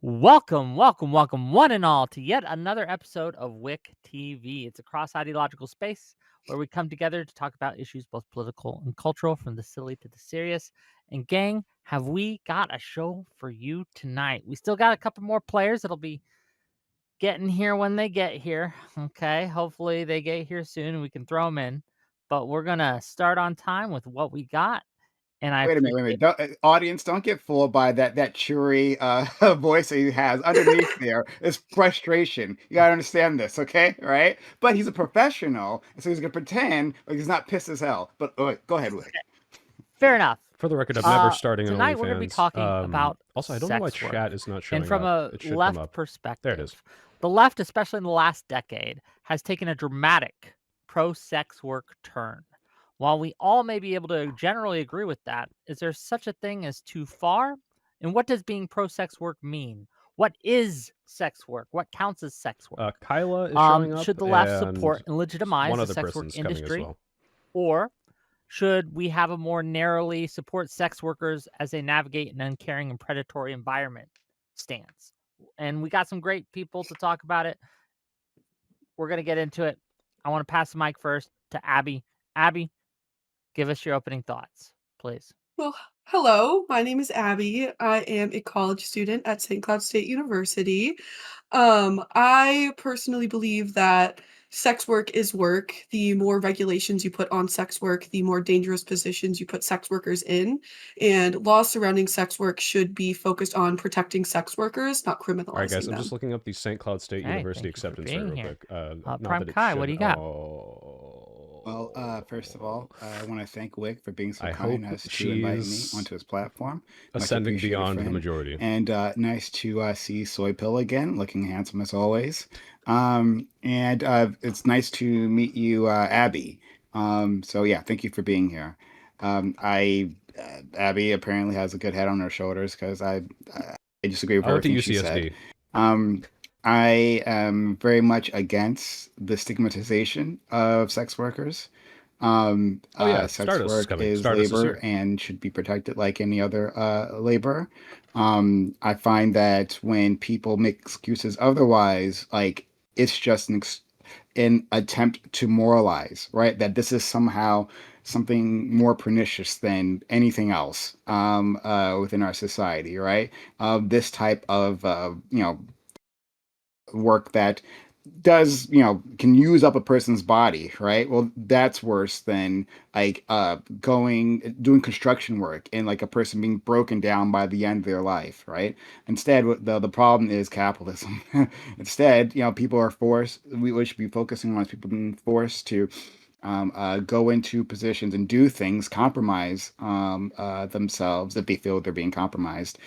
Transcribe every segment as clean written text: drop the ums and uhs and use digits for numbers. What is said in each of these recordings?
Welcome, one and all, to yet another episode of WIC TV. It's a cross ideological space where we come together to talk about issues both political and cultural, from the silly to the serious. And, gang, have we got a show for you tonight? We still got a couple more players that'll be getting here when they get here. Okay, hopefully they get here soon and we can throw them in. But we're going to start on time with what we got. And I Wait a minute, appreciate Don't, audience, don't get fooled by that cheery voice that he has. Underneath there is frustration. You gotta understand this, okay? Right? But he's a professional, so he's gonna pretend like he's not pissed as hell. But go ahead, Wick. Fair enough. For the record, I'm never starting an Tonight we're going to be OnlyFans. talking about Also, I don't know why sex work. chat is not showing And from up. a It should come left up. perspective, There it is. the left, especially in the last decade, has taken a dramatic pro-sex work turn. While we all may be able to generally agree with that, is there such a thing as too far? And what does being pro-sex work mean? What is sex work? What counts as sex work? Kyla is showing up. Should the left support and legitimize one the other sex work person's coming as industry? well. Or should we have a more narrowly support sex workers as they navigate an uncaring and predatory environment stance? And we got some great people to talk about it. We're going to get into it. I want to pass the mic first to Abby. Abby, give us your opening thoughts, please. Well, hello, my name is Abby. I am a college student at St. Cloud State University. I personally believe that sex work is work. The more regulations you put on sex work, the more dangerous positions you put sex workers in. And laws surrounding sex work should be focused on protecting sex workers, not criminalizing All right, guys, them. I'm just looking up the St. Cloud State University acceptance rate real quick. Prime Kai, what do you got? Well, first of all, I want to thank Wick for being so I kind hope as to invite me she's onto his platform. Much ascending appreciated, beyond the friend. majority. And nice to see Soy Pill again, looking handsome as always. And it's nice to meet you, Abby. So yeah, thank you for being here. Abby apparently has a good head on her shoulders because I disagree with I went to everything she said. UCSD. I am very much against the stigmatization of sex workers. Sex work is labor and should be protected like any other labor. I find that when people make excuses otherwise, like it's just an attempt to moralize, right? That this is somehow something more pernicious than anything else within our society, right? This type of work that does can use up a person's body, right? Well, that's worse than like doing construction work and like a person being broken down by the end of their life, right? Instead, the problem is capitalism. Instead, people are forced. We should be focusing on people being forced to go into positions and do things, compromise themselves if they feel they're being compromised,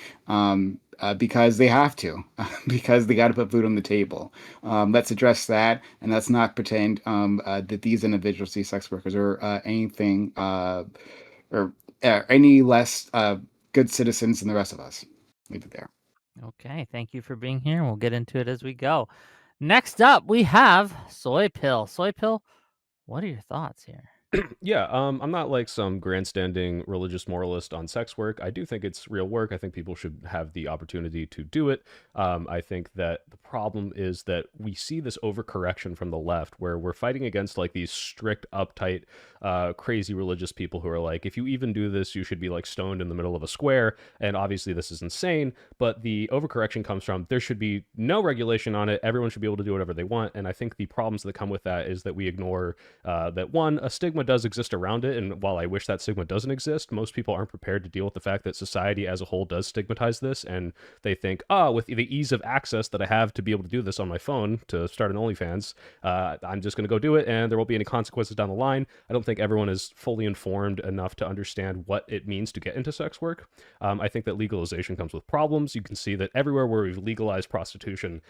because they have to, because they got to put food on the table. Let's address that, and let's not pretend that these individuals, these sex workers, are anything or any less good citizens than the rest of us. Leave it there. Okay, thank you for being here. We'll get into it as we go. Next up, we have Soy Pill. Soy Pill, what are your thoughts here? Yeah, I'm not like some grandstanding religious moralist on sex work. I do think it's real work. I think people should have the opportunity to do it. I think that the problem is that we see this overcorrection from the left where we're fighting against like these strict, uptight, crazy religious people who are like, if you even do this, you should be like stoned in the middle of a square. And obviously this is insane, but the overcorrection comes from there should be no regulation on it. Everyone should be able to do whatever they want. And I think the problems that come with that is that we ignore that one, a stigma does exist around it, and while I wish that stigma doesn't exist, most people aren't prepared to deal with the fact that society as a whole does stigmatize this, and they think, with the ease of access that I have to be able to do this on my phone to start an OnlyFans, I'm just going to go do it, and there won't be any consequences down the line. I don't think everyone is fully informed enough to understand what it means to get into sex work. I think that legalization comes with problems. You can see that everywhere where we've legalized prostitution,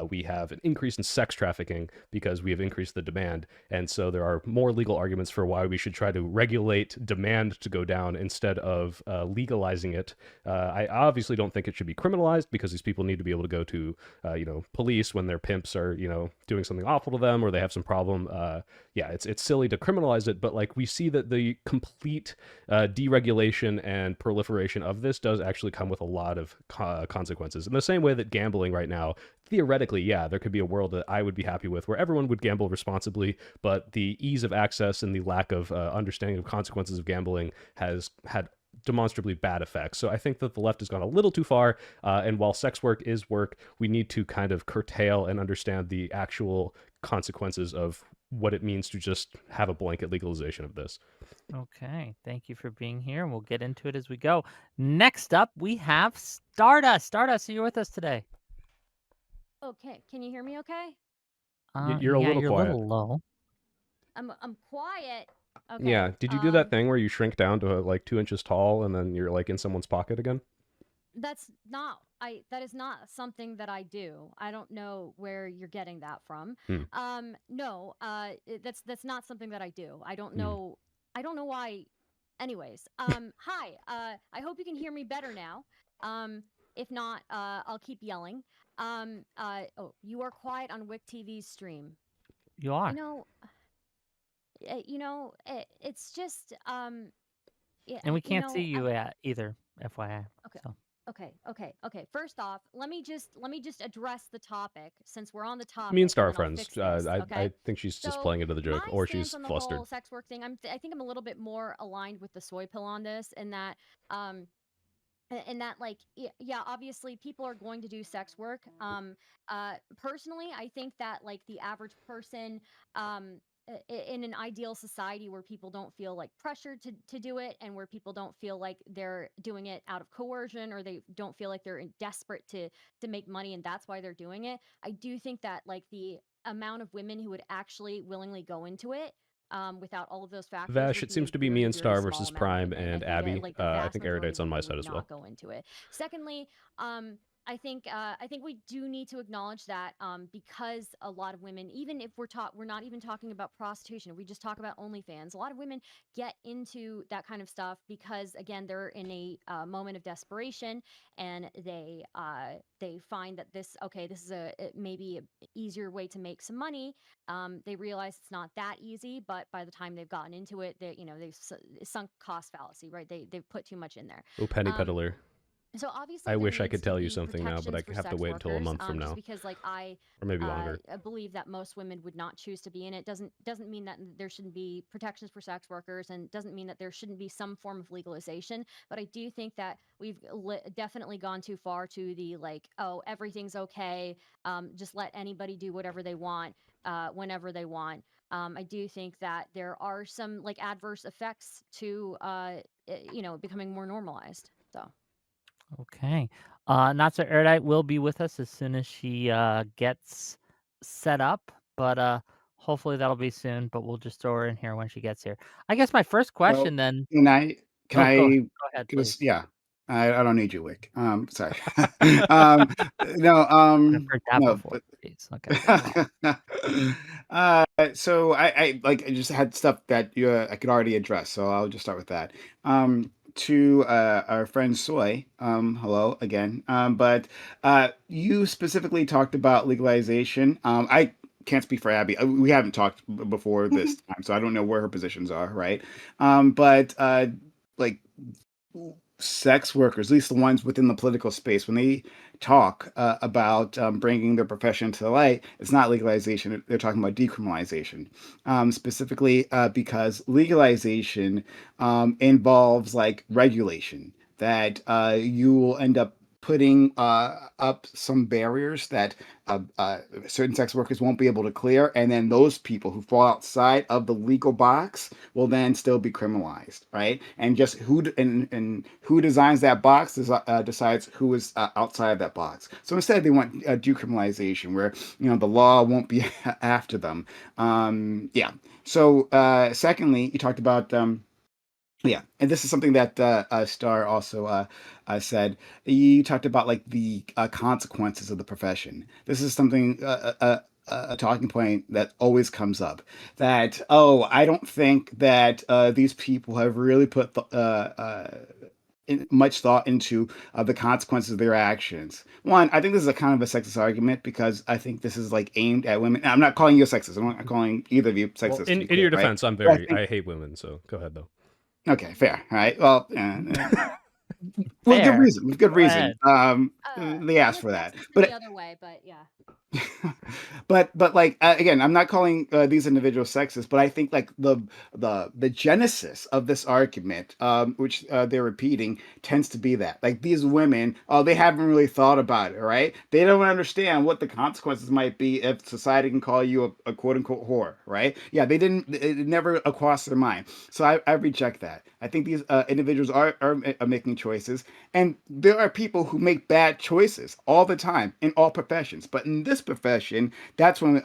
we have an increase in sex trafficking because we have increased the demand, and so there are more legal arguments for why we should try to regulate demand to go down instead of legalizing it. I obviously don't think it should be criminalized because these people need to be able to go to, police when their pimps are, doing something awful to them or they have some problem. Yeah, it's silly to criminalize it, but like we see that the complete deregulation and proliferation of this does actually come with a lot of consequences. In the same way that gambling right now, theoretically, yeah, there could be a world that I would be happy with where everyone would gamble responsibly, but the ease of access and the lack of understanding of consequences of gambling has had demonstrably bad effects. So I think that the left has gone a little too far. And while sex work is work, we need to kind of curtail and understand the actual consequences of what it means to just have a blanket legalization of this. Okay, thank you for being here, and we'll get into it as we go. Next up, we have Stardust. Stardust, are you with us today? Okay, can you hear me okay? You're a Yeah, little you're a quiet. little low. I'm quiet. Yeah. Okay. Did you do that thing where you shrink down to like 2 inches tall and then you're like in someone's pocket again? That is not something that I do. I don't know where you're getting that from. No, that's not something that I do. I don't know. I don't know why. Anyways, hi. I hope you can hear me better now. If not, I'll keep yelling. You are quiet on Wick TV's stream. You are. It's just yeah, And we can't see you either, FYI. Okay. So. Okay. First off, let me just address the topic since we're on the topic. Me and Star and then I'll friends. fix this, I okay? think she's just So, playing into the joke, my or stance she's on the flustered. whole sex work thing, I think I'm a little bit more aligned with the soy pill on this, in that like yeah, obviously people are going to do sex work. Personally, I think that like the average person, in an ideal society where people don't feel like pressured to do it, and where people don't feel like they're doing it out of coercion, or they don't feel like they're desperate to make money and that's why they're doing it, I do think that like the amount of women who would actually willingly go into it, without all of those factors, Vash, would it be seems a to be very, me and very Star small versus amount of Prime women. and I think Abby. like the I vast think majority Erudite's of on my women side would as well. not go into it. Secondly, I think we do need to acknowledge that, because a lot of women, even if we're not even talking about prostitution, if we just talk about OnlyFans, a lot of women get into that kind of stuff because again they're in a moment of desperation, and they find that this is maybe a easier way to make some money. They realize it's not that easy, but by the time they've gotten into it, they've sunk cost fallacy, right? They've put too much in there. Oh, penny Um, peddler. so obviously I there wish I needs could to tell you be something now, but I protections for have to sex wait until a workers, month from just now, because like I or maybe longer. believe that most women would not choose to be in it. Doesn't mean that there shouldn't be protections for sex workers, and doesn't mean that there shouldn't be some form of legalization. But I do think that we've definitely gone too far to the like, oh, everything's okay, just let anybody do whatever they want, whenever they want. I do think that there are some like adverse effects to becoming more normalized. So. Okay. Not so Erudite will be with us as soon as she gets set up, but hopefully that'll be soon. But we'll just throw her in here when she gets here. I guess my first Well, question then. can Oh, go I ahead, give us, please. yeah. I don't need you, Wick. Sorry. No, I've heard that no, before. but Jeez. Okay. Go so I just had stuff that I could already address, so I'll just start with that. To our friend Soy, hello again. But you specifically talked about legalization. I can't speak for Abby. We haven't talked before this time, so I don't know where her positions are, right? But like sex workers, at least the ones within the political space, when they talk about bringing their profession to the light, it's not legalization. They're talking about decriminalization, specifically because legalization involves like regulation that you will end up putting up some barriers that certain sex workers won't be able to clear, and then those people who fall outside of the legal box will then still be criminalized, right? And just and who designs that box decides who is outside of that box. So instead, they want decriminalization, where the law won't be after them. Yeah. So secondly, you talked about. Yeah, and this is something that Star also said. You talked about like the consequences of the profession. This is something a talking point that always comes up, that, oh, I don't think that these people have really put much thought into the consequences of their actions. One, I think this is a kind of a sexist argument because I think this is like aimed at women. I'm not calling you a sexist. I'm not calling either of you Well, sexist, to be in clear, your right? defense, I'm But I very think, I hate women, so go ahead though. okay, fair. All right. Well, well, good Fair. reason. With good Go reason. ahead. They I'm asked a for that, sexist in the but other way, but yeah. but like again, I'm not calling these individuals sexist, but I think like the genesis of this argument, which they're repeating, tends to be that like these women, oh, they haven't really thought about it, right? They don't understand what the consequences might be if society can call you a quote unquote whore, right? Yeah, they didn't. It never crossed their mind. So I reject that. I think these individuals are making choices, and there are people who make bad choices all the time in all professions. But in this profession, that's when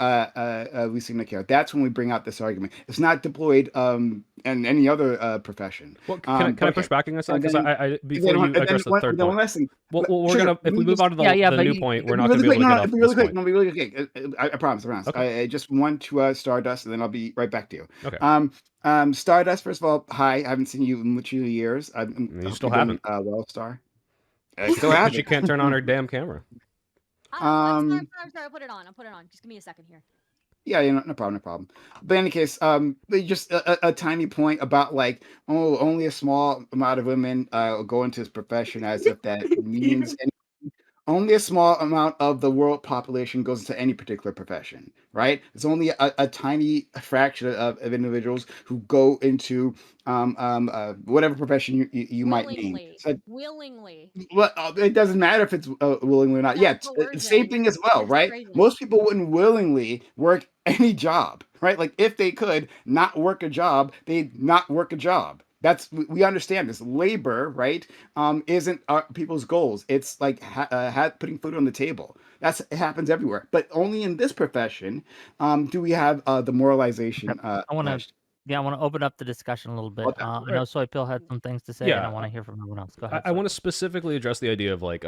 we seem to care. That's when we bring out this argument. It's not deployed in any other profession. Well, can I push Okay. back on this And because then, I before you address the third then point. one last thing. Well, we're Sure. gonna if Let we me move just, on to Yeah, the but new point, we're it'll be not gonna really be able quick. to No, get no, off it'll be this really quick. point. No, it'll be really quick. I promise. I promise. Okay. I just want to Stardust, and then I'll be right back to you. Okay. Stardust. First of all, hi. I haven't seen you in literally years. I You hope still you're doing haven't well, Star. I still because she haven't. can't turn on her damn camera. I'm sorry, um. I'm sorry, I'm sorry. I'll put it on. I'll put it on. Just give me a second here. Yeah, no problem, no problem. But in any case, but just a tiny point about like, oh, only a small amount of women go into this profession, as if that means only a small amount of the world population goes into any particular profession, right? It's only a tiny fraction of individuals who go into whatever profession you might name. Willingly. So, Willingly. well, it doesn't matter if it's willingly or not. Yeah, Without same coercion. thing as well, right? Persuasion. Most people wouldn't willingly work any job, right? Like if they could not work a job, they'd not work a job. We understand this. Labor, right? Isn't people's goals. It's like putting food on the table. It happens everywhere, but only in this profession do we have the moralization I want to attached. open up the discussion a little bit. About that. I Right. know Soy Pill had some things to say, and I Yeah. want to hear from everyone else. Go I, ahead. I Soy want to Pill. specifically address the idea of like,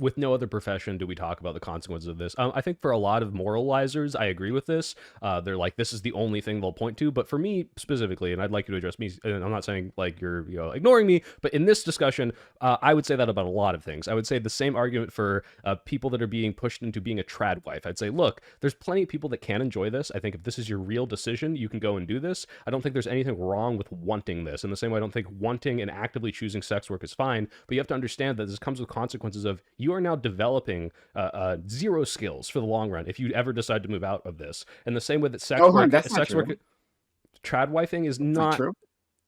with no other profession do we talk about the consequences of this. I think for a lot of moralizers, I agree with this. They're like, this is the only thing they'll point to. But for me specifically, and I'd like you to address me, and I'm not saying like you're ignoring me, but in this discussion, I would say that about a lot of things. I would say the same argument for people that are being pushed into being a trad wife. I'd say, look, there's plenty of people that can enjoy this. I think if this is your real decision, you can go and do this. I don't think there's anything wrong with wanting this. In the same way, I don't think wanting and actively choosing sex work is fine, but you have to understand that this comes with consequences of you are now developing zero skills for the long run if you ever decide to move out of this. In the same way that Oh, hon, that's not true. trad wifing is That's not not. true.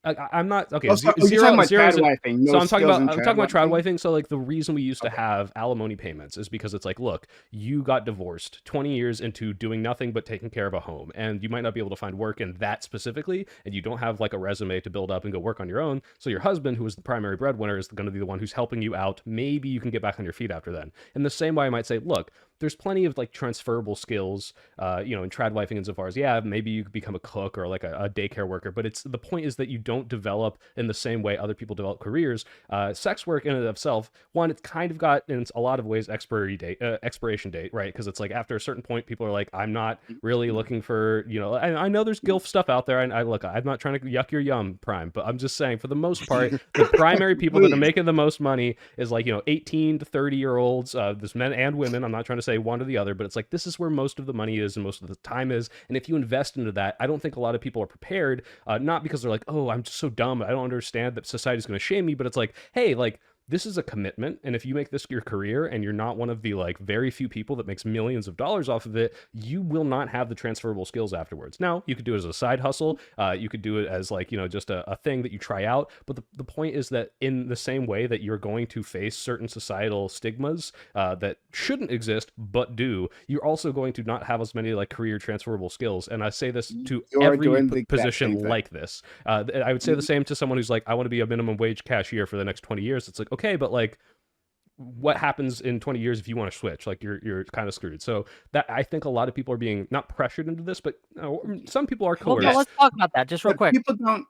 I'm not okay. Oh, you're talking about Zero trad is an, wifing. No so I'm talking skills about in trad wifing. wifing. So like the reason we used to Okay. have alimony payments is because it's like, look, you got divorced 20 years into doing nothing but taking care of a home, and you might not be able to find work in that specifically, and you don't have like a resume to build up and go work on your own. So your husband, who is the primary breadwinner, is going to be the one who's helping you out. Maybe you can get back on your feet after then. In the same way, I might say, look, there's plenty of like transferable skills, in trad wifing insofar as, yeah, maybe you could become a cook or like a daycare worker, but it's the point is that you don't develop in the same way other people develop careers. Sex work in and of itself, one, it's kind of got in a lot of ways expiration date, right? Because it's like after a certain point, people are like, I'm not really looking for, I know there's GILF stuff out there, and look, I'm not trying to yuck your yum, Prime, but I'm just saying for the most part, the primary people that are making the most money is like 18 to 30-year-olds, this men and women. I'm not trying to say one or the other, but it's like this is where most of the money is and most of the time is. And if you invest into that, I don't think a lot of people are prepared, not because they're like, oh, I'm just so dumb, I don't understand that society's going to shame me, but it's like, hey, like, this is a commitment, and if you make this your career and you're not one of the like very few people that makes millions of dollars off of it, you will not have the transferable skills afterwards. Now, you could do it as a side hustle, you could do it as like just a thing that you try out, but the point is that in the same way that you're going to face certain societal stigmas that shouldn't exist but do, you're also going to not have as many like career transferable skills. And I say this to You're doing every the exact position same thing. like this. I would say the same to someone who's like, I want to be a minimum wage cashier for the next 20 years. It's like, okay, but like, what happens in 20 years if you want to switch? Like you're kind of screwed. So that I think a lot of people are being not pressured into this, but some people are Well, coerced. let's talk about that just real But quick. people don't.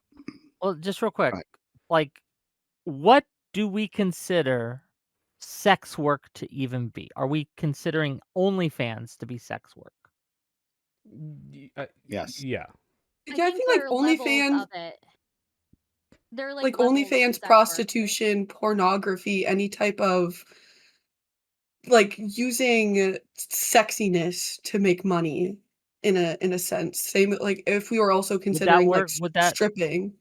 Well, just real quick. Right. Like, what do we consider sex work to even be? Are we considering OnlyFans to be sex work? Yes. Yeah. I Yeah, I think think like there are levels OnlyFans, of it. There are like like levels to OnlyFans sex work, right? prostitution, pornography, any type of like using sexiness to make money in a sense. Same like if we were also Would that considering like work? Would that stripping.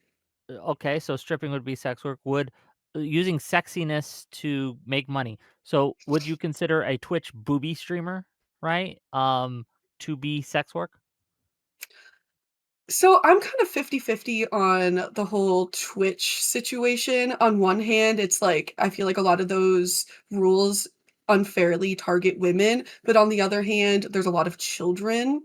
okay, so stripping would be sex work. Would using sexiness to make money. So would you consider a Twitch booby streamer, right? To be sex work? So I'm kind of 50-50 on the whole Twitch situation. On one hand, it's like I feel like a lot of those rules unfairly target women, but on the other hand, there's a lot of children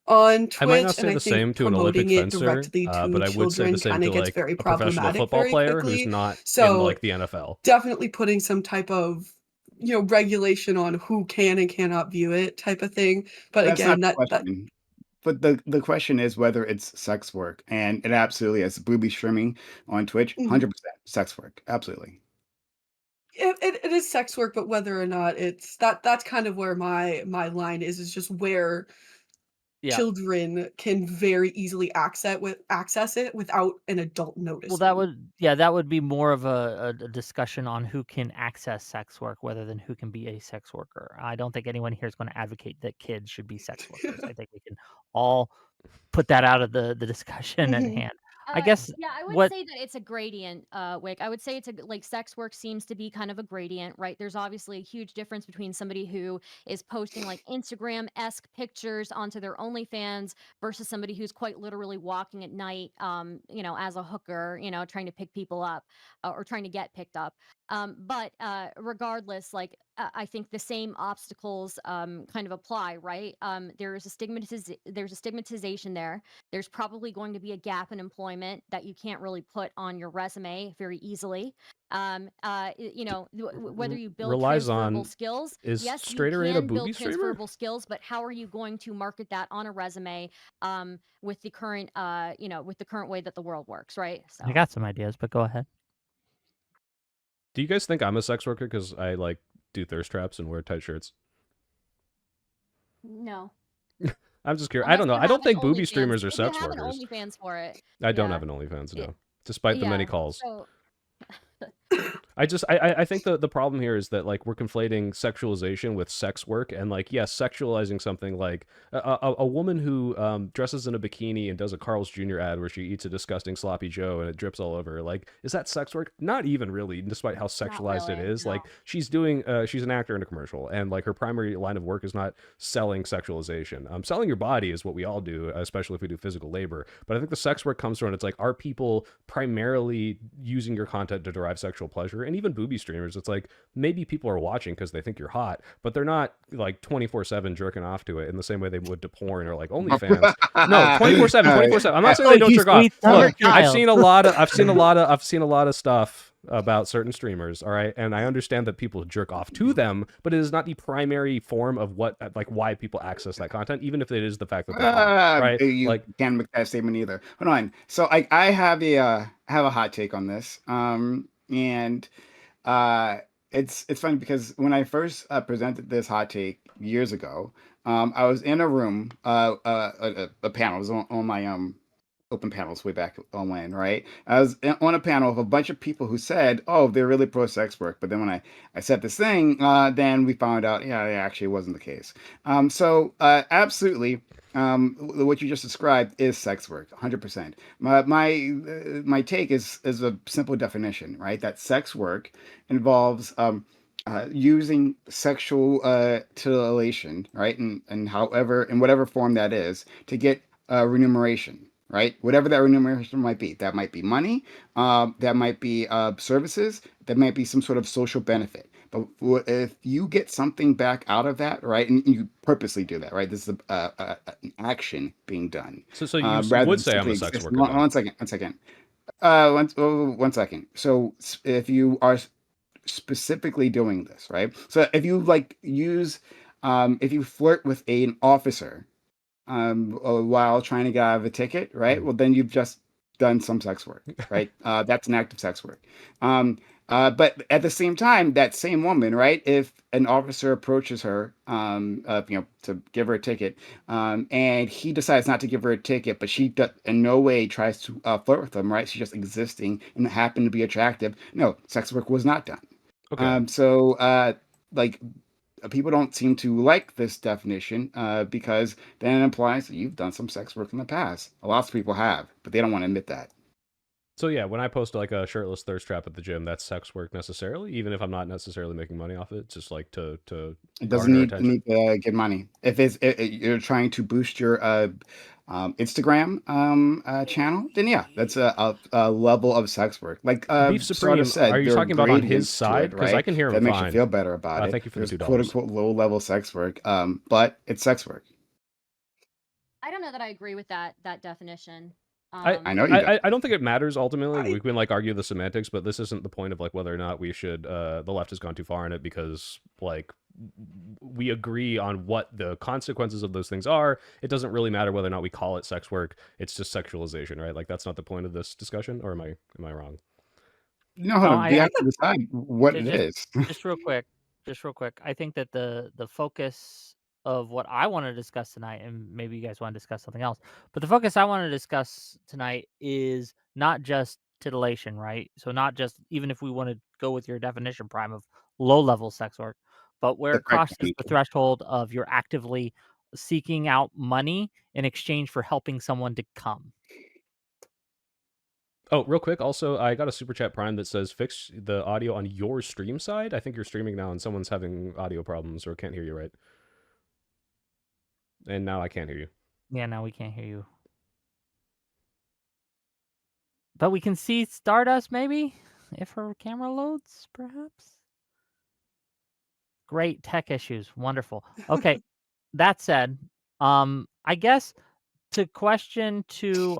on I might not Twitch, and say I the think same to an Olympic promoting it fencer, directly to but I would say the children same kind to of gets like very a professional problematic football very player who's quickly. not in So like the NFL. definitely putting some type of regulation on who can and cannot view it type of thing. But That's not again, the that question. But the question is whether it's sex work, and it absolutely is. Booby streaming on Twitch, mhm. 100% sex work, absolutely. It is sex work, but whether or not it's that's kind of where my line is just where Yeah. children can very easily access it without an adult Well, that noticing. would yeah, that would be more of a discussion on who can access sex work rather than who can be a sex worker. I don't think anyone here is going to advocate that kids should be sex workers. I think we can all put that out of the discussion at Mhm. hand. I guess Yeah, I would what say that it's a gradient, Wick. I would say it's like sex work seems to be kind of a gradient, right? There's obviously a huge difference between somebody who is posting like Instagram-esque pictures onto their OnlyFans versus somebody who's quite literally walking at night, as a hooker, trying to pick people up or trying to get picked up. But regardless, like I think the same obstacles kind of apply, right? There's a stigmatization there. There's probably going to be a gap in employment that you can't really put on your resume very easily. Whether you build Relies transferable on skills, is yes, you Straight Array a can booby build streamer? transferable skills, but how are you going to market that on a resume with the current, with the current way that the world works, right? I So got some ideas, but go ahead. Do you guys think I'm a sex worker because I like do thirst traps and wear tight shirts? no, I'm just curious. I unless don't know. you I have don't an think booby OnlyFans. streamers are If you sex have an workers. OnlyFans for it, I don't have yeah, an OnlyFans, it, no. Despite the many yeah. calls. So I think the problem here is that like we're conflating sexualization with sex work, and like yes, sexualizing something like a woman who dresses in a bikini and does a Carl's Jr. ad where she eats a disgusting sloppy Joe and it drips all over her. Like, is that sex work? Not even really, despite how not sexualized it really, is. no. Like she's an actor in a commercial, and like her primary line of work is not selling sexualization. Selling your body is what we all do, especially if we do physical labor. But I think the sex work comes from it's like, are people primarily using your content to derive sexual pleasure? And even booby streamers, it's like maybe people are watching because they think you're hot, but they're not like 24/7 jerking off to it in the same way they would to porn or like OnlyFans. No, 24/7, All right. 24/7. I'm not saying Oh, they don't you jerk off. sweet summer Look, child. I've seen a lot of stuff about certain streamers, all right, and I understand that people jerk off to them, but it is not the primary form of what like why people access that content, even if it is the fact that they're hot, right? You Like, can't make that statement either. Hold on. So I have a hot take on this. And uh, it's funny because when I first presented this hot take years ago, I was in a room, a panel. It was on my open panels way back on when, right? I was on a panel of a bunch of people who said, "Oh, they're really pro sex work," but then when I said this thing, then we found out, yeah, it actually wasn't the case. Absolutely. What you just described is sex work, 100%. My take is a simple definition, right? That sex work involves using sexual titillation, right, and however in whatever form that is to get remuneration, right? Whatever that remuneration might be. That might be money, that might be services, that might be some sort of social benefit. But if you get something back out of that, right, and you purposely do that, right? This is an action being done so you rather would than say I'm simply a sex exist. worker then? One second, one second. One second. So if you are specifically doing this, right? So if you if you flirt with an officer while trying to get out of a ticket, right? Mhm. Well, then you've just done some sex work, right? That's an act of sex work. Um, But at the same time, that same woman, right? If an officer approaches her, to give her a ticket, and he decides not to give her a ticket, but she in no way tries to flirt with him, right? She's just existing and happened to be attractive. No, sex work was not done. Okay. Like people don't seem to like this definition because then it implies that you've done some sex work in the past. Lots of people have, but they don't want to admit that. So yeah, when I post like a shirtless thirst trap at the gym, that's sex work necessarily, even if I'm not necessarily making money off it, just like to It doesn't garner need attention. to get money. If you're trying to boost your Instagram channel, then yeah, that's a level of sex work. Like Beef Sort of Supreme, are said, you there are talking about on his gradients to side? it, Because I right? can hear him That makes you fine. feel better about it. Thank you for the There's quote $2. unquote low level sex work, but it's sex work. I don't know that I agree with that definition. I know you don't. I don't think it matters ultimately. I We can like argue the semantics, but this isn't the point of like whether or not we should the left has gone too far in it, because like we agree on what the consequences of those things are. It doesn't really matter whether or not we call it sex work. It's just sexualization, right? Like that's not the point of this discussion, or am I wrong? No, hold No, on. We I have to decide what ju- it just is. just real quick, I think that the focus of what I want to discuss tonight, and maybe you guys want to discuss something else, but the focus I want to discuss tonight is not just titillation, right? So not just, even if we want to go with your definition, Prime, of low level sex work, but where The it correct crosses the definition. threshold of you're actively seeking out money in exchange for helping someone to come. Oh, real quick, also, I got a super chat Prime that says fix the audio on your stream side. I think you're streaming now and someone's having audio problems or can't hear you right. And now I can't hear you. Yeah, now we can't hear you. But we can see Stardust, maybe, if her camera loads, perhaps. Great tech issues. Wonderful. Okay, that said, I guess to question to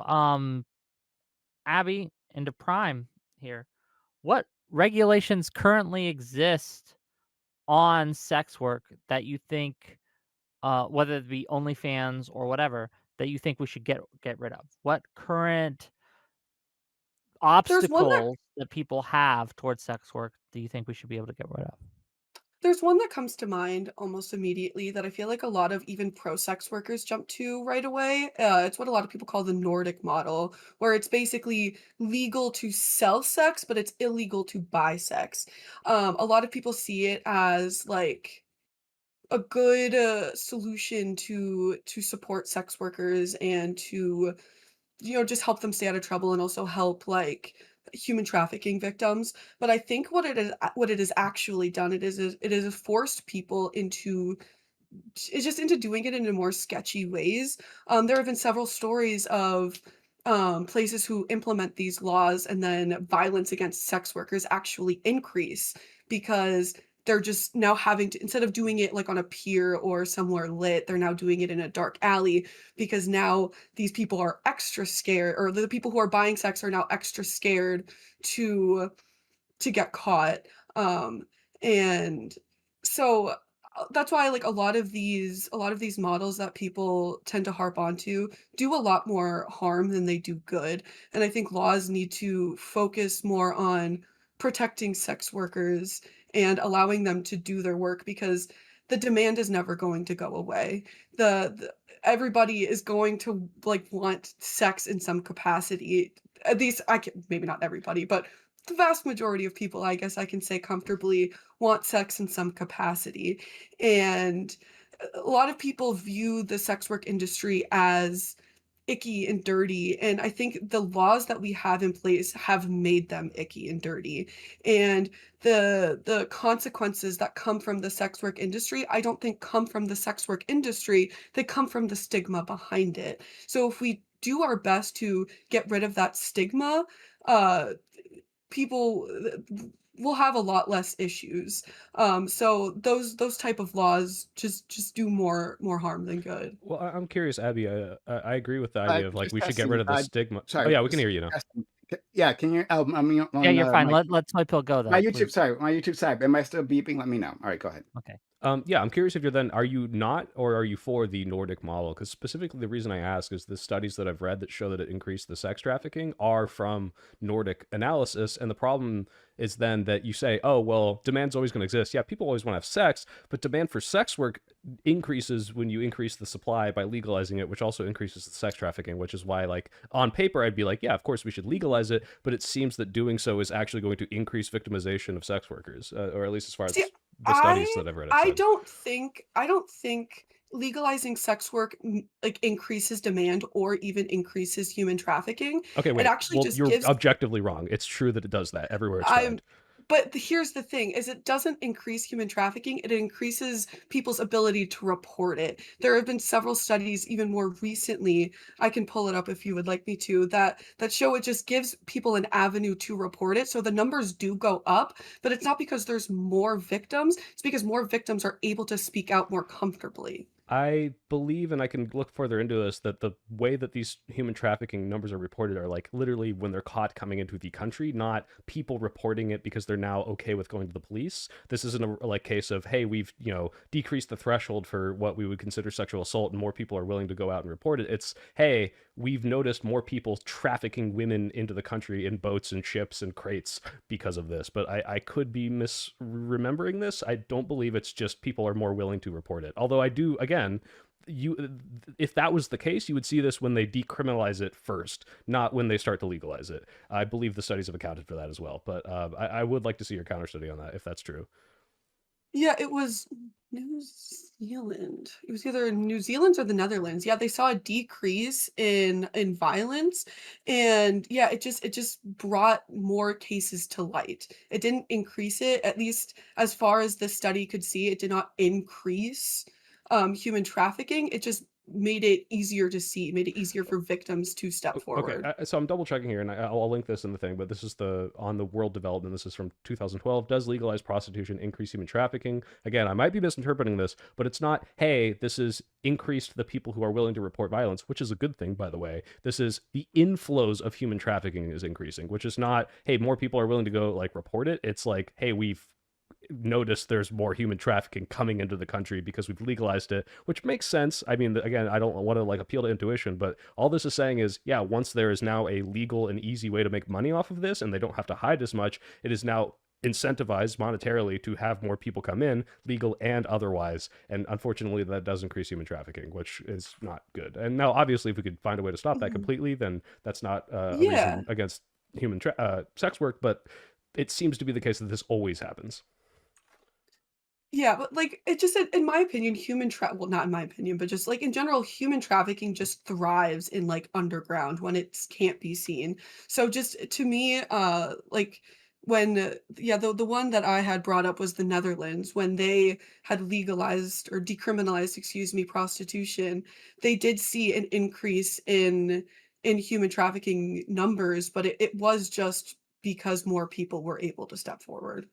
Abby and to Prime here, what regulations currently exist on sex work that you think, whether it be OnlyFans or whatever, that you think we should get rid of? What current there's one that obstacles that people have towards sex work do you think we should be able to get rid of? There's one that comes to mind almost immediately that I feel like a lot of even pro sex workers jump to right away. It's what a lot of people call the Nordic model, where it's basically legal to sell sex, but it's illegal to buy sex. A lot of people see it as like a good solution to support sex workers and to just help them stay out of trouble and also help like human trafficking victims. But I think what it has actually done, it is forced people into it's just into doing it in a more sketchy ways. There have been several stories of places who implement these laws and then violence against sex workers actually increase because they're just now having to, instead of doing it like on a pier or somewhere lit, they're now doing it in a dark alley because now these people are extra scared, or the people who are buying sex are now extra scared to get caught. Um, and so that's why like a lot of these models that people tend to harp onto do a lot more harm than they do good. And I think laws need to focus more on protecting sex workers and allowing them to do their work because the demand is never going to go away. The everybody is going to like want sex in some capacity. At least I can, maybe not everybody, but the vast majority of people, I guess I can say comfortably, want sex in some capacity. And a lot of people view the sex work industry as icky and dirty. And I think the laws that we have in place have made them icky and dirty. And the consequences that come from the sex work industry, I don't think come from the sex work industry. They come from the stigma behind it. So if we do our best to get rid of that stigma, uh people will have a lot less issues. So those type of laws just do more harm than good. Well, I'm curious, Abby. I agree with the Uh, idea of like just we should get rid testing. of the stigma. Oh Sorry, yeah, we can hear you now. testing. Yeah, can you? I'm Yeah, on you're fine. my Let Swipe Pill go my though, YouTube. please. Sorry, my YouTube side. Am I still beeping? Let me know. All right, go ahead. Okay. Yeah, I'm curious if you're then, are you not, or are you for the Nordic model? Because specifically, the reason I ask is the studies that I've read that show that it increased the sex trafficking are from Nordic analysis. And the problem is then that you say, oh, well, demand's always going to exist. Yeah, people always want to have sex, but demand for sex work increases when you increase the supply by legalizing it, which also increases the sex trafficking, which is why, like, on paper, I'd be like, yeah, of course we should legalize it. But it seems that doing so is actually going to increase victimization of sex workers, or at least as far See, as the studies I that I've read have I said. don't think legalizing sex work like increases demand or even increases human trafficking. Okay, It wait. actually Well, just you're gives objectively wrong. It's true that it does that everywhere it's I'm tried. but here's the thing is it doesn't increase human trafficking, it increases people's ability to report it. There have been several studies even more recently, I can pull it up if you would like me to, that show it just gives people an avenue to report it. So the numbers do go up, but it's not because there's more victims, it's because more victims are able to speak out more comfortably. I believe, and I can look further into this, that the way that these human trafficking numbers are reported are like literally when they're caught coming into the country, not people reporting it because they're now okay with going to the police. This isn't a like case of, hey, we've, decreased the threshold for what we would consider sexual assault and more people are willing to go out and report it. It's, hey, we've noticed more people trafficking women into the country in boats and ships and crates because of this. But I could be misremembering this. I don't believe it's just people are more willing to report it. Although I do, again, you if that was the case, you would see this when they decriminalize it first, not when they start to legalize it. I believe the studies have accounted for that as well. But I would like to see your counter study on that if that's true. Yeah, it was New Zealand. It was either New Zealand or the Netherlands. Yeah, they saw a decrease in violence, and yeah, it just brought more cases to light. It didn't increase it, at least as far as the study could see, it did not increase human trafficking. It just made it easier to see, made it easier for victims to step Okay, forward. so I'm double checking here, and I'll link this in the thing. But this is the on the world development. This is from 2012. Does legalized prostitution increase human trafficking? Again, I might be misinterpreting this, but it's not. Hey, this is increased the people who are willing to report violence, which is a good thing, by the way. This is the inflows of human trafficking is increasing, which is not. Hey, more people are willing to go like report it. It's like, hey, we've notice there's more human trafficking coming into the country because we've legalized it, which makes sense. I mean, again, I don't want to like appeal to intuition, but all this is saying is, yeah, once there is now a legal and easy way to make money off of this and they don't have to hide as much, it is now incentivized monetarily to have more people come in, legal and otherwise. And unfortunately, that does increase human trafficking, which is not good. And now, obviously, if we could find a way to stop that Mhm. completely, then that's not a Yeah. reason against sex work. But it seems to be the case that this always happens. Yeah, but, like, it just in my opinion, well, not in my opinion, but just, like, in general, human trafficking just thrives in, like, underground when it can't be seen. So just to me, like, when yeah, the one that I had brought up was the Netherlands. When they had legalized or decriminalized, excuse me, prostitution, they did see an increase in human trafficking numbers, but it was just because more people were able to step forward.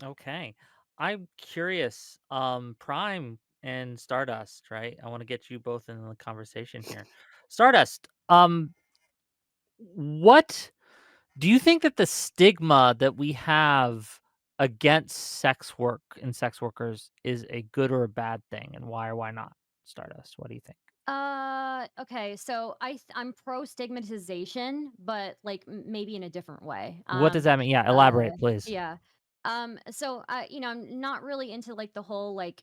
Okay. I'm curious, Prime and Stardust, right? I want to get you both in the conversation here. Stardust, what do you think that the stigma that we have against sex work and sex workers is a good or a bad thing, and why or why not? Stardust, what do you think? Okay, so I'm pro stigmatization, but like maybe in a different way. What does that mean? Yeah, Uh, elaborate, please. yeah. So I'm not really into like the whole like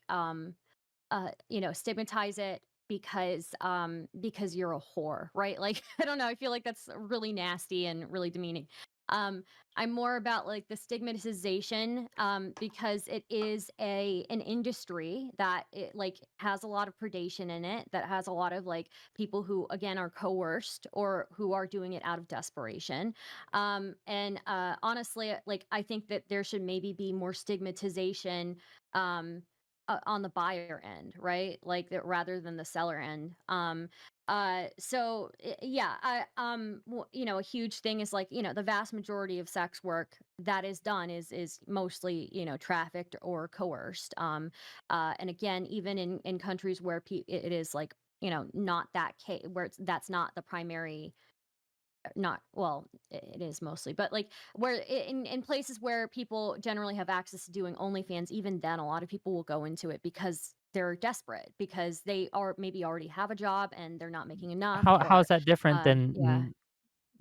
stigmatize it because you're a whore, right? Like I don't know, I feel like that's really nasty and really demeaning. Um I'm more about like the stigmatization because it is an industry that it like has a lot of predation in it, that has a lot of like people who again are coerced or who are doing it out of desperation. And honestly, like I think that there should maybe be more stigmatization um on the buyer end, right? Like that rather than the seller end. Yeah, a huge thing is like, the vast majority of sex work that is done is mostly, trafficked or coerced. And again, even in countries where it is like, not that case where that's not the primary not well, it is mostly, but like where in places where people generally have access to doing OnlyFans, even then a lot of people will go into it because they're desperate, because they are maybe already have a job and they're not making enough, How or is that different than yeah.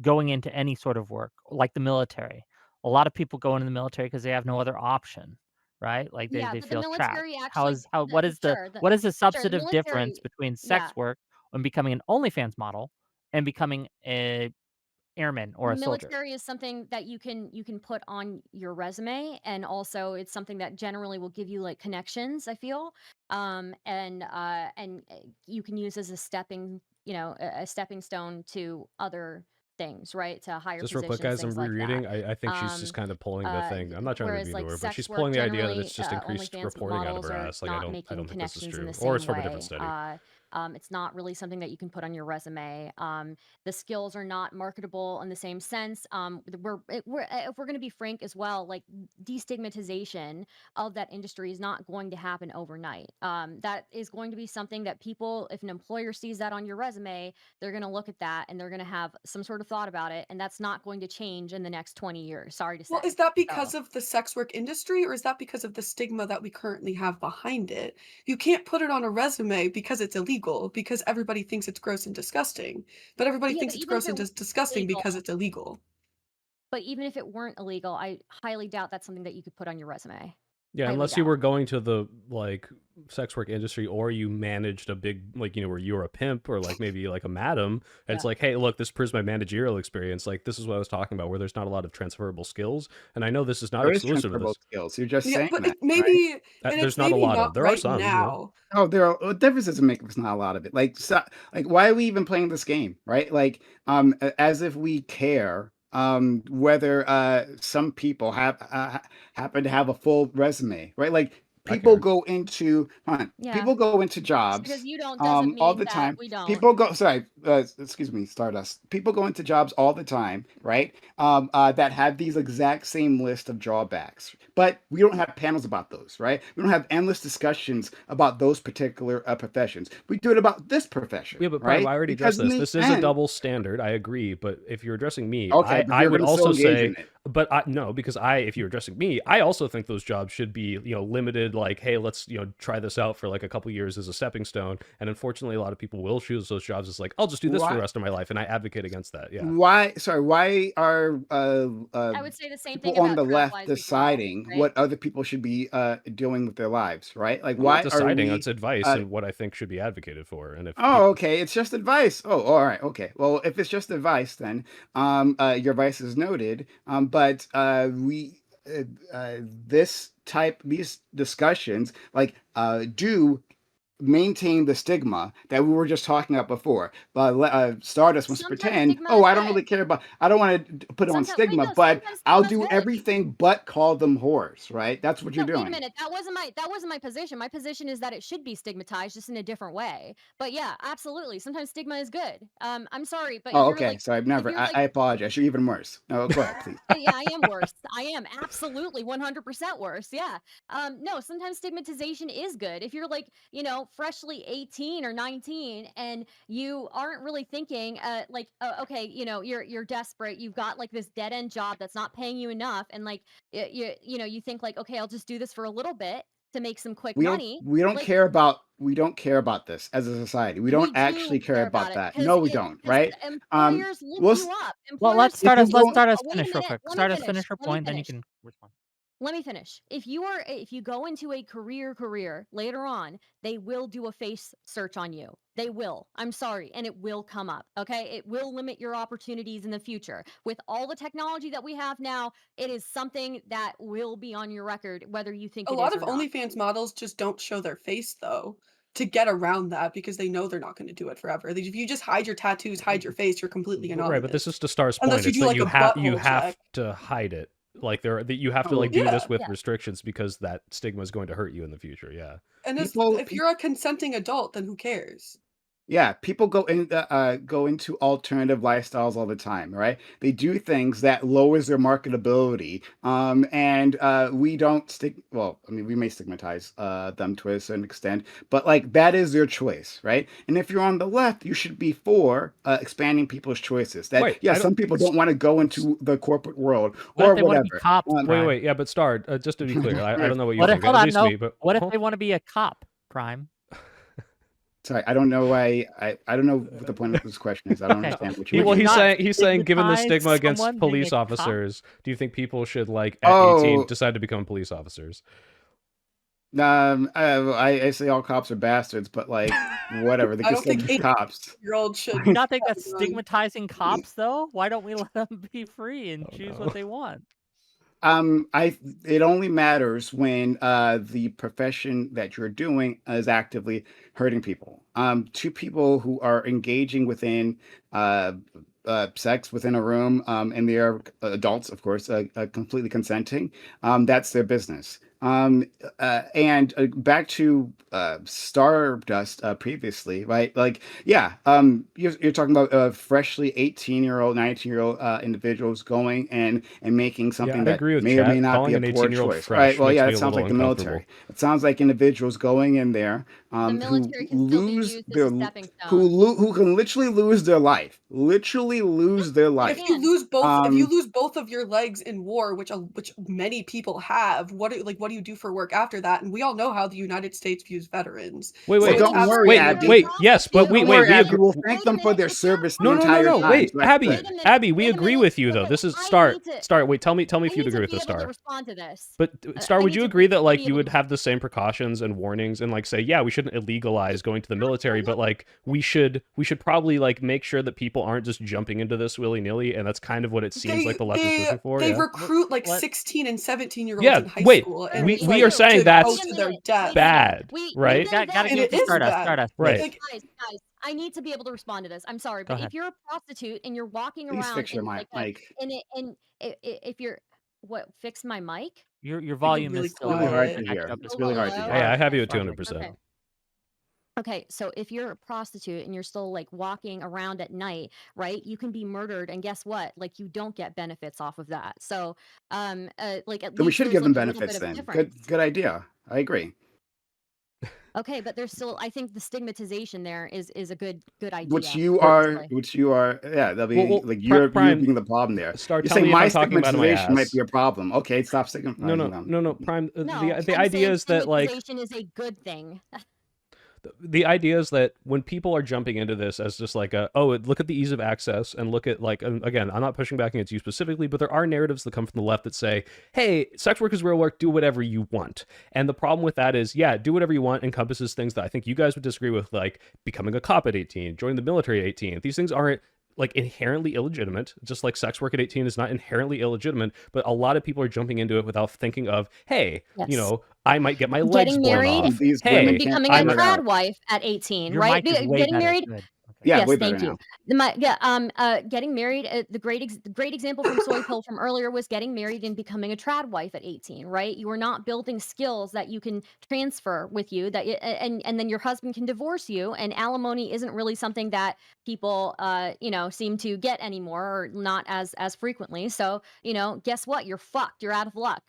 going into any sort of work, like the military? A lot of people go into the military because they have no other option, right? Like Yeah, they but the feel trapped. military How actually is how the sure, what is the sure, the substantive difference military between yeah. sex work and becoming an OnlyFans model and becoming a airman or The a soldier? military is something that you can put on your resume, and also it's something that generally will give you like connections, I feel. You can use as a stepping, a stepping stone to other things, right? To higher Just real quick, positions, guys, things I'm like that. rereading. I think she's just Um, kind of pulling the thing. I'm not trying to be Whereas mean to like her, but she's sex work, pulling the idea that generally, it's just increased OnlyFans reporting out of models her are ass. Like not I making don't think this is connections in true, the or it's same from a different way. study. It's not really something that you can put on your resume. The skills are not marketable in the same sense. If we're going to be frank as well, like destigmatization of that industry is not going to happen overnight. That is going to be something that people, if an employer sees that on your resume, they're going to look at that and they're going to have some sort of thought about it, and that's not going to change in the next 20 years. Sorry to Well, say. is that So because of the sex work industry, or is that because of the stigma that we currently have behind it? You can't put it on a resume because it's illegal, because everybody thinks it's gross and disgusting. But everybody yeah, thinks it's gross and disgusting illegal, because it's illegal. but even if it weren't illegal, I highly doubt that's something that you could put on your resume. Yeah, Highly unless you doubt. were going to the like sex work industry, or you managed a big like where you were a pimp, or like maybe like a madam, and it's Yeah. like, hey, look, this proves my managerial experience. Like this is what I was talking about, where there's not a lot of transferable skills, and I know this is not There is exclusive to transferable this. skills. You're just Yeah, saying but that, it right? maybe and There's it's not a maybe lot of. not There are right some, you know. now. Oh, there are what difference does it make if it's not a lot of it? Like, so, like, why are we even playing this game, right? Like, as if we care, whether some people happen to have a full resume, right? Like, I people care. go into, hold on, Yeah. people go into Just because jobs, you don't doesn't all mean the that time. we don't. People go, sorry, excuse me, Stardust. People go into jobs all the time, right? That have these exact same list of drawbacks, but we don't have panels about those, right? We don't have endless discussions about those particular professions. We do it about this profession, Yeah, but Prime, I right? already Because addressed in this. the This is a end, double standard. I agree, but if you're addressing me, okay, but I you're would going to still also engage say, in it. but no, because if you're addressing me, I also think those jobs should be limited. Like, hey, let's try this out for like a couple years as a stepping stone. And unfortunately, a lot of people will choose those jobs as like, I'll just do this for the Why? rest of my life, and I advocate against that. Yeah. Why? Sorry. Why are I would say the same thing people on about the travel left as well, deciding right? what other people should be doing with their lives? Right? Like, I'm not why are deciding. It's we? advice Uh, and what I think should be advocated for. And if oh, people, okay. It's just advice. Oh, all right. Okay. Well, if it's just advice, then your advice is noted. But we this type these discussions like do maintain the stigma that we were just talking about before. But Stardust wants to Sometimes pretend, stigma oh, is I don't good. really care about, I don't want to put on Sometimes wait, stigma, no, but sometimes I'll stigma is do good. everything but call them whores, right? That's what you're No, wait a doing. minute. That wasn't my position. My position is that it should be stigmatized just in a different way. But yeah, absolutely. Sometimes stigma is good. I'm sorry, but Oh, okay. So I've if never, you're like I apologize. You're even worse. No, go ahead, please. yeah, I am worse. I am absolutely 100% worse. Yeah. No, sometimes stigmatization is good. If you're like, freshly 18 or 19 and you aren't really thinking okay, you're desperate. You've got like this dead end job that's not paying you enough, and like you think like, okay, I'll just do this for a little bit to make some quick money. Like We don't care about this as a society. We don't we do actually care care about about it that. because No, we it don't, because right? employers lift We'll, you up. Well, Employers if you if go, Stardust wait a finish real minute, quick. let me Stardust finish. finish her Let me point, then you finish. can respond. Let me finish. If you go into a career later on, they will do a face search on you. They will. I'm sorry, and it will come up. Okay? It will limit your opportunities in the future. With all the technology that we have now, it is something that will be on your record whether you think A it lot is of or not. OnlyFans models just don't show their face though, to get around that because they know they're not gonna do it forever. If you just hide your tattoos, hide your face, you're completely right, but this anonymous. is to Star's point. Unless you It's do that like a you butthole have check. to hide it. Like that you have to oh, like do Yeah. this with Yeah. restrictions because that stigma is going to hurt you in the future. Yeah. And people, if you're a consenting adult, then who cares? Yeah, people go into alternative lifestyles all the time, right? They do things that lowers their marketability, and we don't stick. Well, I mean, we may stigmatize them to a certain extent, but like that is their choice, right? And if you're on the left, you should be for expanding people's choices. That Wait, yeah, I don't. some people don't want to go into the corporate world What if or they want to be whatever. cops, Wait, Prime? yeah, but Star, just to be clear, I don't know what you What if think. hold At on, least no. me, but What if they want to be a cop, Prime? Sorry, I don't know why. I don't know what the point of this question is. I don't Okay. understand what He, you Would well, you mean. not he's saying, given the stigmatize stigma against someone being police a cop? officers, do you think people should like at 18 Oh, decide to become police officers? I say all cops are bastards, but like whatever. They I can don't still think be cops. year-old Do should you not think have that's a gun. stigmatizing cops, though? Why don't we let them be free and Oh choose no. what they want? I it only matters when the profession that you're doing is actively hurting people. Two people who are engaging within uh, sex within a room, and they are adults, of course, completely consenting. That's their business. And back to Stardust previously, right? Like, yeah, you're talking about freshly 18-year-old, 19-year-old individuals going and making Yeah, something I that agree with may or may chat. not be Calling a an poor 18-year-old choice. All right. fresh Well, makes yeah, me that a sounds little like the uncomfortable. military. It sounds like individuals going in there The who military can still be lose used as their a stepping stone. who can literally lose their life, literally lose their They If life. you can. lose both if you Um, lose both of your legs in war, which many people have, what do you do for work after that? And we all know how the United States views veterans. Wait, well, So wait, it's don't If you're worry, wait, if you're a Abby. wait. Yes, but Well, we don't prostitute wait. worry, We Abby. agree. We'll thank wait a them for minute, their if you're service the No, no, no, entire no. time, Wait, so that's Abby, wait good. a minute, Abby, we wait a agree minute. with you though. Okay, This is I Star. need to Star. Wait, tell me I if you need to agree with be this, able to Star. respond to this. But Star, I would need you to agree that be like you able would to have the same precautions and warnings and like say, yeah, we shouldn't illegalize going to the military, but absolutely. like we should probably like make sure that people aren't just jumping into this willy nilly, and that's kind of what it seems like They the left is they pushing for. they Yeah. recruit like Let 16 and 17-year-olds Yeah. in high Wait. school, and We it's we are like True. saying to that's go Wait a to their minute. Wait a death. minute. bad, We right? even gotta then give It it to is Stardust. bad. Stardust, Right. please Like guys, I need to be able to respond to this. I'm sorry, go but ahead. if you're a prostitute and you're walking Please around fix your in like a mic. in it in if you're what fix my mic? Your like you're volume is really still Really low. hard I to quiet. got you hear. up It's as really Still low hard as to low? Hey, hear. I have you at far as I can 200%. Okay. Okay, so if you're a prostitute and you're still like walking around at night, right? You can be murdered and guess what? Like you don't get benefits off of that. So like at Then we least should there's give them like a little bit benefits of then. difference. Good idea. I agree. Okay, but there's still I think the stigmatization there is a good Which idea, you But are, honestly. yeah, that'll be well, like you're Prime being the problem there. Star, You're tell saying me if my I'm talking about my stigmatization might be ass. a problem. Okay, stop No, stigmatizing no, them. no, no. Prime. No, The I'm idea saying is that like stigmatization is a good thing. the idea is that when people are jumping into this as just like a look at the ease of access and look at like and again, I'm not pushing back against you specifically, but there are narratives that come from the left that say, hey, sex work is real work, do whatever you want. And the problem with that is, yeah, do whatever you want encompasses things that I think you guys would disagree with, like becoming a cop at 18, joining the military at 18. These things aren't like inherently illegitimate, just like sex work at 18 is not inherently illegitimate, but a lot of people are jumping into it without thinking of, hey, Yes. I might get my legs Getting blown married off. These women and Hey, can't becoming I a figure might it out. trad wife at 18, Your right? mic is way Getting better. married. Good. Okay. Yeah, Yes, way better thank you. now. Getting married. The great example from Soy Pill from earlier was getting married and becoming a trad wife at 18. Right, you are not building skills that you can transfer with you. And then your husband can divorce you, and alimony isn't really something that people seem to get anymore, or not as frequently. So guess what? You're fucked. You're out of luck.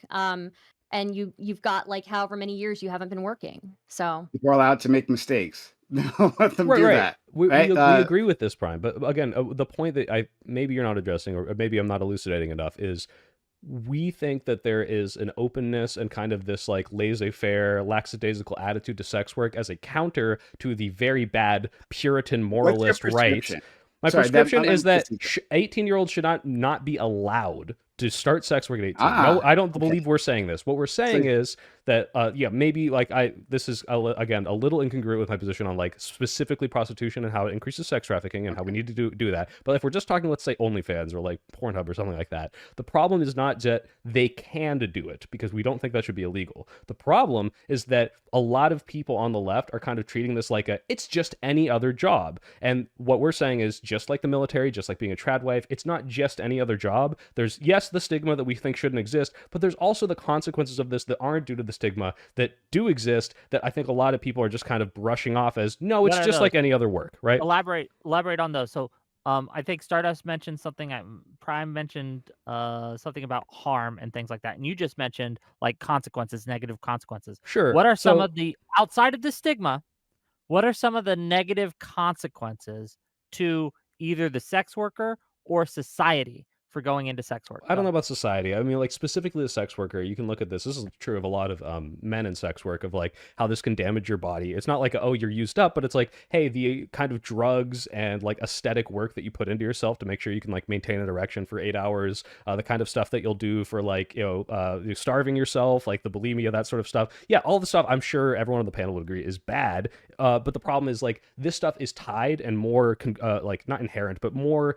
And you've got like however many years you haven't been working. So People are allowed to make mistakes. Let them right, do right. that. We Right? we agree with this, Prime. But again, the point that I maybe you're not addressing, or maybe I'm not elucidating enough, is we think that there is an openness and kind of this like laissez-faire, lackadaisical attitude to sex work as a counter to the very bad Puritan What's your moralist right. prescription? My Sorry, that prescription let is me just that 18-year-olds should not be allowed to start sex work at 18. No, ah, I don't okay. believe we're saying this. What we're So saying is that yeah, maybe like this is again a little incongruent with my position on like specifically prostitution and how it increases sex trafficking and how we need to do that. But if we're just talking, let's say OnlyFans or like Pornhub or something like that, the problem is not that they can do it, because we don't think that should be illegal. The problem is that a lot of people on the left are kind of treating this like it's just any other job. And what we're saying is, just like the military, just like being a trad wife, it's not just any other job. There's, yes, the stigma that we think shouldn't exist, but there's also the consequences of this that aren't due to the stigma that do exist that I think a lot of people are just kind of brushing off as, no, What it's are just those? like any other work, right? Elaborate on those. So, I think Stardust mentioned something. Prime mentioned something about harm and things like that, and you just mentioned like consequences, negative consequences. Sure. What are some So of the outside of the stigma? What are some of the negative consequences to either the sex worker or society for going into sex work? I Go don't know ahead. about society. I mean, like specifically the sex worker, you can look at this. This is true of a lot of men in sex work of like how this can damage your body. It's not like, oh, you're used up, but it's like, hey, the kind of drugs and like aesthetic work that you put into yourself to make sure you can like maintain an erection for 8 hours, the kind of stuff that you'll do for like, you're starving yourself, like the bulimia, that sort of stuff. Yeah, all the stuff I'm sure everyone on the panel would agree is bad. But the problem is like this stuff is tied and more like not inherent, but more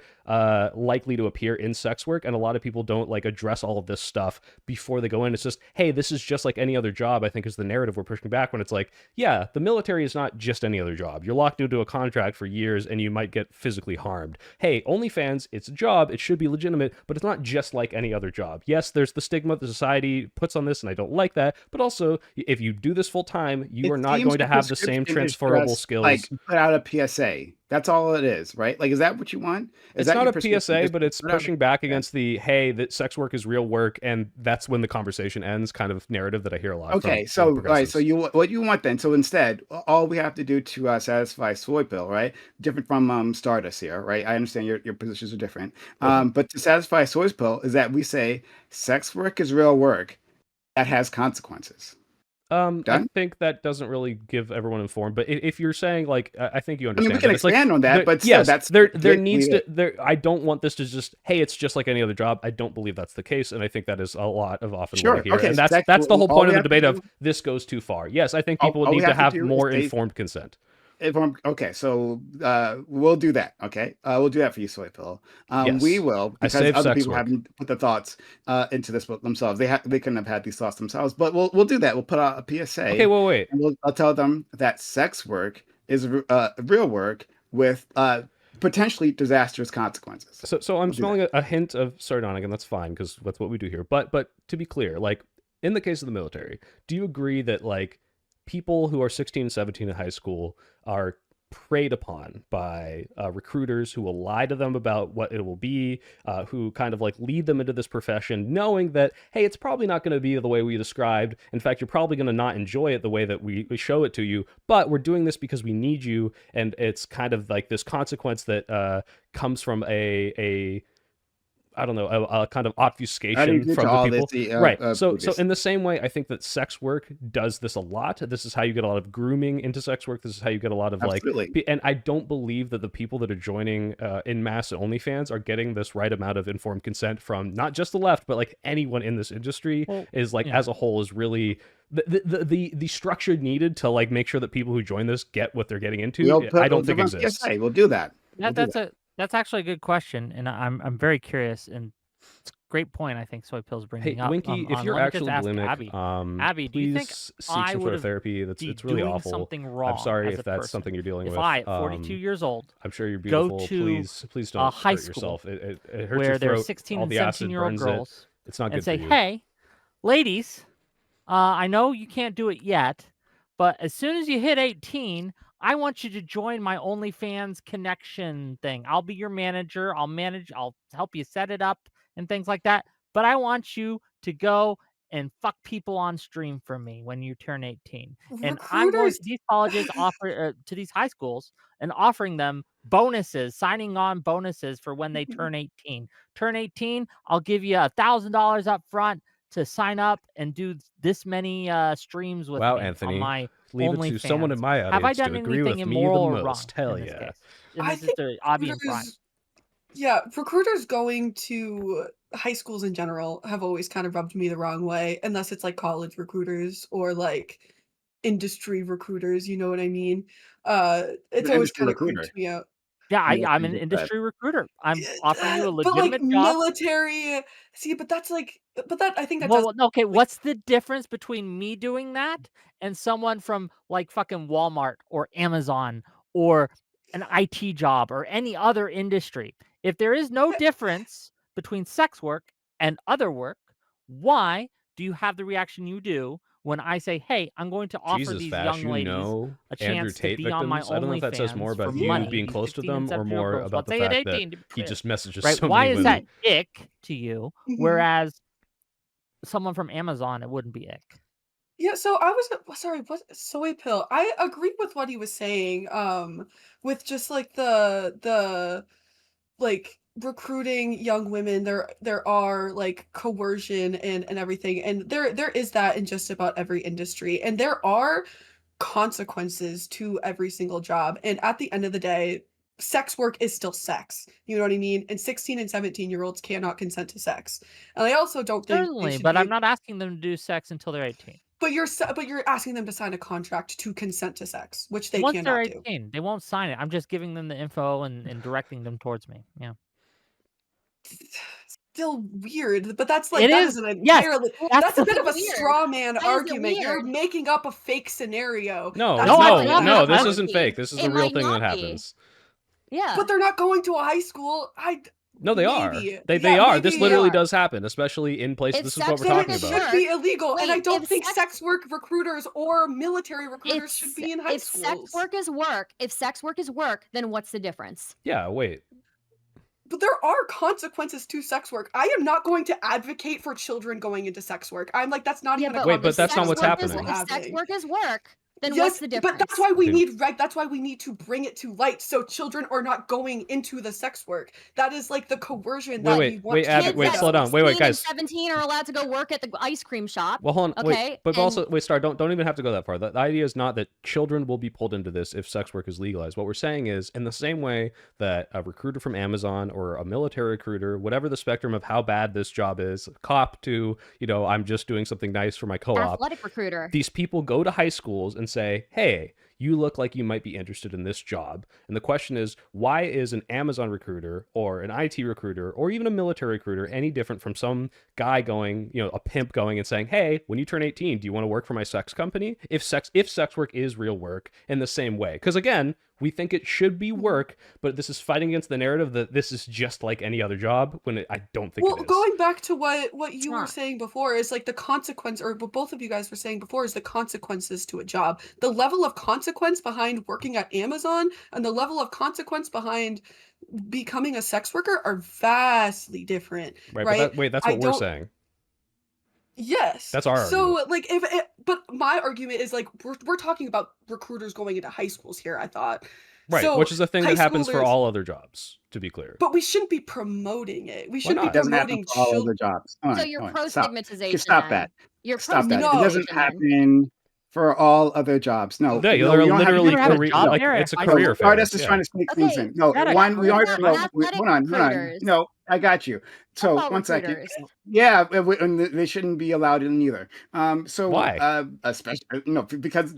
likely to appear in sex work, and a lot of people don't like address all of this stuff before they go in. It's just, hey, this is just like any other job, I think is the narrative we're pushing back, when it's like, yeah, the military is not just any other job. You're locked into a contract for years and you might get physically harmed. Hey, OnlyFans, it's a job, it should be legitimate, but it's not just like any other job. Yes, there's the stigma the society puts on this, and I don't like that, but also if you do this full time, you It are not seems going to the have the same prescription is transferable just like skills. put out a PSA. That's all it is, right? Like, is that what you want? Is It's that not your a prescription? PSA, Just but it's put out a pushing back PSA? against the, hey, that sex work is real work, and that's when the conversation ends kind of narrative that I hear a lot Okay, from so all right, so progressives. you what you want then? So instead, all we have to do to satisfy soy pill, right? Different from Stardust here, right? I understand your positions are different, Mhm. but to satisfy soy pill is that we say sex work is real work that has consequences. I Done. think that doesn't really give everyone informed, but if you're saying like, I think you I mean, we understand can that it's like, expand on that, there, but still, yes, that's there basically needs it. to there. I don't want this to just, hey, it's just like any other job. I don't believe that's the case, and I think that is a lot of often what I Sure. hear, Okay. and So that's the whole all point we of the have to debate of do. this goes too far. Yes, I think people All we need to have to have do is more say informed consent. okay, so we'll do that. Okay, we'll do that for you, Soy Pill. We Yes, will I because save other sex people work. haven't put the thoughts into this book themselves. They couldn't have had these thoughts themselves, but we'll do that. We'll put out a Okay, PSA, well, wait. and I'll tell them that sex work is real work with potentially disastrous consequences. So I'm We'll do that. smelling a hint of sardonic, and that's fine because that's what we do here. But to be clear, like in the case of the military, do you agree that like people who are 16 and 17 in high school are preyed upon by recruiters who will lie to them about what it will be, who kind of like lead them into this profession, knowing that, hey, it's probably not going to be the way we described. In fact, you're probably going to not enjoy it the way that we show it to you, but we're doing this because we need you. And it's kind of like this consequence that comes from a I don't know, a kind of I obfuscation didn't get to from the all this people. Right. So previously. in the same way, I think that sex work does this a lot. This is how you get a lot of grooming into sex work. This is how you get a lot of like, Absolutely. and I don't believe that the people that are joining in mass OnlyFans are getting this right amount of informed consent from not just the left, but like anyone in this industry Well, is like yeah. as a whole is really the structure needed to like make sure that people who join this get what they're getting into. I We'll don't do think a exists. PSA. We'll do that. We'll do that. That's actually a good question, and I'm very curious, and it's a great point. I think Soy Pill's Hey, bringing up. Winky, if On you're let me just actually ask bulimic, Abby. Abby, do you think please seek I some would sort of have therapy. be It's really doing awful. something I'm wrong sorry as a if that's something person you're dealing if with. I, at 42 years old, I'm sure you're go beautiful. to Please a don't high hurt school yourself. It hurts your where there are throat. 16 All and the acid 17-year-old burns it. girls It's not and good for say, you. "Hey, ladies, I know you can't do it yet, but as soon as you hit 18, I want you to join my OnlyFans connection thing. I'll be your manager. I'll help you set it up and things like that. But I want you to go and fuck people on stream for me when you turn 18. And I'm going Recruiters to these colleges offer to these high schools and offering them bonuses, signing on bonuses for when they turn 18. Turn 18, I'll give you $1,000 up front to sign up and do this many streams with Wow, me on Anthony, my leave it to someone in OnlyFans. my Have I audience to done agree anything with me immoral the or wrong most. Hell in this yeah. case? And I this is think to Abby and Prime. recruiters yeah, recruiters going to high schools in general have always kind of rubbed me the wrong way, unless it's like college recruiters or like industry recruiters, you know what I mean? It's An always industry kind of creeped recruiter. me out. Yeah, From what I'm you an just said. industry recruiter. I'm offering you a But like legitimate job. military see, but that's like but that I think that does Well, no, okay, like what's the difference between me doing that and someone from, like, fucking Walmart or Amazon or an IT job or any other industry? If there is no difference between sex work and other work, why do you have the reaction you do when I say, "Hey, I'm going to offer Jesus, these Vash, young you ladies know a Andrew chance to Tate be on my victims? I don't know if that says more OnlyFans for about you money, being these close to 16 and them or 17-year-old more girls." Well, about I'd the say at fact that 18 to be he clear, just messages right? so Why many is women. that ick to you, Mhm. whereas someone from Amazon, it wouldn't be ick? Yeah, so I was sorry, what soy pill? I agree with what he was saying, with just like the like recruiting young women, there are like coercion and everything, and there is that in just about every industry, and there are consequences to every single job. And at the end of the day, sex work is still sex. You know what I mean? And 16 and 17-year-olds cannot consent to sex. And I also don't think they Certainly, should but I'm be not asking them to do sex until they're 18. but you're asking them to sign a contract to consent to sex, which they Once they're cannot do. 18, they won't sign it. I'm just giving them the info and directing them towards me. Yeah. Still weird, but that's like It that is. is an Yes, entirely that's that's a the bit of a weird? straw man Why is it argument. You're weird? making up a fake scenario. No, That's No, not it's no, not. no, this I'm isn't fake. This is It a real might thing that not be. happens. Yeah. But they're not going to a high school. No, they are. Maybe. They Yeah, are. This maybe. literally are. does happen, especially in places. If This is what sex we're Then work talking it is about. should work, be illegal, and I wait, don't if think sex sex work recruiters or military recruiters should be in high if sex schools. work is work, if sex work is work, then what's the difference? Yeah, wait. But there are consequences to sex work. I am not going to advocate for children going into sex work. I'm like, that's not Yeah, even a but Wait, but if that's not sex what's work is happening. if sex having. work is work, then Yes, what's the but that's difference? why we Okay. need that's why we need to bring it to light so children are not going into the sex work. That is like the coercion that we want Abby, to Kids wait, get at slow out. down. Wait, 16 and guys. 17 are allowed to go work at the ice cream shop. Well, hold on. Okay, Wait, but and also, wait, Star, don't even have to go that far. The idea is not that children will be pulled into this if sex work is legalized. What we're saying is, in the same way that a recruiter from Amazon or a military recruiter, whatever the spectrum of how bad this job is, cop to, I'm just doing something nice for my co-op. athletic recruiter. These people go to high schools and say, hey, you look like you might be interested in this job. And the question is, why is an Amazon recruiter or an IT recruiter or even a military recruiter any different from some guy going, a pimp going and saying, hey, when you turn 18, do you want to work for my sex company? If sex work is real work in the same way. Because again, we think it should be work, but this is fighting against the narrative that this is just like any other job when I don't think Well, it is. going back to what you were not. saying before is like the consequence, or what both of you guys were saying before is the consequences to a job. The level of consequence behind working at Amazon and the level of consequence behind becoming a sex worker are vastly different, Right, right? but that's I what we're don't. saying. Yes. That's our So argument. like but my argument is like we're talking about recruiters going into high schools here, I thought. Right, So which is a thing high that happens for schoolers, all other jobs, to be clear. but we shouldn't be promoting it. We Why shouldn't be not? It doesn't happen promoting for all children. other jobs. Come So on, you're come on, pro stop. stigmatization Stop then. that. You're pro Stop that. It No. doesn't stigmatization then. happen for all other jobs. No, Yeah, no, there we are don't have to literally You ever had a career, job like there it's a at high career school? fair. Stardust is Yeah. trying to sneak things Okay, in. No, Had a one, we what are, about no, athletic hold on. recruiters? No, I got you. So Football one second. recruiters. Yeah, and they shouldn't be allowed in either. So, Why? especially, because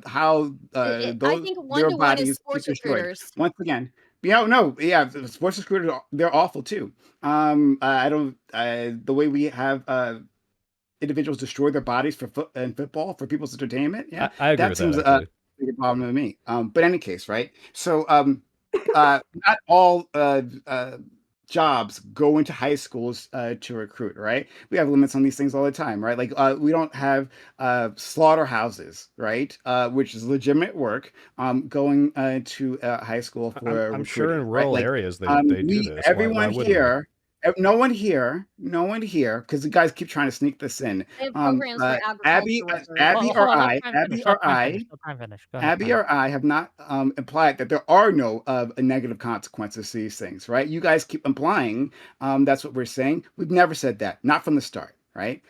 how I those think their one-to-one is bodies get sports destroyed. recruiters. Once again, no, yeah, the sports recruiters, they're awful too. I don't, the way we have individuals destroy their bodies for football for people's entertainment. Yeah, I agree that with that seems actually. a problem to me. But in any case, right? So, not all jobs go into high schools to recruit, right? We have limits on these things all the time, right? Like we don't have slaughterhouses, right? Which is legitimate work going to high school for I'm sure in recruiting, right? rural Like areas they do this. Why everyone wouldn't they? here. No one here, because the guys keep trying to sneak this in. They have programs for Abby, agriculture workers. Abby Hold or on, let I, Prime finish. Let Prime finish. Let Prime finish. Go ahead, Abby Prime. or I have not implied that there are no negative consequences to these things, right? You guys keep implying that's what we're saying. We've never said that, not from the start, right?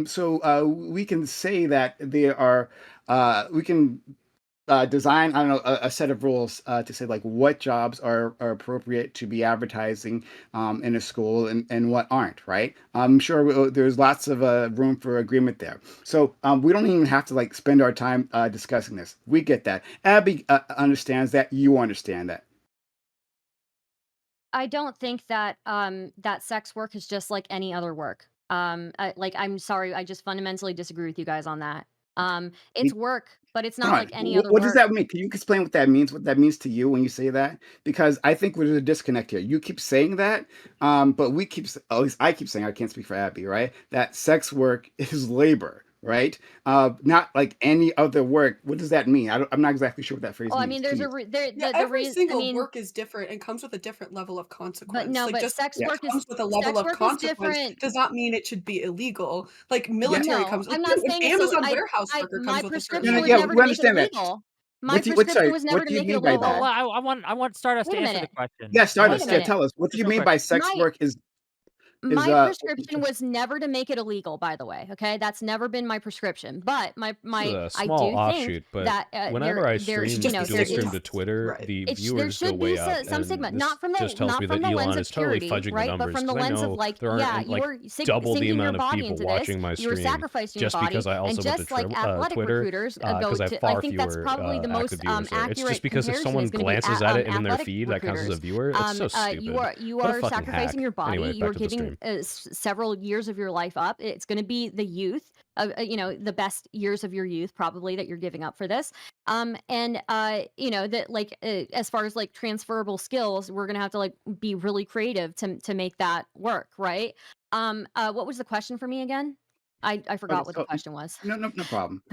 So we can say that there are, we can design, I don't know, a set of rules to say like what jobs are appropriate to be advertising in a school and what aren't, right? I'm sure there's lots of room for agreement there. So we don't even have to like spend our time discussing this. We get that. Abby understands that. You understand that. I don't think that that sex work is just like any other work. I'm sorry, I just fundamentally disagree with you guys on that. It's work, but it's Hold not on. like any other What does work. that mean? Can you explain what that means? What that means to you when you say that? Because I think there's a disconnect here. You keep saying that, but at least I keep saying, I can't speak for Abby, right? That sex work is labor, right? Not like any other work. What does that mean? I'm not exactly sure what that phrase Well, I means. mean, there's a Please. Yeah, the every reason. I single mean, work is different and comes with a different level of but consequence. no, Like, but just sex Yeah. because work it is comes with a level sex of work is consequence different. does not mean it should be illegal. Like, Yeah. military No, comes like, I'm not dude, saying an it's Amazon warehouse I worker my comes with a certain No, no, prescription level was yeah, of never we to make it understand that. illegal. My What do you, what, prescription sorry, was what never do to you make it mean by Well, that? illegal. I want Stardust Wait to a answer the minute. question. Yeah, I want Wait a Stardust, yeah, minute. tell us. What do just you real mean quick. by sex My work is my prescription was never to make it illegal, by the way. Okay, that's never been my prescription. But This is a I small do think offshoot, but that whenever I it there should stream just be dual there stream is to stigmatized. Twitter, Right. the there viewers go should be way up, some and stigma, this just tells not me that from the lens Elon of is totally purity, fudging the right? But numbers from the because I lens of know like, there yeah, aren't you like are double the sinking your amount of body people into this, watching my you are stream sacrificing your just body, because I and also went to just like athletic Twitter recruiters because I have I far think that's fewer probably the active most viewers there. It's just accurate because if comparison someone is going to be glances at it in their athletic feed, that counts as a recruiters. viewer. It's so stupid. You What a are fucking sacrificing hack. your body. Anyway, You are back to the giving stream. several years of your life up. It's going to be the youth, the best years of your youth probably that you're giving up for this. And that like as far as like transferable skills, we're gonna have to like be really creative to make that work, right? What was the question for me again? I Okay, forgot what the so question was. no problem.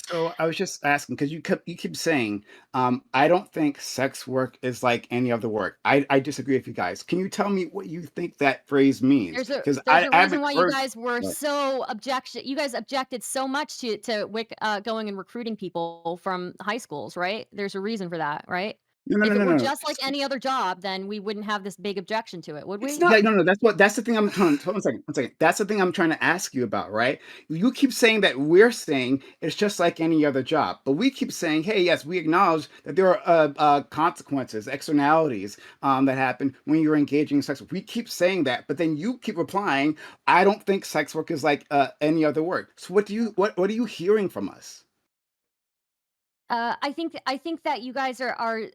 So I was just asking because you keep saying, I don't think sex work is like any other work. I disagree with you guys. Can you tell me what you think that phrase means? Because There's a I reason haven't why you heard. guys were What? so objection. You guys objected so much to Wick going and recruiting people from high schools, right? There's a reason for that, right? No, no, If no, it no, were no. just like any other job, then we wouldn't have this big objection to it, would It's we? Yeah, not no, no, that's the thing I'm trying. Hold on a second, one second. That's the thing I'm trying to ask you about, right? You keep saying that we're saying it's just like any other job, but we keep saying, hey, yes, we acknowledge that there are consequences, externalities that happen when you're engaging in sex work. We keep saying that, but then you keep replying, I don't think sex work is like any other work. So what are you hearing from us? I think that you guys are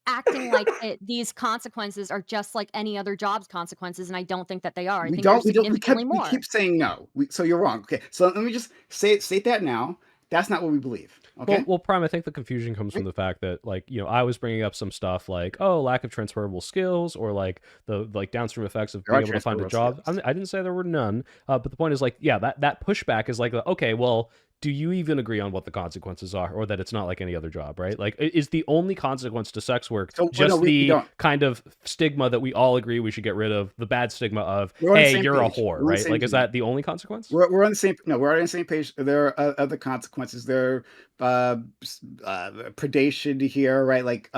acting like these consequences are just like any other job's consequences, and I don't think that they are. I think they're significantly We more. keep saying no. So you're wrong. Okay, so let me just state that now. That's not what we believe. Okay. Well, Prime, I think the confusion comes from the fact that, like, I was bringing up some stuff like, oh, lack of transferable skills, or like the downstream effects of There are being able to find a transferable job. skills. I didn't say there were none, but the point is, like, yeah, that pushback is like, okay, well, do you even agree on what the consequences are, or that it's not like any other job, right? Like, is the only consequence to sex work So well, no, just we the don't. kind of stigma that we all agree we should get rid of, the bad stigma of, We're on the hey, same you're a page. whore, We're on the right? same Like, is page. that the only consequence? We're on the same. No, we're on the same page. There are other consequences. There are predation here, right? Like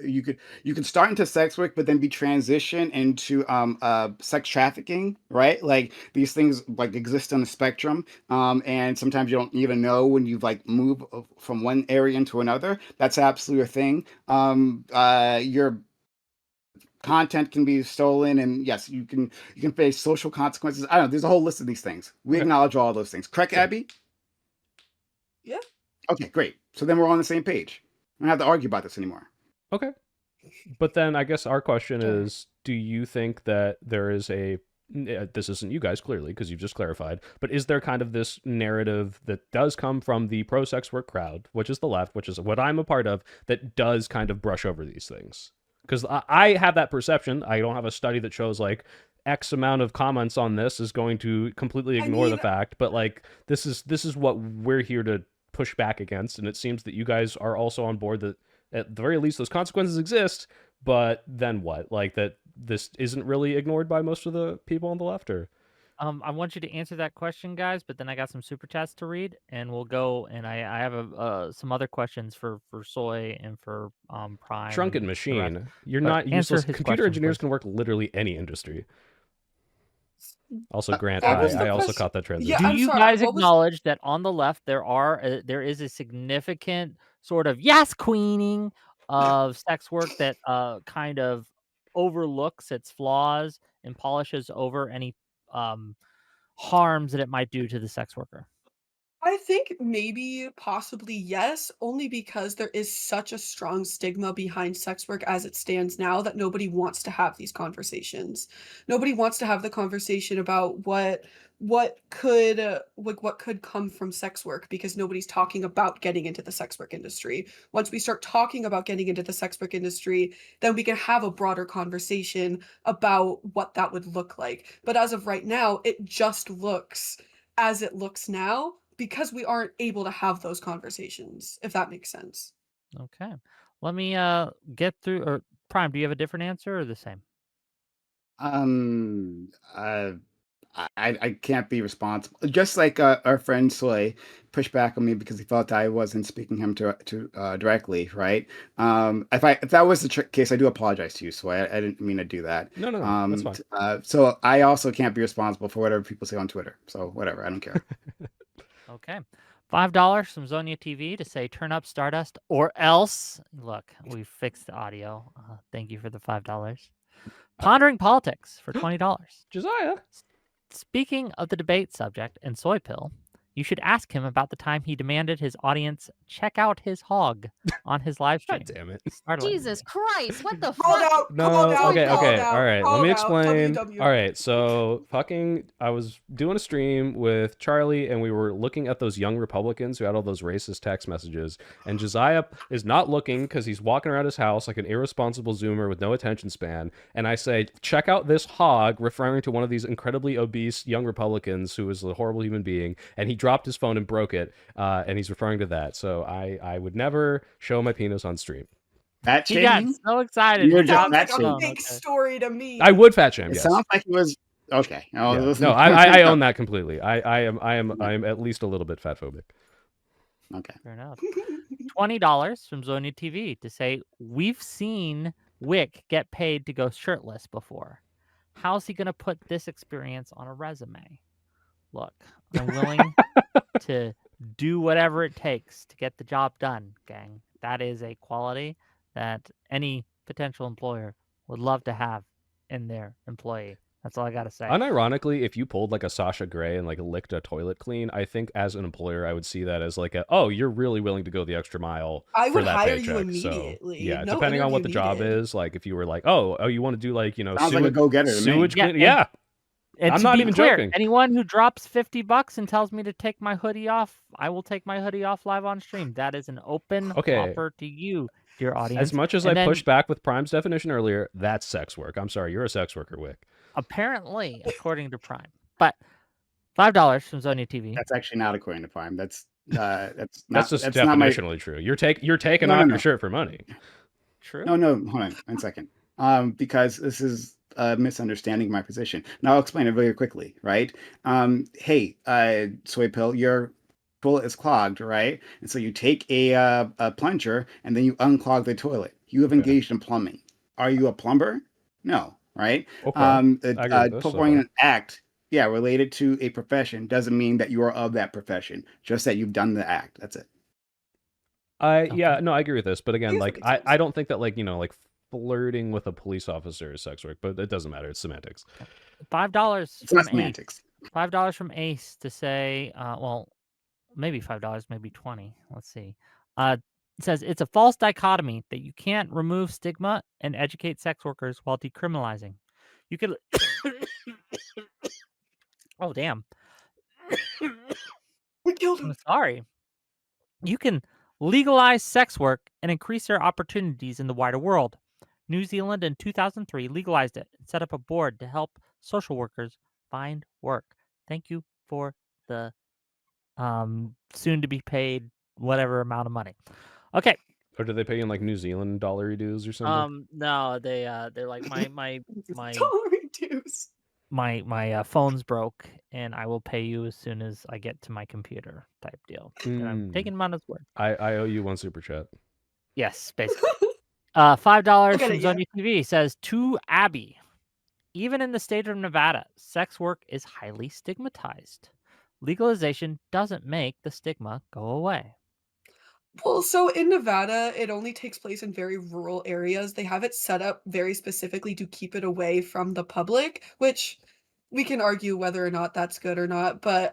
you could start into sex work, but then be transitioned into sex trafficking, right? Like these things like exist on the spectrum, and sometimes you don't even know when you've like moved from one area into another. That's absolutely a thing. Your content can be stolen, and yes, you can face social consequences. I don't know, there's a whole list of these things. We Okay, acknowledge all those things, correct, sure. Abby? yeah. Okay, great. So then we're on the same page. We don't have to argue about this anymore. Okay. But then I guess our question Sure. is, do you think that there is this isn't you guys clearly because you've just clarified, but is there kind of this narrative that does come from the pro sex work crowd, which is the left, which is what I'm a part of, that does kind of brush over these things? Because I have that perception. I don't have a study that shows like X amount of comments on this is going to completely I ignore the mean, fact, but like this is what we're here to push back against, and it seems that you guys are also on board that at the very least those consequences exist, but then what? Like that this isn't really ignored by most of the people on the left, or I want you to answer that question, guys, but then I got some super chats to read, and we'll go. And I have some other questions for Soy and for Prime Shrunken and the rest. Machine. You're But not answer useless. his Computer question, engineers please. can work literally any industry. Also, Grant, what was hi. the I Abby, also question? caught that Yeah, Do transition. I'm you sorry. guys What was acknowledge that on the left there is a significant sort of yes queening of sex work that kind of overlooks its flaws and polishes over any um harms that it might do to the sex worker? I think maybe, possibly yes, only because there is such a strong stigma behind sex work as it stands now that nobody wants to have these conversations. Nobody wants to have the conversation about what could come from sex work because nobody's talking about getting into the sex work industry. Once we start talking about getting into the sex work industry, then we can have a broader conversation about what that would look like. But as of right now, it just looks as it looks now because we aren't able to have those conversations, if that makes sense. Okay. Let me get through. Or Prime, do you have a different answer or the same? Um, uh, I can't be responsible. Just like our friend Soy pushed back on me because he felt I wasn't speaking him to directly, right? If that was the case, I do apologize to you, Soy. I didn't mean to do that. No, that's fine. So I also can't be responsible for whatever people say on Twitter. So whatever, I don't care. Okay. $5 from Zonia TV to say turn up Stardust or else. Look, we fixed the audio. Thank you for the $5. Pondering Politics for $20. Josiah. Speaking of the debate subject and soy pill, you should ask him about the time he demanded his audience check out his hog on his live stream. God damn it. Startling Jesus me. Christ, what the Called fuck? out. No, Come on now. okay, called okay. out, All right, let called me out, explain. WW. All right, so I was doing a stream with Charlie and we were looking at those young Republicans who had all those racist text messages. And Josiah is not looking because he's walking around his house like an irresponsible Zoomer with no attention span. And I say, check out this hog, referring to one of these incredibly obese young Republicans who is a horrible human being. And he dropped his phone and broke it. And he's referring to that. So I would never show my penis on stream. Fat He got shaming? so excited. You're he just dropped fat his Sounds like a phone. shaming. fake Okay. story to me. I would fat shame, It yes. sounds like it was okay. Yeah. No, I own that completely. I am at least a little bit fat phobic. Okay. Fair enough. $20 from Zonia TV to say we've seen Wick get paid to go shirtless before. How's he gonna put this experience on a resume? Look, I'm willing to do whatever it takes to get the job done, gang. That is a quality that any potential employer would love to have in their employee. That's all I gotta say. Unironically, if you pulled like a Sasha Grey and like licked a toilet clean, I think as an employer, I would see that as like you're really willing to go the extra mile I for would that hire paycheck. you So immediately. yeah, No depending on what the interview job needed. is, like if you were like, oh, you want to do like Sounds like a go-getter to me. sewage Yeah, clean, yeah. And I'm to not be even clear, joking. anyone who drops $50 and tells me to take my hoodie off, I will take my hoodie off live on stream. That is an open Okay. offer to you, dear audience. As much as And I then, pushed back with Prime's definition earlier, that's sex work. I'm sorry, you're a sex worker, Wick. apparently, according to Prime, but $5 from Zonia TV. That's actually not according to Prime. That's not. That's just that's not my. definitionally true. You're taking No, off no. your shirt for money. True. No. Hold on 1 second. Because this is misunderstanding my position. Now I'll explain it very quickly, right? Hey, soy pill, your toilet is clogged, right? And so you take a plunger and then you unclog the toilet. You have Okay. engaged in plumbing. Are you a plumber? No, right? Okay. I agree with this so Performing far. an act, related to a profession doesn't mean that you are of that profession. Just that you've done the act. That's it. Yeah, no, I agree with this, but again, Yes, like that makes sense. I don't think that like like flirting with a police officer is sex work, but it doesn't matter. It's semantics. $5 It's from not Ace. semantics. $5 from Ace to say, well, maybe $5, maybe 20. Let's see. It says it's a false dichotomy that you can't remove stigma and educate sex workers while decriminalizing. You could. Oh damn! We killed I'm him. sorry. You can legalize sex work and increase their opportunities in the wider world. New Zealand in 2003 legalized it and set up a board to help social workers find work. Thank you for the soon to be paid whatever amount of money. Okay. Or do they pay in like New Zealand dollary dues or something? No, they're like my Tolerate dues. my phone's broke and I will pay you as soon as I get to my computer type deal. And I'm taking them on his word. I owe you one super chat. Yes, basically. $5 Look at from it, yeah. Zonia TV says to Abby, even in the state of Nevada, sex work is highly stigmatized. Legalization doesn't make the stigma go away. Well, so in Nevada, it only takes place in very rural areas. They have it set up very specifically to keep it away from the public, which we can argue whether or not that's good or not, but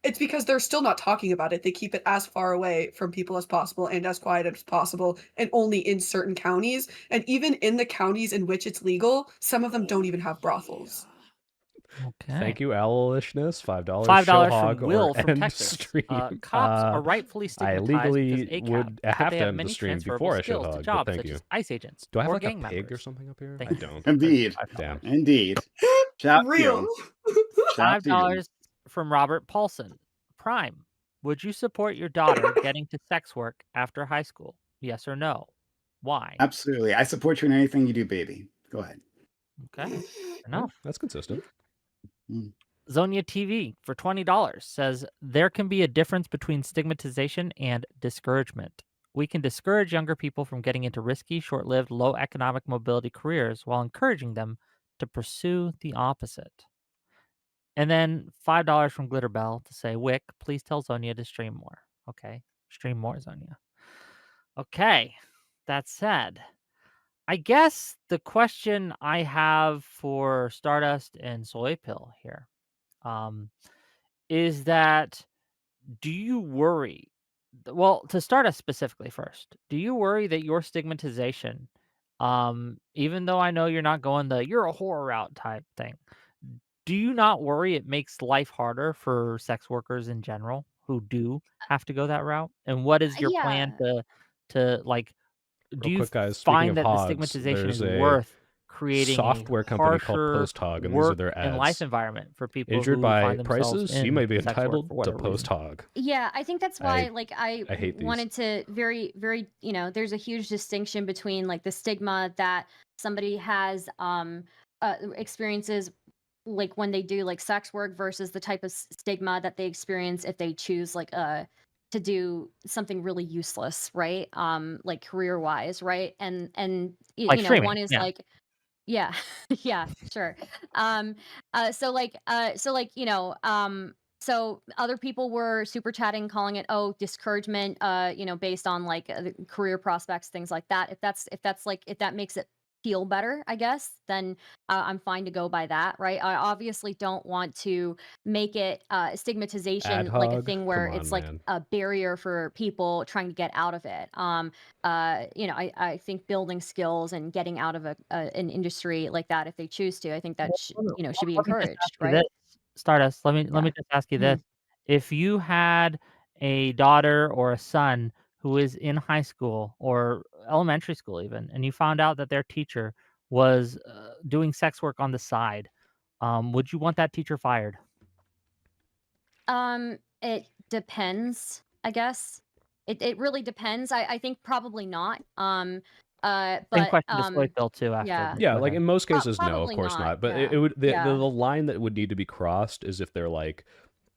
it's because they're still not talking about it. They keep it as far away from people as possible and as quiet as possible, and only in certain counties. And even in the counties in which it's legal, some of them don't even have brothels. Okay. Thank you, Owlishness. $5. $5 show from hog Will or from end Texas. stream. Cops are rightfully I stigmatized legally because ACAB, would but have they to have end the many stream transferable before I should skills to hug, but jobs thank such you. as ICE agents Do I have or like a gang pig or members. something up here? Thank I you. don't. Indeed. Damn. Indeed. Shout to you. Real. Shout to you. $5 from Robert Paulson. Prime. Would you support your daughter getting to sex work after high school? Yes or no? Why? Absolutely. I support you in anything you do, baby. Go ahead. Okay, Yeah, enough. that's consistent. Mm. Zonia TV for $20 says there can be a difference between stigmatization and discouragement. We can discourage younger people from getting into risky, short lived, low economic mobility careers while encouraging them to pursue the opposite. And then $5 from Glitterbell to say, Wick, please tell Zonia to stream more. Okay, stream more, Zonia. Okay, that said, I guess the question I have for Stardust and Soy Pill here um, is that do you worry? Well, to start us specifically first, do you worry that your stigmatization, even though I know you're not going the you're a whore route type thing, do you not worry it makes life harder for sex workers in general who do have to go that route? And what is your plan Yeah. to like do Real you quick, guys, speaking find of that the hogs, stigmatization there's is a worth creating a software company called harsher Post Hog, and these are work their and life ads. environment for people Injured who by find themselves prices, you may in be sex work entitled for to whatever Post reason? Hog. Yeah, I think that's why, I like, I I hate these. wanted to very, there's a huge distinction between like the stigma that somebody has experiences like when they do like sex work versus the type of stigma that they experience if they choose like to do something really useless, right? Like career wise, right? And Like one streaming, is yeah. like yeah, yeah, sure. Um, so other people were super chatting, calling it, oh, discouragement, based on like the career prospects, things like that. If that makes it feel better, I guess, then I'm fine to go by that, right? I obviously don't want to make it Ad stigmatization like a hog, thing come where on, it's like man. a barrier for people trying to get out of it. I think building skills and getting out of an industry like that if they choose to, I think that should be Let me just ask encouraged, you this, right? Stardust. Let Yeah. me just ask you this. Mhm. If you had a daughter or a son who is in high school or elementary school even, and you found out that their teacher was doing sex work on the side, would you want that teacher fired? It depends, I guess. It really depends. I think probably not. Same But question to Soy Phil too after, yeah. but Yeah, go like ahead. in most cases, no, of Probably course not. not. But Yeah. it would the Yeah. line that would need to be crossed is if they're like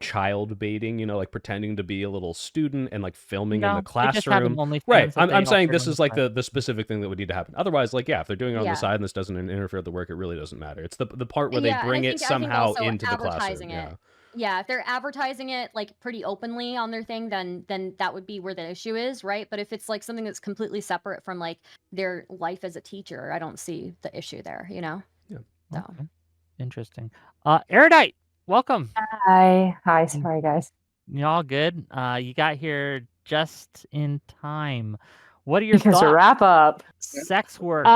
child baiting, like pretending to be a little student and like filming in the No, they just have an classroom. Right. OnlyFans that I'm they saying operate this on the is like side. the specific thing that would need to happen. Otherwise, like yeah, if they're doing it on the Yeah. side and this doesn't interfere with the work, it really doesn't matter. It's the part where they Yeah, and bring it I think somehow also into the classroom. advertising it. Yeah. Yeah, if they're advertising it like pretty openly on their thing, then that would be where the issue is, right? But if it's like something that's completely separate from like their life as a teacher, I don't see the issue there, you know? Yeah. So Okay. Interesting. Erudite, welcome. Hi. Hi. Mm. Sorry, guys. You all good? You got here just in time. What are your Because to thoughts? wrap up, Sex work.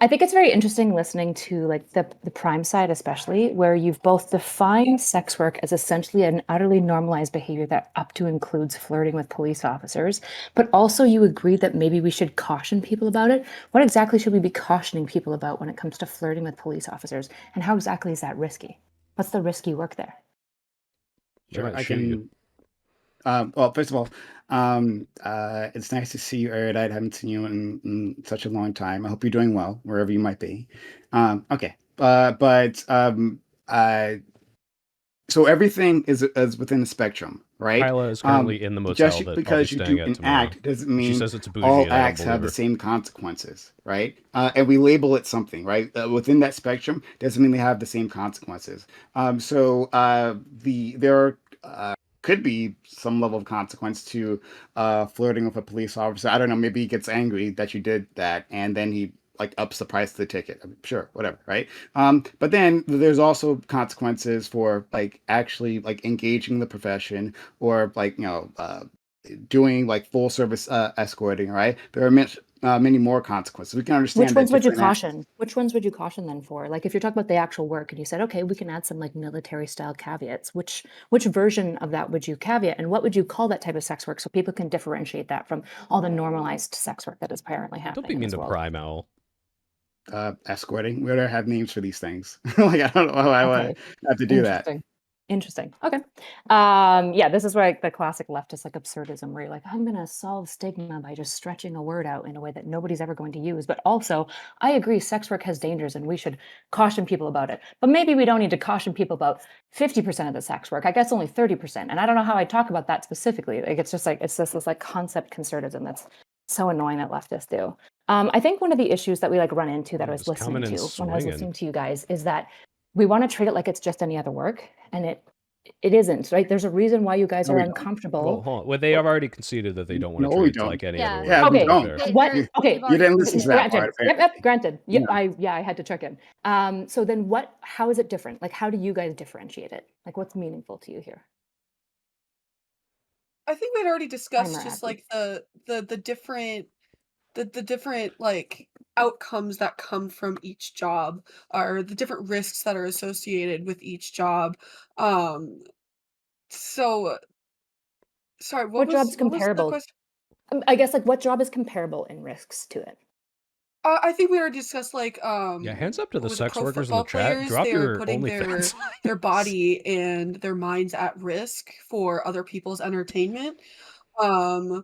I think it's very interesting listening to like the prime side, especially where you've both defined sex work as essentially an utterly normalized behavior that up to includes flirting with police officers, but also you agree that maybe we should caution people about it. What exactly should we be cautioning people about when it comes to flirting with police officers, and how exactly is that risky? What's the risky work there? They Sure, might I shoot you. can. Well, first of all, it's nice to see you, Erudite. I haven't seen you in such a long time. I hope you're doing well, wherever you might be. Okay. So everything is within the spectrum, right? Kyla is currently in the motel that I'll be Because you staying do at an tomorrow. act doesn't She mean says it's bougie, all and I don't acts believe have the her. same consequences, right? And we label it something, right? Within that spectrum doesn't mean they have the same consequences. There are could be some level of consequence to flirting with a police officer. I don't know. Maybe he gets angry that you did that, and then he like ups the price of the ticket. I mean, sure, whatever, right? But then there's also consequences for like actually like engaging the profession or like doing like full service escorting, right? There are many more consequences. We can understand Which that ones would you different acts. caution? Which ones would you caution then for? Like if you're talking about the actual work and you said, okay, we can add some like military style caveats, which version of that would you caveat and what would you call that type of sex work so people can differentiate that from all the normalized sex work that is apparently Don't happening be in mean this to world? Prime Owl. Escorting. We don't have names for these things. Like I don't know how I Okay, would have to do that. interesting. Interesting. Okay. Yeah, this is where like the classic leftist like absurdism where you're like, I'm gonna solve stigma by just stretching a word out in a way that nobody's ever going to use. But also, I agree sex work has dangers and we should caution people about it. But maybe we don't need to caution people about 50% of the sex work. I guess only 30%. And I don't know how I talk about that specifically. Like it's just like it's just this like concept conservatism that's so annoying that leftists do. I think one of the issues that we like run into that I was Just coming listening in to when I was swinging. listening to you guys is that we want to treat it like it's just any other work, and it isn't, right? There's a reason why you guys No, are we don't. Well, uncomfortable. hold on. Well, they have already conceded that they don't want No, to we treat it don't. like any Yeah. other Yeah, work. we To be Okay, don't. fair. what? They've Okay, You already didn't listen to that conceded. part, granted. apparently. Yep, granted. Yep, Yeah. I had to check in. So then what? How is it different? Like, how do you guys differentiate it? Like, what's meaningful to you here? I think we'd already discussed Timer, just Abby. like the different the different like outcomes that come from each job, or the different risks that are associated with each job. Um, so sorry, What job's what was the comparable? question? I guess like what job is comparable in risks to it? I think we already discussed like Yeah, hands up to what the was it, sex pro workers in the football chat. players? Drop They're your putting OnlyFans their links. body and their minds at risk for other people's entertainment. Um,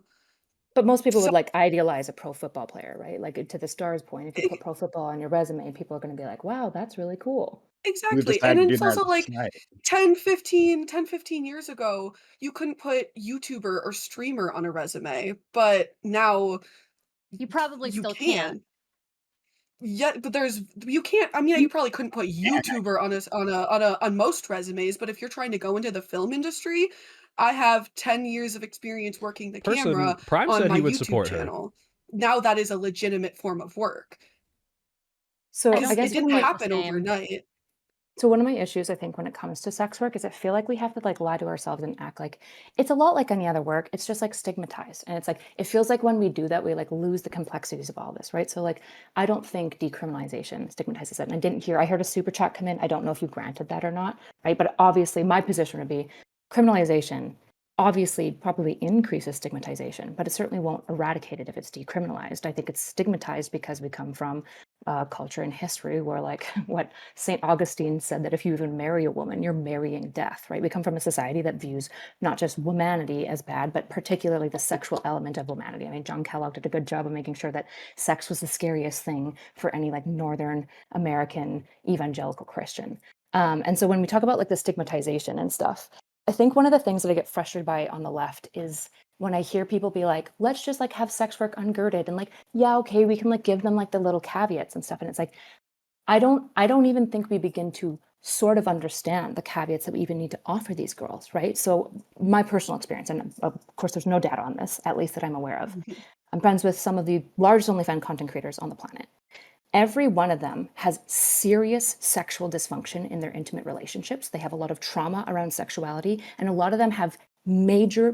But most people so would like idealize a pro football player, right? Like to the stars point, if you put pro football on your resume, people are going to be like, "Wow, that's really cool." We've exactly, and decided to do it's that also as a like society. 10, 15 years ago, you couldn't put YouTuber or streamer on a resume, but now You probably you still can't. can. Yeah, but there's you can't. I mean, yeah, you probably couldn't put YouTuber on on most resumes, but if you're trying to go into the film industry, I have 10 years of experience working the Person camera Prime on said my he would YouTube support her. channel. Now that is a legitimate form of work So I I don't because it guess think one it's of didn't my quite the happen same. overnight. So one of my issues, I think, when it comes to sex work is I feel like we have to like lie to ourselves and act like it's a lot like any other work. It's just like stigmatized. And it's like it feels like when we do that, we like lose the complexities of all this, right? So like I don't think decriminalization stigmatizes it. And I heard a super chat come in. I don't know if you granted that or not, right? But obviously my position would be criminalization obviously probably increases stigmatization, but it certainly won't eradicate it if it's decriminalized. I think it's stigmatized because we come from culture and history where like what St. Augustine said that if you even marry a woman, you're marrying death, right? We come from a society that views not just womanity as bad, but particularly the sexual element of womanity. I mean, John Kellogg did a good job of making sure that sex was the scariest thing for any like Northern American evangelical Christian. And so when we talk about like the stigmatization and stuff, I think one of the things that I get frustrated by on the left is when I hear people be like, let's just like have sex work ungirded and like, yeah, okay, we can like give them like the little caveats and stuff. And it's like, I don't even think we begin to sort of understand the caveats that we even need to offer these girls, right? So my personal experience, and of course there's no data on this, at least that I'm aware of. I'm friends with some of the largest OnlyFans content creators on the planet. Every one of them has serious sexual dysfunction in their intimate relationships. They have a lot of trauma around sexuality, and a lot of them have major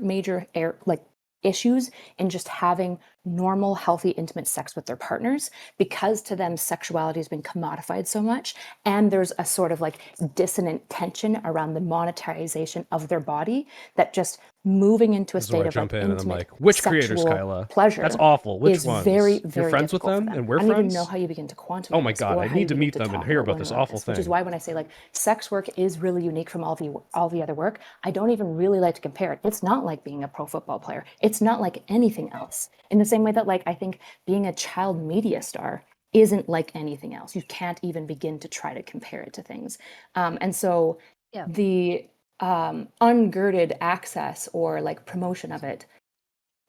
like issues in just having normal, healthy, intimate sex with their partners because to them sexuality has been commodified so much, and there's a sort of like dissonant tension around the monetization of their body that just moving into a This is where state I of like jump in and I'm intimate like, which creators, sexual Kyla? That's pleasure awful. Which is very, ones? You're very friends with difficult for them them. and we're I don't even know friends? how you begin to Oh quantify my this God, or I how you need to begin meet to them and talk hear about about learning this about awful this, which is thing. why when I say like sex work is really unique from all the other work, I don't even really like to compare it. It's not like being a pro football player. It's not like anything else. In the same way that like I think being a child media star isn't like anything else. You can't even begin to try to compare it to things. And so Yeah. the ungirded access or like promotion of it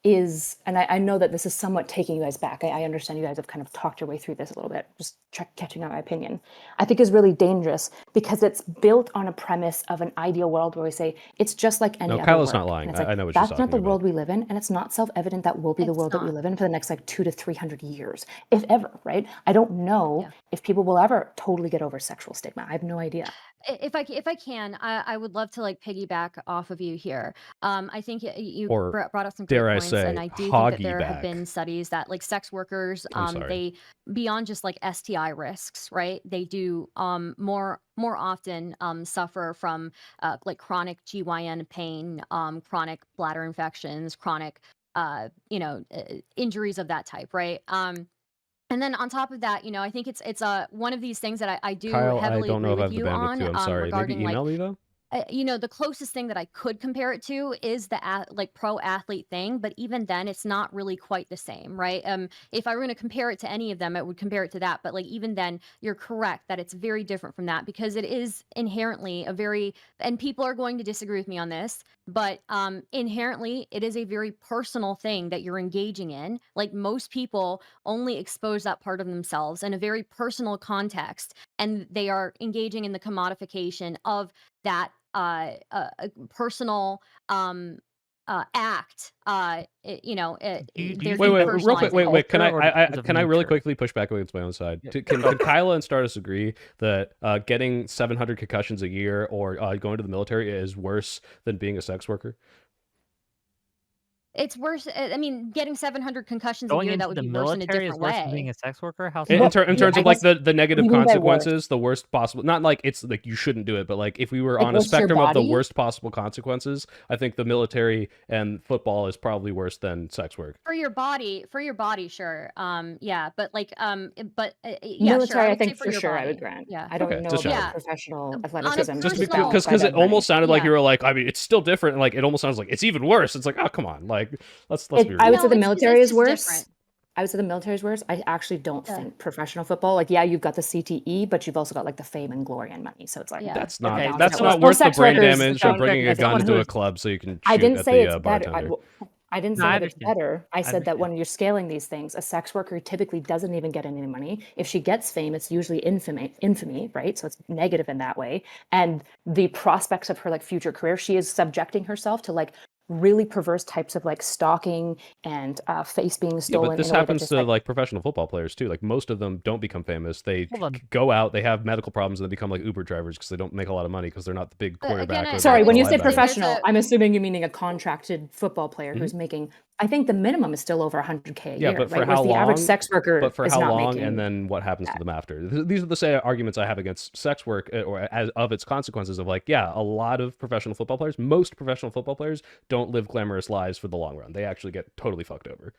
is, and I know that this is somewhat taking you guys back. I understand you guys have kind of talked your way through this a little bit, just catching up my opinion. I think is really dangerous because it's built on a premise of an ideal world where we say it's just like any No, other Kyla's work. not And lying. it's like, I know what she's that's not talking the about. world we live in. And it's not self-evident that will be the It's world that we not. live in for the next like 200 to 300 years, if ever, right? I don't know Yeah. if people will ever totally get over sexual stigma. I have no idea. If I can, I would love to like piggyback off of you here. I think you Or brought up some great dare I points, and say, I do think that hoggy there have back. been studies that like sex workers, I'm sorry. they beyond just like STI risks, right? They do more often suffer from like chronic GYN pain, chronic bladder infections, chronic injuries of that type, right? And then on top of that, I think it's one of these things that I do Kyle, I heavily don't know agree if I with have the you bandwidth on to. I'm sorry. Maybe regarding like email me though? the closest thing that I could compare it to is the like pro athlete thing, but even then it's not really quite the same, right? If I were going to compare it to any of them, I would compare it to that, but like even then you're correct that it's very different from that, because it is inherently and people are going to disagree with me on this, but inherently it is a very personal thing that you're engaging in. Like, most people only expose that part of themselves in a very personal context, and they are engaging in the commodification of that personal act. They're Wait, real quick. depersonalizing it. Wait. Can culture or I because of can I really nature? quickly push back against my own side? Yeah, Can go. Kyla and Stardust agree that getting 700 concussions a year or going to the military is worse than being a sex worker? It's worse. I mean, getting 700 concussions a Going year, that into would the be worse in a military is different worse than being way. a sex worker? How In, so? in, ter- in Yeah, terms I of like guess. the What do negative you mean by worse? consequences, the worst possible. Not like it's like you shouldn't do it, but like if we were Like on a worse to your spectrum of the body? worst possible consequences, I think the military and football is probably worse than sex work. For your body, sure. Yeah, but like, yeah, sure. Military, I I would say think for for your sure I would body. grant. Yeah. I don't Okay, know just about checking. Yeah. professional On a athleticism. Just personal- bound by because it them, right? almost sounded like Yeah. you were like, I mean, it's still different. Like it almost sounds like it's even worse. It's like, oh, come on, like let's be I real. would say the No, military it's is just worse. different. I would say the military is worse. I actually don't Yeah. think professional football. Like, yeah, you've got the CTE, but you've also got like the fame and glory and money. So it's like Yeah. That's it not Okay, balances that's out. not Most worth the sex brain workers damage of don't- bringing a as gun someone into a who's- club so you can I shoot didn't at say the it's better. bartender. I didn't No, say I that it's understand. better. I I said that understand. when you're scaling these things, a sex worker typically doesn't even get any money. If she gets fame, it's usually infamy, right? So it's negative in that way. And the prospects of her like future career, she is subjecting herself to like really perverse types of like stalking and face being Yeah, stolen but this in a way that happens just to like like professional football players too. Like most of them don't become famous. They Hold on. go out, they have medical problems, and they become like Uber drivers because they don't make a lot of money because they're not the big But again, quarterback. I- or the- Sorry, would when the you say say there's linebacker. professional, a- I'm assuming you're meaning a contracted football player who's making, I think the minimum is still over 100K a Yeah, year, but for right? Whereas how the average long? sex worker But for is how not long, making and then what happens to them after? These are the same arguments I have against sex work, or as of its consequences of like, yeah, a lot of professional football players, most professional football players don't live glamorous lives for the long run. They actually get totally fucked over.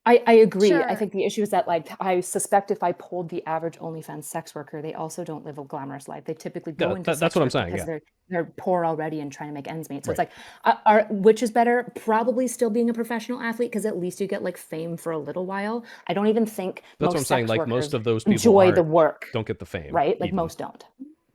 I agree. I Sure. think the issue is that like I suspect if I polled the average OnlyFans sex worker, they also don't live a glamorous life. They typically go Yeah, into that's sex what I'm work saying, because yeah. they're poor already and trying to make ends meet. So it's Right. like, which is better? Probably still being a professional athlete because at least you get like fame for a little while. I don't even think That's what I'm most saying. sex Like workers most of those people enjoy the work, don't get the fame, right? Like even. most don't.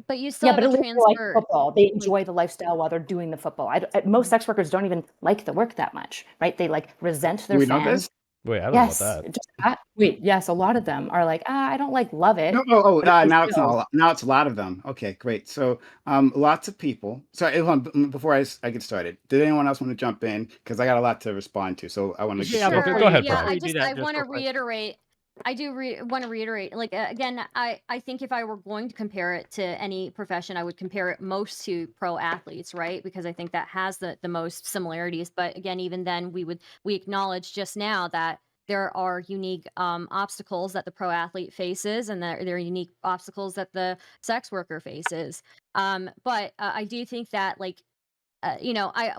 But you still Yeah, have but a at least they like transfer. football. They enjoy the lifestyle while they're doing the football. Most sex workers don't even like the work that much, right? They like resent Do their we know fans. this? Wait, I don't Yes. know about that. Wait, yes, a lot of them are like, I don't like love it. but Now it's still- now it's a lot of them. Okay, great. So lots of people. Sorry, hold on, before I get started, did anyone else want to jump in? Because I got a lot to respond to. So I want to Yeah, get okay, Sure. go ahead, Yeah, Brian. I Before you do that, just want to real quick. reiterate. I do want to reiterate. Like again, I think if I were going to compare it to any profession, I would compare it most to pro athletes, right? Because I think that has the most similarities. But again, even then, we acknowledged just now that there are unique obstacles that the pro athlete faces, and there are unique obstacles that the sex worker faces. But I do think that like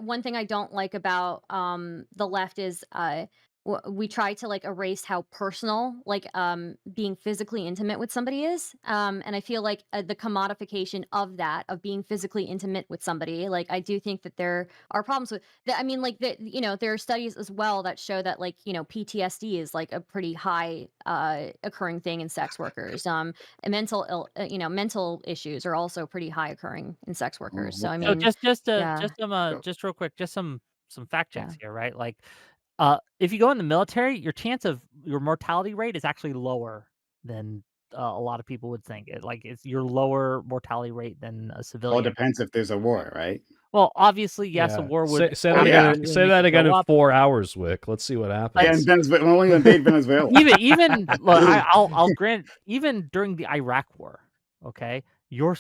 one thing I don't like about the left is we try to like erase how personal like being physically intimate with somebody is, and I feel like the commodification of that, of being physically intimate with somebody, like I do think that there are problems with that. I mean, like there are studies as well that show that like PTSD is like a pretty high occurring thing in sex workers. And mental issues are also pretty high occurring in sex workers. So I So mean, yeah. just real quick, just some fact checks Yeah. here, right? Like, if you go in the military, your chance of your mortality rate is actually lower than a lot of people would think. It's your lower mortality rate than a all civilian. depends if there's a war, right? Well, obviously, yes, a Yeah. war would. Say Oh, that yeah. again. Say that again in 4 hours, Wick. Let's see what Yeah, happens. and Venezuela, when we invade Venezuela. Even look, I'll grant, even during the Iraq War, okay, your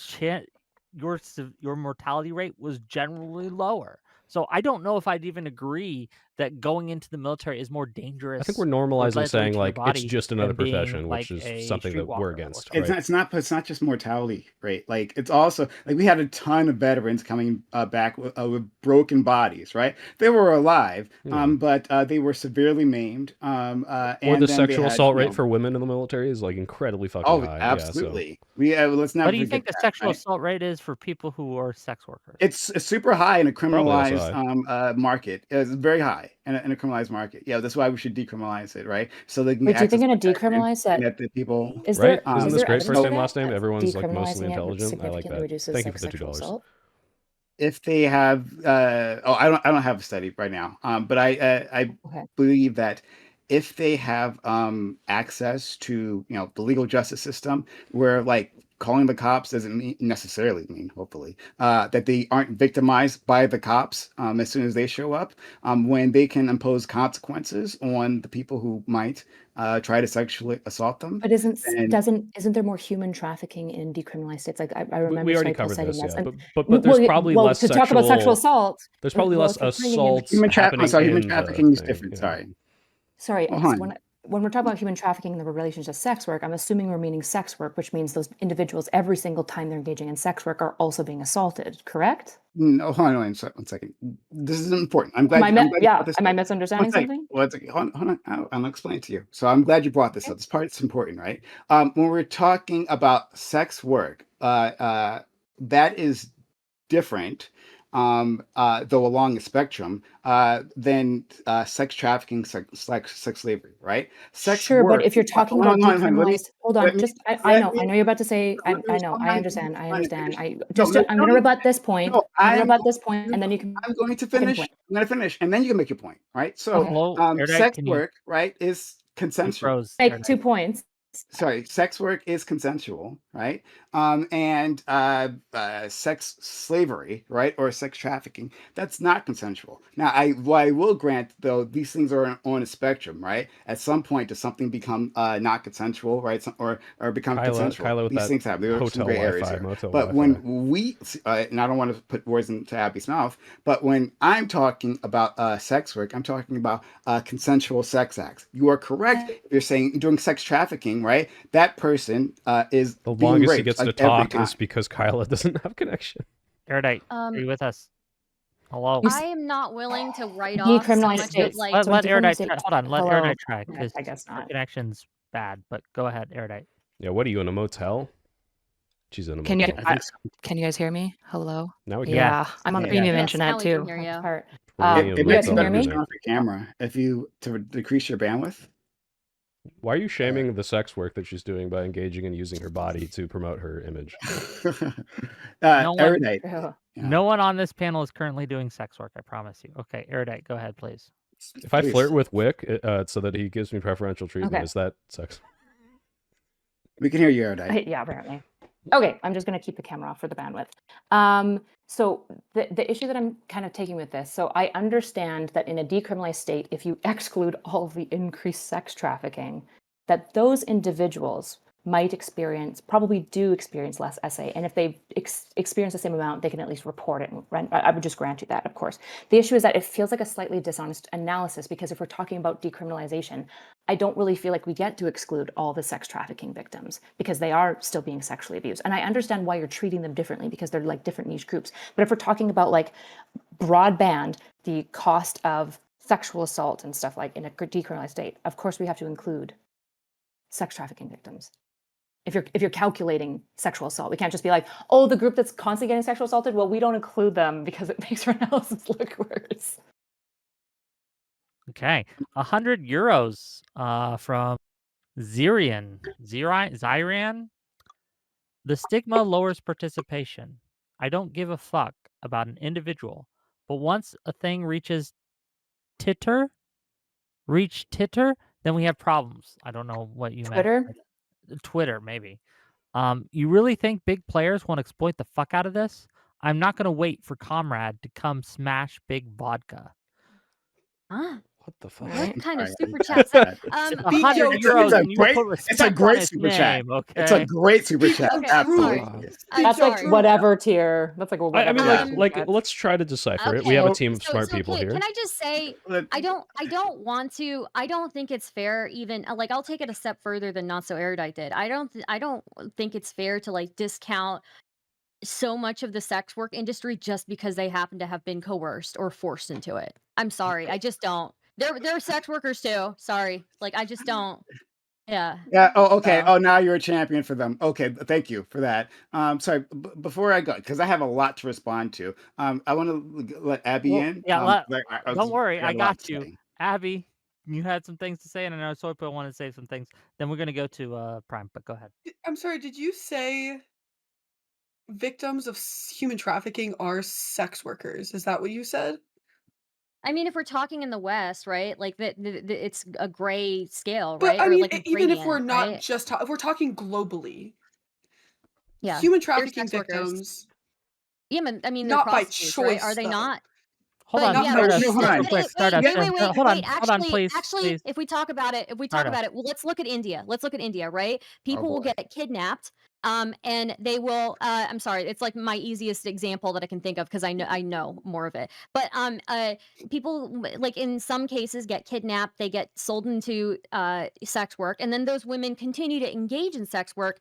mortality rate was generally lower. So I don't know if I'd even agree that going into the military is more dangerous. I think we're or normalizing deadly saying to your like it's body just another than being profession, like which is a something that we're streetwalker or against, something. right? It's not just mortality, right? Like it's also like we had a ton of veterans coming back with broken bodies, right? They were alive, but they were severely maimed, Or and the then they sexual had, assault rate for women in the military is like incredibly fucking high. absolutely. Yeah, so Let's What never do you forget think the that, sexual right? assault rate is for people who are sex workers? It's super high in a probably also criminalized high. market. It's very high in a criminalized market. Yeah, that's why we should decriminalize it, right? So they can Wait, do you access think in a protection decriminalize that and that the people. is Right? there Isn't is this there great? evidence First for name, that? last name. That Everyone's like mostly decriminalizing it intelligent. I like significantly that. reduces Thank you for the sexual $2. assault? If they have, I don't have a study right now, but I Okay. believe that if they have access to the legal justice system, where like calling the cops doesn't necessarily mean, hopefully, that they aren't victimized by the cops as soon as they show up, when they can impose consequences on the people who might try to sexually assault them, But and isn't there more human trafficking in decriminalized states? Like I remember We already Schweikel covered citing this, this. yeah. And But there's probably less to talk about sexual assault. There's probably Well, less if you're putting it in assaults happening human in the trafficking is thing. different. Yeah. Sorry. Sorry, Well, because hon. when we're talking about human trafficking in the relation to sex work, I'm assuming we're meaning sex work, which means those individuals every single time they're engaging in sex work are also being assaulted, correct? No, hold on one second. This is important. I'm glad you brought this Am I up. misunderstanding something? One second. Hold on. I'll explain it to you. So I'm glad you brought this up. This part's important, right? When we're talking about sex work, that is different, though along the spectrum, than sex trafficking, sex slavery, right? Sex Sure, but work. if you're talking about Hon, decriminalized, hold let on, me, just I let know, me, I know you're about to say, let me I know, respond. I Let me understand, I respond and understand. finish. No, no, I'm no, gonna rebut this point. no, I'm gonna rebut this point, and then you can I'm going to second finish. point. I'm going to finish, and then you can make your point, right? So, Okay. Hello, Erudite, sex can you work, right, is consensual. froze, Make Erudite. 2 points. Sorry, sex work is consensual, right? And sex slavery, right, or sex trafficking, that's not consensual. Now, what I will grant, though, these things are on a spectrum, right? At some point, does something become not consensual, right, or become consensual? Kyla with These that things happen. There are some hotel gray areas Wi-Fi, here. motel But Wi-Fi. when we, and I don't want to put words into Abby's mouth, but when I'm talking about sex work, I'm talking about consensual sex acts. You are correct if you're saying doing sex trafficking, right? That person is The being longest he raped gets to like every talk is time. because Kyla doesn't have connection. Erudite, are you with us? Hello. I am not willing to write off so Decriminalized much of states. like So Let Erudite decriminalized try. states. Hold on, let Hello. Erudite try I because guess her not. connection's bad. But go ahead, Erudite. Yeah, what are you in a motel? She's in a Can you motel. I think so. can you guys hear me? Hello. Now we can. Yeah, I'm on Yeah. premium Yes, now internet we can too. hear That's you. part. Premium you It guys makes it can motel hear better to me? turn off your camera to decrease your bandwidth. Why are you shaming the sex work that she's doing by engaging and using her body to promote her image? No one, Erudite. Yeah. no one on this panel is currently doing sex work. I promise you. Okay, Erudite, go ahead, please. If I Please. flirt with Wick so that he gives me preferential treatment, Okay. is that sex? We can hear you, Erudite. Yeah, apparently. Okay, I'm just going to keep the camera off for the bandwidth. So the issue that I'm kind of taking with this, so I understand that in a decriminalized state, if you exclude all of the increased sex trafficking, that those individuals probably do experience less SA. And if they experience the same amount, they can at least report it. And I would just grant you that, of course. The issue is that it feels like a slightly dishonest analysis because if we're talking about decriminalization, I don't really feel like we get to exclude all the sex trafficking victims because they are still being sexually abused. And I understand why you're treating them differently because they're like different niche groups. But if we're talking about like broadband, the cost of sexual assault and stuff like in a decriminalized state, of course we have to include sex trafficking victims. If you're calculating sexual assault, we can't just be like, oh, the group that's constantly getting sexual assaulted, well, we don't include them because it makes our analysis look worse. Okay, 100 euros from Zyrian. The stigma lowers participation. I don't give a fuck about an individual, but once a thing reaches titter, then we have problems. I don't know what you meant. Twitter, maybe. You really think big players won't exploit the fuck out of this? I'm not going to wait for Comrade to come smash big vodka. Huh? What the fuck? What I'm kind of sorry. super chat? €100 It's a and you will great, put it's a respect on great its super chat. name, It's a okay? great super Speak chat. your Okay, Absolutely. sorry. truth. I'm That's like sorry. whatever tier. That's like a I whatever. mean, Yeah. like, That's let's try to decipher it. We Okay. have a So, team of smart people Can here. I just say let- I don't want to. I don't think it's fair. Even like I'll take it a step further than Not So Erudite did. I don't think it's fair to like discount so much of the sex work industry just because they happen to have been coerced or forced into it. I'm sorry. I just don't. They're sex workers too. Sorry. Like I just don't. Yeah. Yeah. Oh, okay. So Oh, now you're a champion for them. Okay. Thank you for that. Sorry. Before I go, because I have a lot to respond to. I want to let Abby Well, in. yeah, 'Cause don't worry, got I a lot got to you. say. Abby, you had some things to say, and I know Soipa wanted to say some things. Then we're gonna go to Prime, but go ahead. I'm sorry, did you say victims of human trafficking are sex workers? Is that what you said? I mean, if we're talking in the West, right? Like it's a gray scale, But right? I Or mean, like a even if we're gradient, not right? just if we're talking globally, Yeah. human They're trafficking sex workers. victims, Yeah, I mean, they're not by prostitutes, right? Are choice they though. not? Hold But on, Not yeah, by but Stardust, it's hold just still, on. real but quick, wait, Stardust, wait, Yeah. wait, just wait, hold wait. on, please, Actually, please, if we talk about it, Stardust. well, let's look at India. Let's look at India, right? Oh People will boy. get kidnapped, and they will. I'm sorry, it's like my easiest example that I can think of because I know more of it. But people like in some cases get kidnapped, they get sold into sex work, and then those women continue to engage in sex work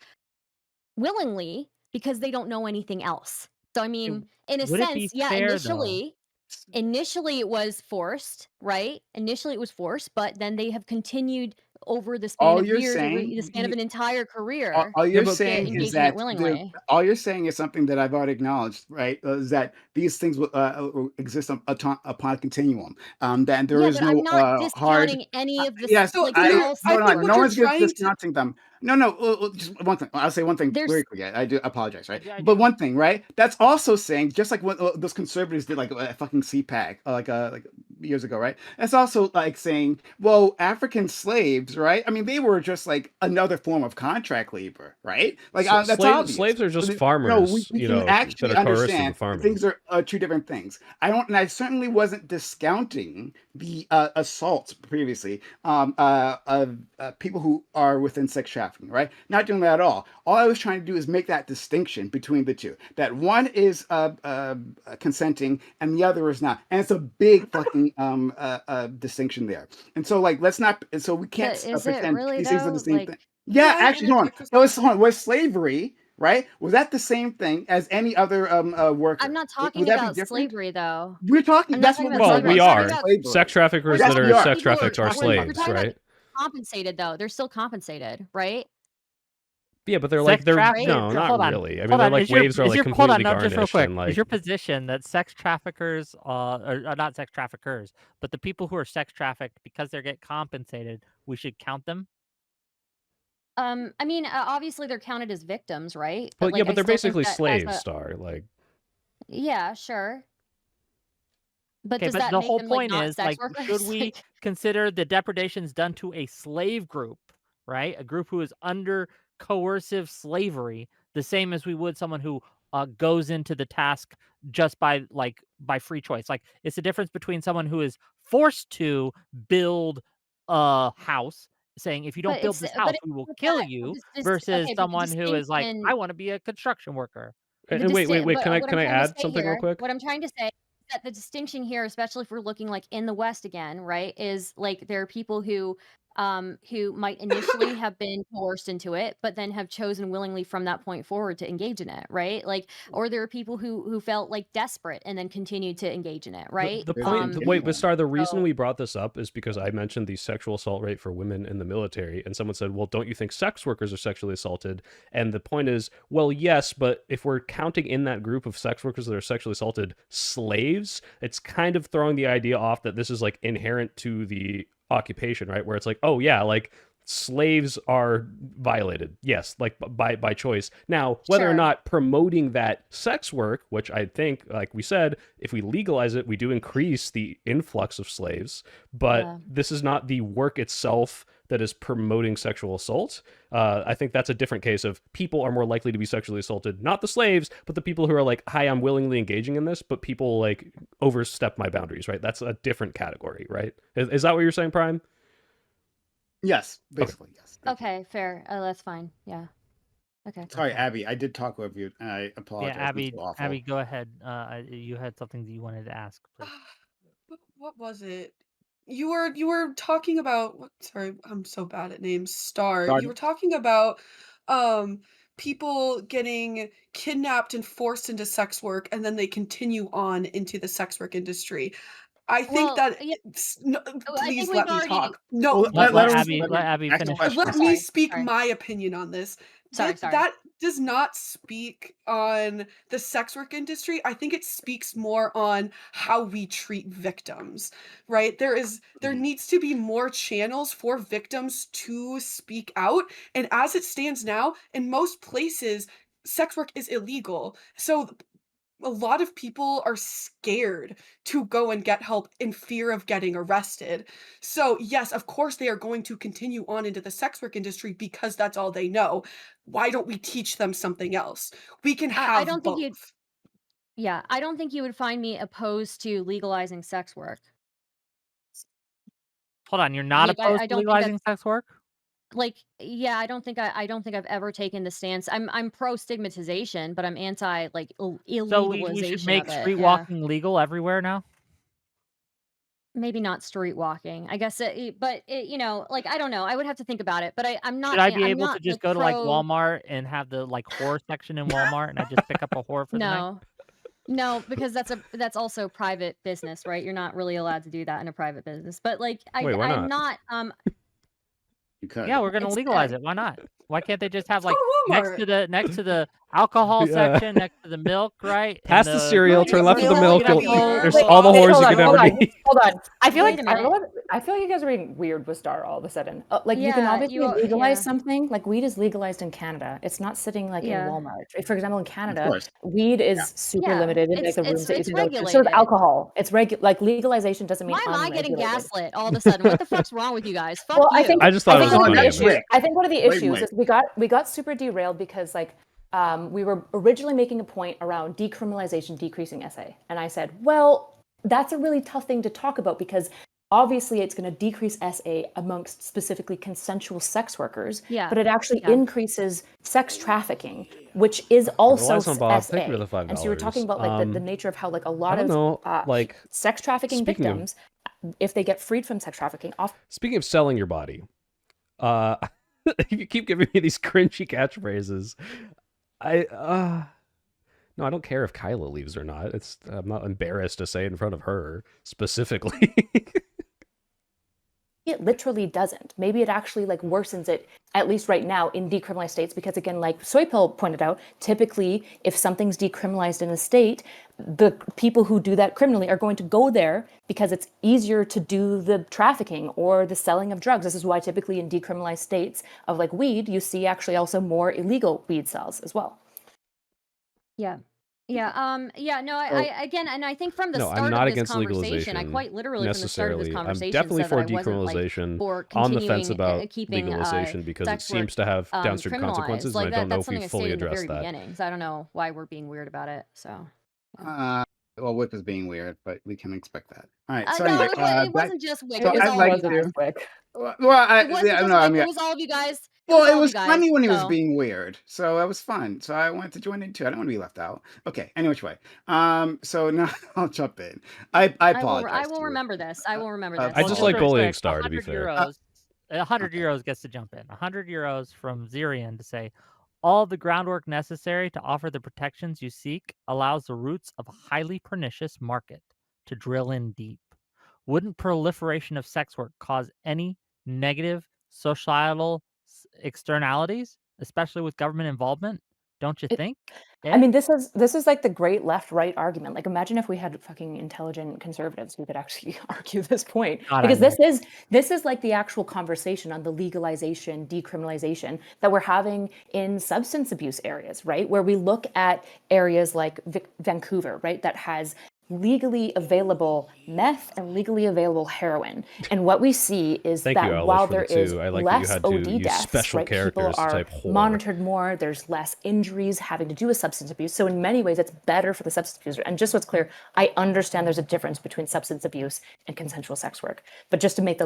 willingly because they don't know anything else. So I It mean, in a would it be sense, yeah, fair, though? initially it was forced, right? Initially it was forced, but then they have continued over the span All of you're years, over saying, the span of an entire all, career all Yeah, you're but to saying is engage in it that the willingly. all you're saying is something that I've already acknowledged, right? Is that these things will exist upon a continuum. That there Yeah, is but I'm no not hard. discounting any of this. Yes, So Like they're I all I hold sex think on. what No you're one's workers. trying to discounting them. No, no. Just one thing. I'll say one thing There's very quickly. I do apologize, right? I But do. one thing, right? That's also saying just like what those conservatives did, like a fucking CPAC, like years ago, right? That's also like saying, well, African slaves, right? I mean, they were just like another form of contract labor, right? Like that's obvious. Slaves are just No, we, farmers, we you can know, that actually are coerced into understand that farming. things are two different things. And I certainly wasn't discounting the assaults previously of people who are within sex trafficking, right? Not doing that at all. All I was trying to do is make that distinction between the two. That one is consenting and the other is not, and it's a big fucking distinction there. And so, like, let's not. And so we can't but is it pretend really these things are the though? same Like thing. can Yeah, I actually, hold on. interject for a That second? was slavery, right? Was that the same thing as any other worker? I'm not Would talking that be about different? slavery though. We're talking. I'm not That's talking what we're about Well, talking slavery. we about. I'm talking are. about Sex Slavery. we're traffickers Yes, that talking we are about are. sex people trafficked are we're slaves, talking about right? compensated though. They're still compensated, right? Yeah, but Sex they're Right? no, traffickers. not Hold on, really. I mean, hold their on. like waves are Is like your hold on? completely No, just real garnished quick. and Is like your position that sex traffickers, are not sex traffickers, but the people who are sex trafficked because they get compensated, we should count them? I mean, obviously they're counted as victims, right? But but yeah, like, but I they're still think basically that as slaves, a Star. Like yeah, sure. But Okay, does but that the make whole them like point not is, sex like, should workers? we Like, consider the depredations done to a slave group, right? A group who is under coercive slavery, the same as we would someone who goes into the task just by free choice. Like, it's the difference between someone who is forced to build a house, saying, if you don't build this but house, it's we will not kill that you, versus okay, but someone who is like, I want to be a construction worker. and wait, but what can I'm I trying to add say something real here, quick? what I'm trying to say is that the distinction here, especially if we're looking like in the West again, right, is like there are people who might initially have been coerced into it, but then have chosen willingly from that point forward to engage in it, right? Like, or there are people who felt like desperate and then continued to engage in it, right? The There's a point, wait, but continuum. Star, the reason So we brought this up is because I mentioned the sexual assault rate for women in the military, and someone said, well, don't you think sex workers are sexually assaulted? And the point is, well, yes, but if we're counting in that group of sex workers that are sexually assaulted slaves, it's kind of throwing the idea off that this is like inherent to the occupation, right? Where it's like, oh yeah, like slaves are violated, yes, like by choice. Now whether or sure. not promoting that sex work, which I think, like we said, if we legalize it, we do increase the influx of slaves, but Yeah. this is not the work itself that is promoting sexual assault, I think that's a different case of people are more likely to be sexually assaulted, not the slaves, but the people who are like, hi, I'm willingly engaging in this, but people like overstep my boundaries, right? That's a different category, right? Is that what you're saying, Prime? Yes, basically, yes. Thank you. Okay, fair. That's fine. Yeah. Okay. Sorry, Okay. Abby, I did talk over you, and I Yeah, apologize. Abby, It's so awful. Abby, go ahead. You had something that you wanted to ask, please. What was it? You were talking about sorry, I'm so bad at names. Star. You were talking about um people getting kidnapped and forced into sex work and then they continue on into the sex work industry. I think Well, that yeah, no, I think please we've let me already. talk. No, Well, Let, let let her Abby let let her Abby ask the finish. question. let me Sorry. speak Sorry. my opinion on this. Sorry. That does not speak on the sex work industry. I think it speaks more on how we treat victims, right? There Mhm. needs to be more channels for victims to speak out. And as it stands now, in most places, sex work is illegal. So a lot of people are scared to go and get help in fear of getting arrested. So, yes, of course, they are going to continue on into the sex work industry because that's all they know. Why don't we teach them something else? We can I have don't think you'd. both. Yeah, I don't think you would find me opposed to legalizing sex work. Hold on, you're not Like, opposed I to don't think legalizing that's sex work? like. Yeah, I don't think I've ever taken the stance. I'm pro stigmatization, but I'm anti like So we should illegalization make of it. street Yeah. walking legal everywhere now? Maybe not street walking. I guess but like I don't know. I would have to think about it. But Should I be I'm able to not just like go to, like, pro. Walmart and have the, like, horror section in Walmart, and I just pick up a horror for the night? No. No, because that's also private business, right? You're not really allowed to do that in a private business. But like Wait, why I'm not? not You could. Yeah, we're gonna it's legalize it, why not? Why can't they just have, Let's go like, to next Walmart. to the alcohol Yeah. section, next to the milk, right? And Past the cereal, turn left at the you milk. can have There's Wait, all the wait, whores hold you on, could ever hold on, need. hold on. I feel Wait like a minute. I feel like you guys are being weird with Star all of a sudden. Like you can Yeah, obviously you legalize yeah. something. Like weed is legalized in Canada. It's not sitting like in Yeah. Walmart. For example, in Of Canada, course. weed Yeah. is super Yeah. limited in like the rooms that you It's can go to. So is regulated. alcohol. It's like legalization doesn't mean Why am I getting unregulated. gaslit all of a sudden? What the fuck's wrong with you guys? Fuck Well, you. I just thought it was one a of good the that's image. issues. Wick. I think one of the Blame issues Wick. is we got super derailed because like we were originally making a point around decriminalization decreasing SA, and I said, well, that's a really tough thing to talk about because obviously it's going to decrease SA amongst specifically consensual sex workers, Yeah. but it actually Yeah. increases sex trafficking, which is also Relies on Bob. SA. Thank you for the And so you were talking $5. about like the nature of how like a I lot don't of know. Like sex trafficking speaking of victims, if they get freed from sex trafficking, speaking of selling your body, you keep giving me these cringy catchphrases. No, I don't care if Kyla leaves or not. I'm not embarrassed to say it in front of her specifically. it literally doesn't. Maybe it actually like worsens it, at least right now in decriminalized states, because again, like Soypill pointed out, typically if something's decriminalized in a state, the people who do that criminally are going to go there because it's easier to do the trafficking or the selling of drugs. This is why typically in decriminalized states of like weed, you see actually also more illegal weed sales as well. Yeah. Yeah, no, So- I again, and I think from the No, I'm start not of this against conversation, I legalization quite literally from the start of this necessarily. I'm conversation definitely said for that I wasn't like decriminalization. for On the continuing fence about keeping legalization because it sex work seems to have downstream criminalized. consequences, Like and I don't know that's if something we I fully stated in the addressed very that. beginning. So I don't know why we're being weird about it. So Well, Wick was being weird, but we can expect that. All right. So no, anyway, it wasn't just Wick. so It was I'd all like of you guys. to. Well, It wasn't just no, I Wick. mean, It was all of you guys. well, it all of was you guys. funny when he was So being weird, so that was fun. So I wanted to join in too. I don't want to be left out. Okay. Any which way. So now I'll jump in. I apologize. I will to you. remember this. I will remember this. I just just like real bullying quick, Star, to be 100 fair. euros, 100 okay. euros gets to jump in. 100 euros from Zirian to say, all the groundwork necessary to offer the protections you seek allows the roots of a highly pernicious market to drill in deep. Wouldn't proliferation of sex work cause any negative societal externalities, especially with government involvement? Don't you think? I mean, this is like the great left-right argument. Like, imagine if we had fucking intelligent conservatives who could actually argue this point. God, Because I wish. this is like the actual conversation on the legalization, decriminalization that we're having in substance abuse areas, right? Where we look at areas like Vancouver, right, that has legally available meth and legally available heroin. And what we see is Thank you, that Eilish, while for the there is two. I like that you less had to OD use deaths, special right? People characters to are type whore. monitored more. There's less injuries having to do with substance abuse. So in many ways, it's better for the substance abuser. And just so it's clear, I understand there's a difference between substance abuse and consensual sex work. But just to make the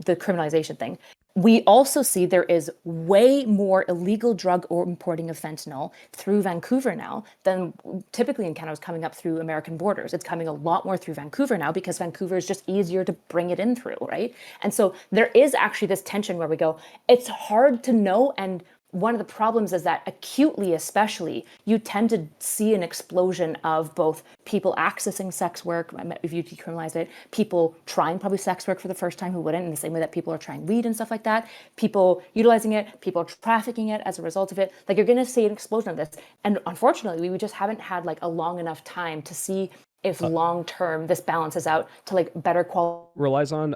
criminalization thing, we also see there is way more illegal drug or importing of fentanyl through Vancouver now than typically in Canada was coming up through American borders. It's coming a lot more through Vancouver now because Vancouver is just easier to bring it in through, right? And so there is actually this tension where we go, it's hard to know. And one of the problems is that acutely, especially, you tend to see an explosion of both people accessing sex work, if you decriminalize it, people trying probably sex work for the first time who wouldn't, in the same way that people are trying weed and stuff like that, people utilizing it, people trafficking it as a result of it. Like, you're going to see an explosion of this. And unfortunately, we just haven't had like a long enough time to see if long term this balances out to like better quality. Relies on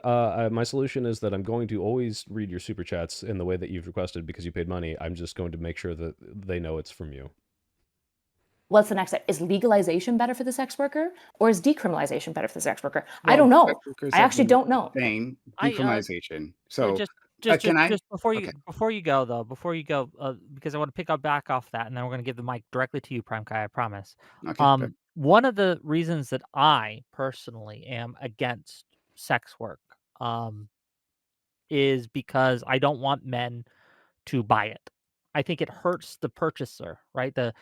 my solution is that I'm going to always read your super chats in the way that you've requested because you paid money. I'm just going to make sure that they know it's from you. What's the next step? Is legalization better for the sex worker, or is decriminalization better for the sex worker? I don't know. I actually don't know. Saying decriminalization. So just before you go, because I want to pick up back off that, and then we're going to give the mic directly to you, Prime Guy, I promise. Okay, one of the reasons that I personally am against sex work is because I don't want men to buy it. I think it hurts the purchaser, right? The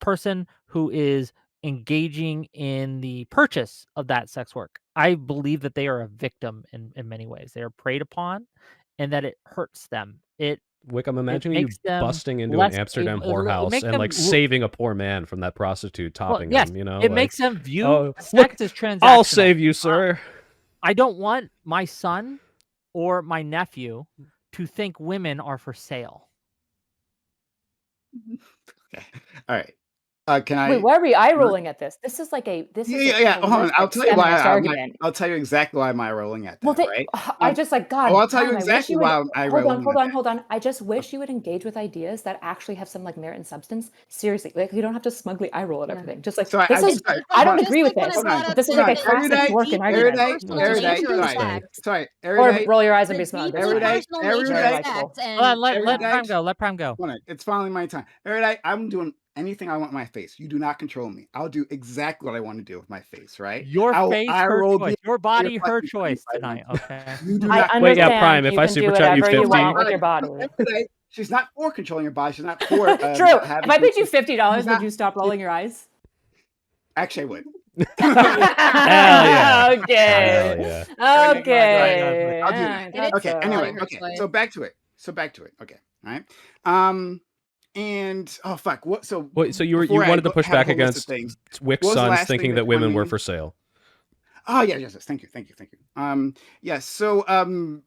person who is engaging in the purchase of that sex work. I believe that they are a victim in many ways. They are preyed upon, and that it hurts them. Wick, I'm imagining you them busting into an less Amsterdam able- it whorehouse make and them like saving a poor man from that prostitute topping yes, him, you know? it like, makes them view oh, sex as look, transactional. I'll save you, sir. I don't want my son or my nephew to think women are for sale. okay, all right. Can I? Wait, why are we eye rolling at this? This is like a Yeah. Hold on. I'll tell you why. argument. I'll tell you exactly why I'm eye rolling at that. Well, right? I just like God. I'll tell you Prime, exactly I wish why you would, I'm eye hold rolling. on, hold on. I just wish you would engage with ideas that actually have some like merit and substance. Seriously, like you don't have to smugly eye roll at everything. Just like So this is. I don't agree with this. This is like a classic working argument. Sorry, Or roll your eyes and be smug. Let Prime go. Let Prime go. It's finally my time. Erudite, I'm doing anything I want with my face. You do not control me. I'll do exactly what I want to do with my face, right? Your face, her choice. Your body, her choice tonight, okay? You do not. Wait, yeah, Prime, if I super chat you 50. You want with your body. She's not for controlling your body. She's not for True. If I paid you $50, would you stop rolling your eyes? Actually, I would. Hell yeah. Okay. Hell yeah. Okay. I'll do that. Okay. Anyway. Okay. So back to it. Okay. All right. And oh fuck. What? So wait. So you wanted to push back against Wick's sons thinking that women were for sale. Oh yeah. Yes. Thank you. Yes. So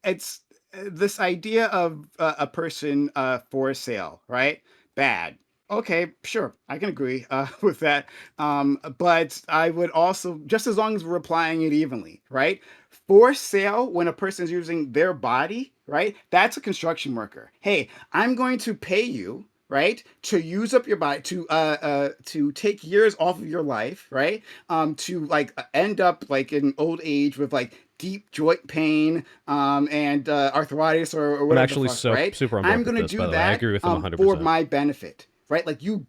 it's this idea of a person for sale, right? Bad. Okay, sure, I can agree with that. But I would also, just as long as we're applying it evenly, right? For sale, when a person is using their body, right? That's a construction worker. Hey, I'm going to pay you, right, to use up your body, to take years off of your life, right? To like end up like in old age with like deep joint pain and arthritis or whatever. I'm actually super on board I'm going to this, do that I agree with him 100%. for my benefit. Right, like you're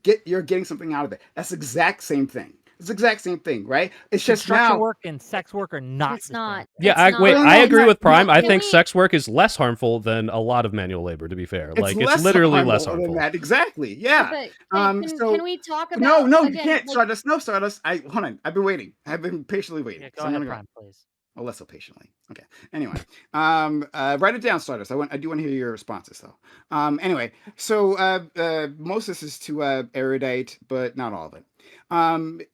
getting something out of it. That's the exact same thing. It's the exact same thing, right? It's just now work and sex work are not. It's not. Yeah, I agree with Prime. I think sex work is less harmful than a lot of manual labor. To be fair, it's literally less harmful. Than that. Exactly. Yeah. Can we talk about? No, you can't. Stardust. No, Stardust. Hold on. I've been waiting. I've been patiently waiting. Yeah, go ahead, Prime, please. Oh, less so patiently. Okay. Anyway, write it down, Stardust. I do want to hear your responses, though. Anyway, so most of this is to Erudite, but not all of it.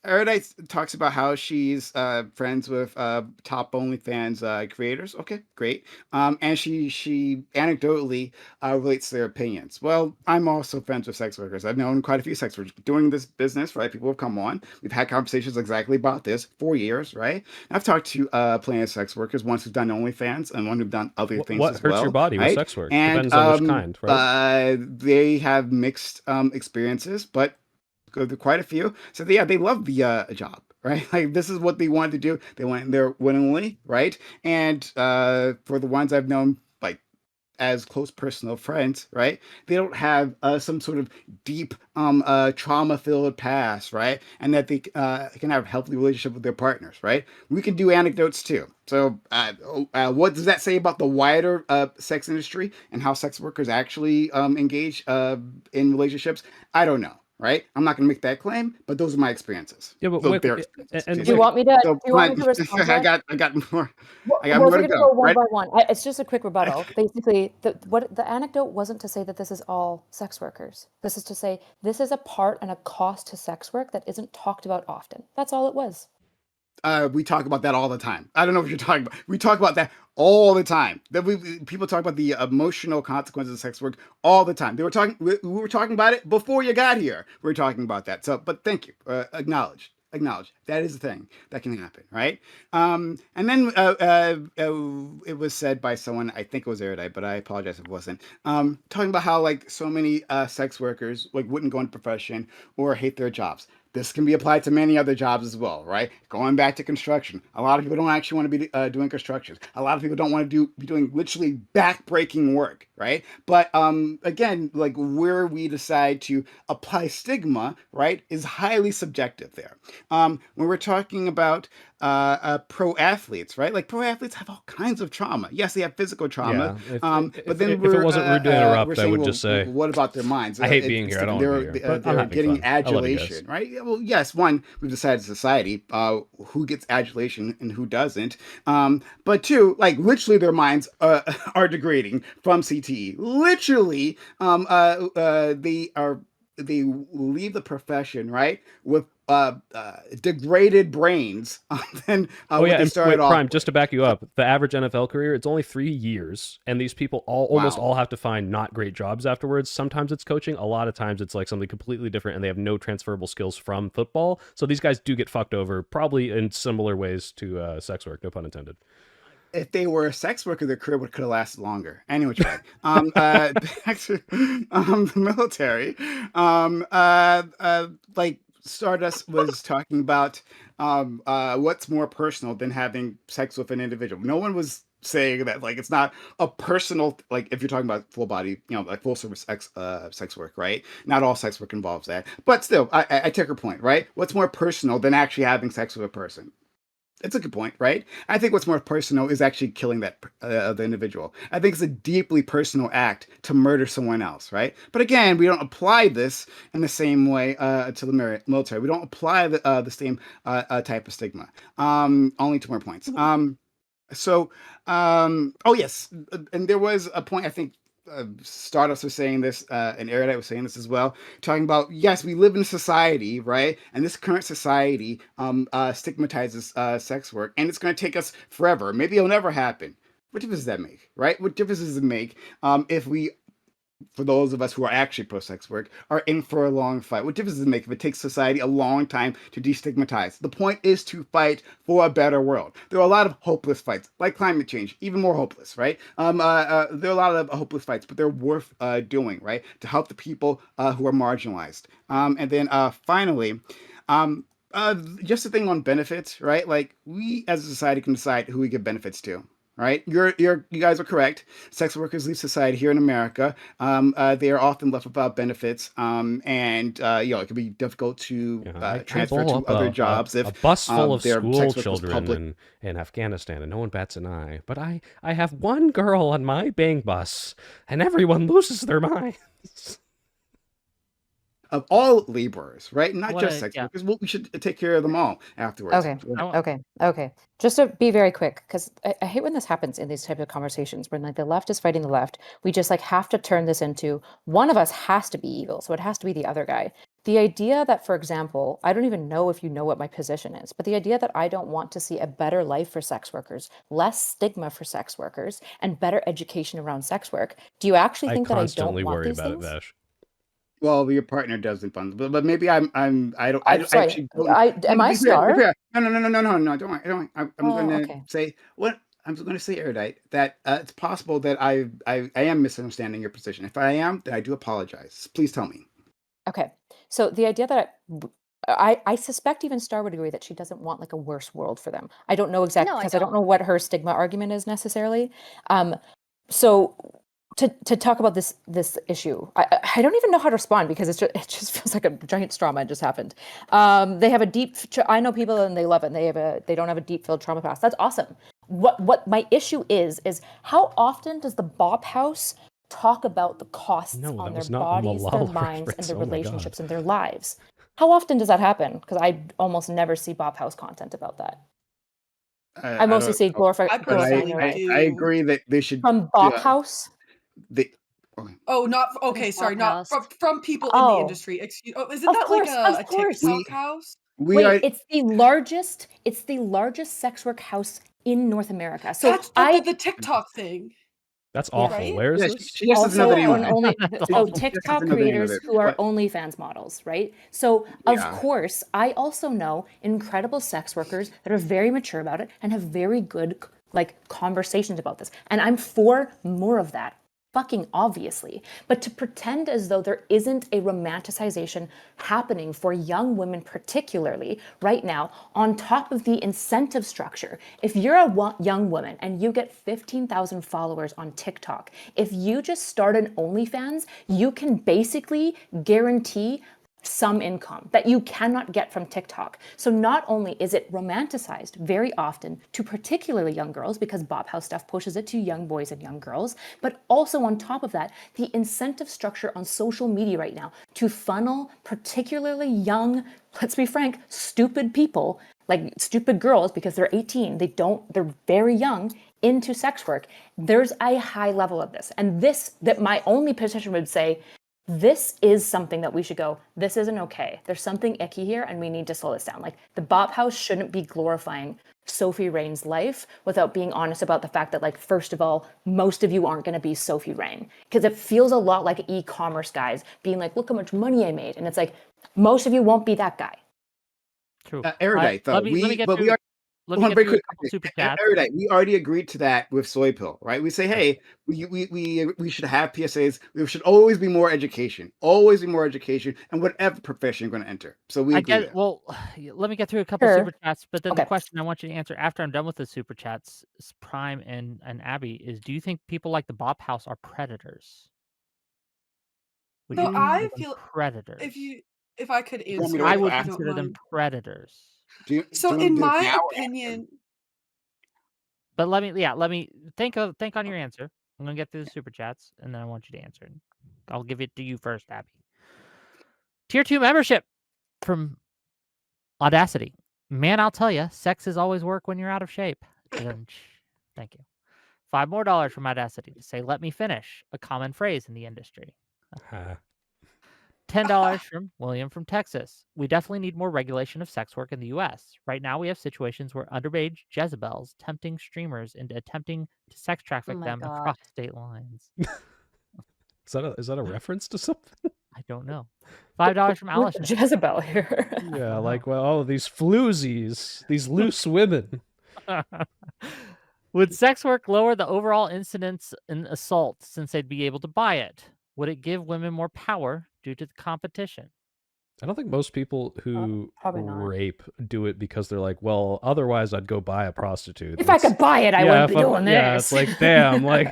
Erudite talks about how she's friends with top OnlyFans creators. Okay, great. And she anecdotally relates their opinions. Well, I'm also friends with sex workers. I've known quite a few sex workers doing this business, right? People have come on. We've had conversations exactly about this for years, right? I've talked to plenty of sex workers, ones who've done OnlyFans and one who've done other things what as well. What hurts your body right? with sex work? And, depends on which kind, right? They have mixed experiences, but quite a few. So yeah, they love the job, right? Like this is what they wanted to do. They went in there willingly, right? And for the ones I've known, like as close personal friends, right? They don't have some sort of deep trauma filled past, right? And that they can have a healthy relationship with their partners, right? We can do anecdotes too. So, what does that say about the wider sex industry and how sex workers actually engage in relationships? I don't know, right? I'm not going to make that claim, but those are my experiences. Yeah, but So Wick, their experiences. and Do you Wick, want me to? So, Do you want me to respond to I it? got more. Well, I got well, if more we're to going to go, go one right? by one, it's just a quick rebuttal. Basically, what the anecdote wasn't to say that this is all sex workers. This is to say this is a part and a cost to sex work that isn't talked about often. That's all it was. We talk about that all the time. I don't know what you're talking about. We talk about that all the time. That people talk about the emotional consequences of sex work all the time. We were talking about it before you got here. We were talking about that. So, but thank you. Acknowledge that is a thing that can happen, right? And then it was said by someone, I think it was Erudite, but I apologize if it wasn't. Talking about how like so many sex workers like wouldn't go into profession or hate their jobs. This can be applied to many other jobs as well, right? Going back to construction, a lot of people don't actually want to be doing construction. A lot of people don't want to be doing literally back-breaking work, right? But again, like where we decide to apply stigma, right, is highly subjective there. When we're talking about pro athletes, right? Like pro athletes have all kinds of trauma. Yes, they have physical trauma, yeah, but then if it wasn't rude to we're interrupt, I saying, would well, just say what about their minds? I hate being here. I don't want to be here, but I'm They're having getting fun. I love you guys. adulation, right? Yeah, well, yes, one, we've decided as a society who gets adulation and who doesn't. But two, like literally their minds are degrading from CTE. Literally, they leave the profession, right, with degraded brains than Oh what yeah, they and started wait, off Prime, just with. to back you So, up, the average NFL career, it's only 3 years, and these people almost wow. all have to find not great jobs afterwards. Sometimes it's coaching, a lot of times it's like something completely different, and they have no transferable skills from football. So these guys do get fucked over, probably in similar ways to sex work, no pun intended. If they were a sex worker, their career could have lasted longer. Anyway, way. Back to the military. Like Stardust was talking about what's more personal than having sex with an individual. No one was saying that like it's not a personal like if you're talking about full body, like full service sex work, right? Not all sex work involves that, but still, I take her point, right? What's more personal than actually having sex with a person? It's a good point, right? I think what's more personal is actually killing the individual. I think it's a deeply personal act to murder someone else, right? But again, we don't apply this in the same way to the military. We don't apply the same type of stigma. Only two more points. So, oh yes, and there was a point I think Stardust was saying this, and Erudite was saying this as well, talking about yes, we live in a society, right? And this current society stigmatizes sex work, and it's going to take us forever. Maybe it'll never happen. What difference does that make, right? What difference does it make if we for those of us who are actually pro-sex work, are in for a long fight? What difference does it make if it takes society a long time to destigmatize? The point is to fight for a better world. There are a lot of hopeless fights, like climate change, even more hopeless, right? There are a lot of hopeless fights, but they're worth doing, right? To help the people who are marginalized. And then finally, um, just a thing on benefits, right? Like we as a society can decide who we give benefits to, right? You guys are correct. Sex workers leave society here in America. They are often left without benefits, and it can be difficult to Yeah, I transfer blow to up other jobs a if bus full of their school sex work was children public. in Afghanistan, and no one bats an eye. But I have one girl on my bang bus, and everyone loses their minds. Of all laborers, right? Not just Wanna sex yeah. workers. Well, we should take care of them all afterwards. Okay. I want Okay. Just to be very quick, because I hate when this happens in these type of conversations when like the left is fighting the left. We just like have to turn this into one of us has to be evil, so it has to be the other guy. The idea that, for example, I don't even know if you know what my position is, but the idea that I don't want to see a better life for sex workers, less stigma for sex workers, and better education around sex work. Do you actually I think that I don't constantly want worry these about it, things? Vash. Well, your partner doesn't fund, but maybe I'm I sorry. actually don't. Am I a To be star? fair. No. Don't worry. I'm Oh, going to okay. say what I'm going to say, Erudite, that it's possible that I am misunderstanding your position. If I am, then I do apologize. Please tell me. Okay. So the idea that I suspect even Star would agree that she doesn't want like a worse world for them. I don't know exactly No, I because I don't don't. know what her stigma argument is necessarily. So to talk about this issue, I don't even know how to respond because it just feels like a giant trauma just happened. They have a I know people and they love it. And they don't have a deep filled trauma past. That's awesome. What my issue is how often does the Bop House talk about the costs No, on that their was not a bodies, their Malala minds, and reference. their Oh my God. relationships and their lives? How often does that happen? Because I almost never see Bop House content about that. I I mostly don't see know, I but glorifying their personally life. I do. agree that they should. From Bop Yeah, House? they. Okay. Oh, not What is okay, sorry, Bop not House? from people in the Oh, industry. Excuse oh, isn't that like of a course. TikTok We house? we Wait, are. it's the largest sex work house in North America. So That's I the TikTok thing, That's yeah. awful. right? Where is Yeah, this? she just doesn't know Also the name of on it. only That's She so awful. just doesn't TikTok know the name of creators it. who are But OnlyFans models, right? So of yeah, course, I also know incredible sex workers that are very mature about it and have very good like conversations about this. And I'm for more of that. Fucking obviously. But to pretend as though there isn't a romanticization happening for young women, particularly right now, on top of the incentive structure. If you're a young woman and you get 15,000 followers on TikTok, if you just start an OnlyFans, you can basically guarantee some income that you cannot get from TikTok. So not only is it romanticized very often to particularly young girls because Bop House stuff pushes it to young boys and young girls, but also on top of that, the incentive structure on social media right now to funnel particularly young, let's be frank, stupid people, like stupid girls because they're 18, they're very young into sex work. There's a high level of this. And that my only position would say this is something that we should go, this isn't okay. There's something icky here and we need to slow this down. Like the Bop House shouldn't be glorifying Sophie Rain's life without being honest about the fact that, like, first of all, most of you aren't going to be Sophie Rain. Because it feels a lot like e-commerce guys being like, look how much money I made. And it's like, most of you won't be that guy. True. All right, erudite though. let me get But we through. are. Let me Hold on, get very through a quick. couple super chats. Erudite. We already agreed to that with Soy Pill, right? We say, hey, we should have PSAs. There should always be more education. Always be more education, and whatever profession you're going to enter. So we I agree get there. well. Let me get through a couple Sure. super chats, but then the Okay. question I want you to answer after I'm done with the super chats, Prime and Abby, is: do you think people like the Bop House are predators? Would you So I consider them feel predators? if I could You want me answer to I wait till it, would if you after? don't consider them mind. predators. Do you So want to in do it my now or after? opinion, But let me think on your answer. I'm gonna get through the super chats, and then I want you to answer. I'll give it to you first, Abby. Tier 2 membership from Audacity. Man, I'll tell you, sex is always work when you're out of shape. Thank you. $5 more from Audacity to say, let me finish, a common phrase in the industry. $10 from William from Texas. We definitely need more regulation of sex work in the U.S. Right now, we have situations where underage Jezebels tempting streamers into attempting to sex Oh traffic my them God. across state lines. Is that a reference to something? I don't know. $5 from With Allison. Jezebel here. Yeah, like, well, oh, these floozies, these loose women. Would sex work lower the overall incidence in assault since they'd be able to buy it? Would it give women more power due to the competition? I don't think most people who Probably not. rape do it because they're like, well, otherwise I'd go buy a prostitute. If I could buy it, I wouldn't be doing Yeah, this. it's like, damn, like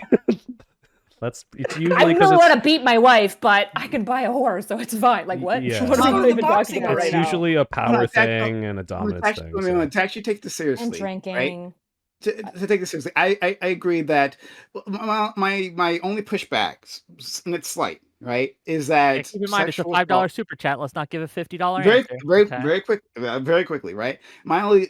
it's I usually don't because want to beat my wife, but I can buy a whore, so it's fine. Like what? yeah. What are we the even talking boxing about right It's now? usually a power No, thing and a dominance thing. So. To actually take this seriously, And right? drinking. To take this seriously, I agree that my only pushback, and it's slight, right, is Yeah, that keep in mind, it's a sexual $5 assault. super chat. Let's not give a $50 answer. Okay. Very quickly, right? My only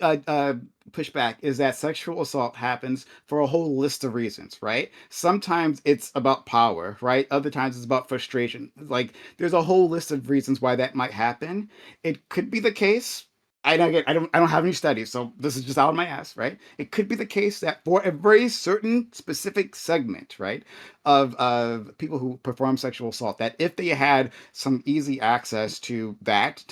pushback is that sexual assault happens for a whole list of reasons, right? Sometimes it's about power, right? Other times it's about frustration. Like there's a whole list of reasons why that might happen. It could be the case. I don't have any studies, so this is just out of my ass, right? It could be the case that for a very certain specific segment, right, of people who perform sexual assault, that if they had some easy access to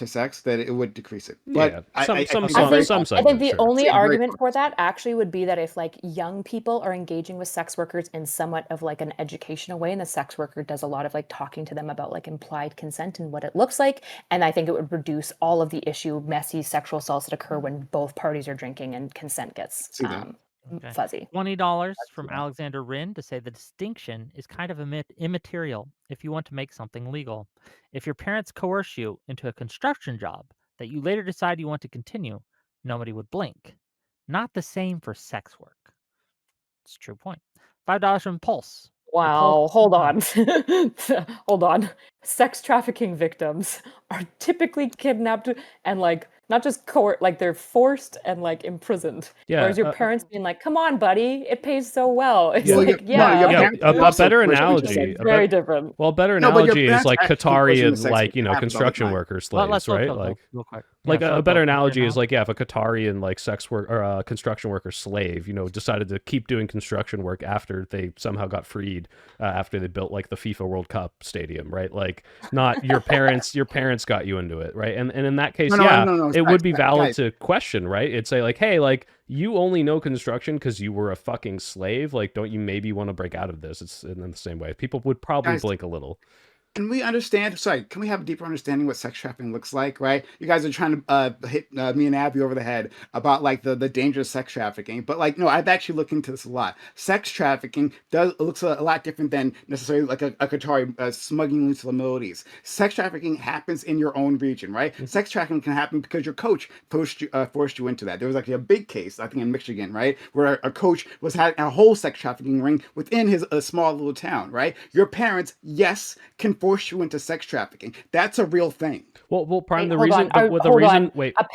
sex, that it would decrease it. But Yeah, I some think it's very some I think segments, the sure. only very argument for close. that actually would be that if like young people are engaging with sex workers in somewhat of like an educational way, and the sex worker does a lot of like talking to them about like implied consent and what it looks like, and I think it would reduce all of the messy sexual assaults that occur when both parties are drinking and consent gets See that. Okay. fuzzy. $20 from Yeah. Alexander Rin to say the distinction is kind of immaterial if you want to make something legal. If your parents coerce you into a construction job that you later decide you want to continue, nobody would blink. Not the same for sex work. It's a true point. $5 from Pulse. The Pulse. Wow, hold on. Hold on. Sex trafficking victims are typically kidnapped and like not just like they're forced and like imprisoned. Yeah, Whereas your parents being like, "Come on, buddy, it pays so well." It's Well, like, your yeah, parents a are also better forced into analogy. sex. very different. Well, a better No, but your analogy is parents like actually force Qatari you into and sex. like It happens all the construction time. worker Well, slaves, let's go, right? go, Like real quick. like Yeah, a better analogy is now. like, yeah, if a Qatari and like sex work or a construction worker slave, decided to keep doing construction work after they somehow got freed, after they built like the FIFA World Cup stadium, right? Like not your parents got you into it, right? And in that case, No, it would be valid guys. to question, right? It'd say like, hey, like you only know construction because you were a fucking slave. Like, don't you maybe want to break out of this? It's in the same way. People would probably Guys, blink a little. Can we understand? Sorry, can we have a deeper understanding what sex trafficking looks like? Right, you guys are trying to hit me and Abby over the head about like the danger of sex trafficking, but like no, I've actually looked into this a lot. Sex trafficking looks a lot different than necessarily like a Qatari smuggling into the Middle East. Sex trafficking happens in your own region, right? Mm-hmm. Sex trafficking can happen because your coach forced you into that. There was actually a big case, I think in Michigan, right, where a coach was having a whole sex trafficking ring within his small little town, right? Your parents, yes, can force you into sex trafficking. That's a real thing. Well, Prime, Wait, the hold reason, on. the Hold reason, on. wait, A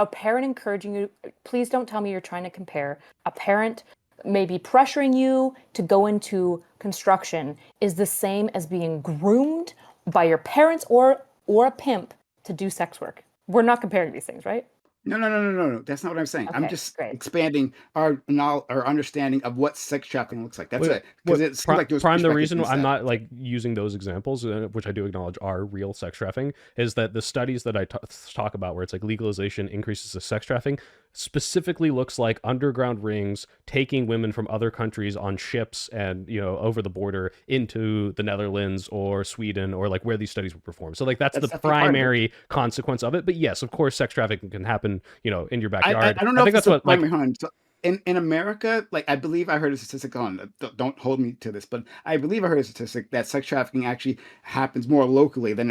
parent encouraging you. Please don't tell me you're trying to compare. A parent maybe pressuring you to go into construction is the same as being groomed by your parents or a pimp to do sex work. We're not comparing these things, right? No. That's not what I'm saying. I'm Okay, just great. expanding our understanding of what sex trafficking looks like. That's it. Because it seems like there's Prime, the pushback reason against I'm that. not like using those examples, which I do acknowledge are real sex trafficking, is that the studies that I talk about, where it's like legalization increases the sex trafficking, specifically looks like underground rings taking women from other countries on ships and over the border into the Netherlands or Sweden or like where these studies were performed. So like that's the definitely part of it. primary consequence of it. But yes, of course, sex trafficking can happen, in your backyard. I don't know think if that's it's a what like. primary harm. So in America, like I believe I heard a statistic on. Don't hold me to this, but I believe I heard a statistic that sex trafficking actually happens more locally than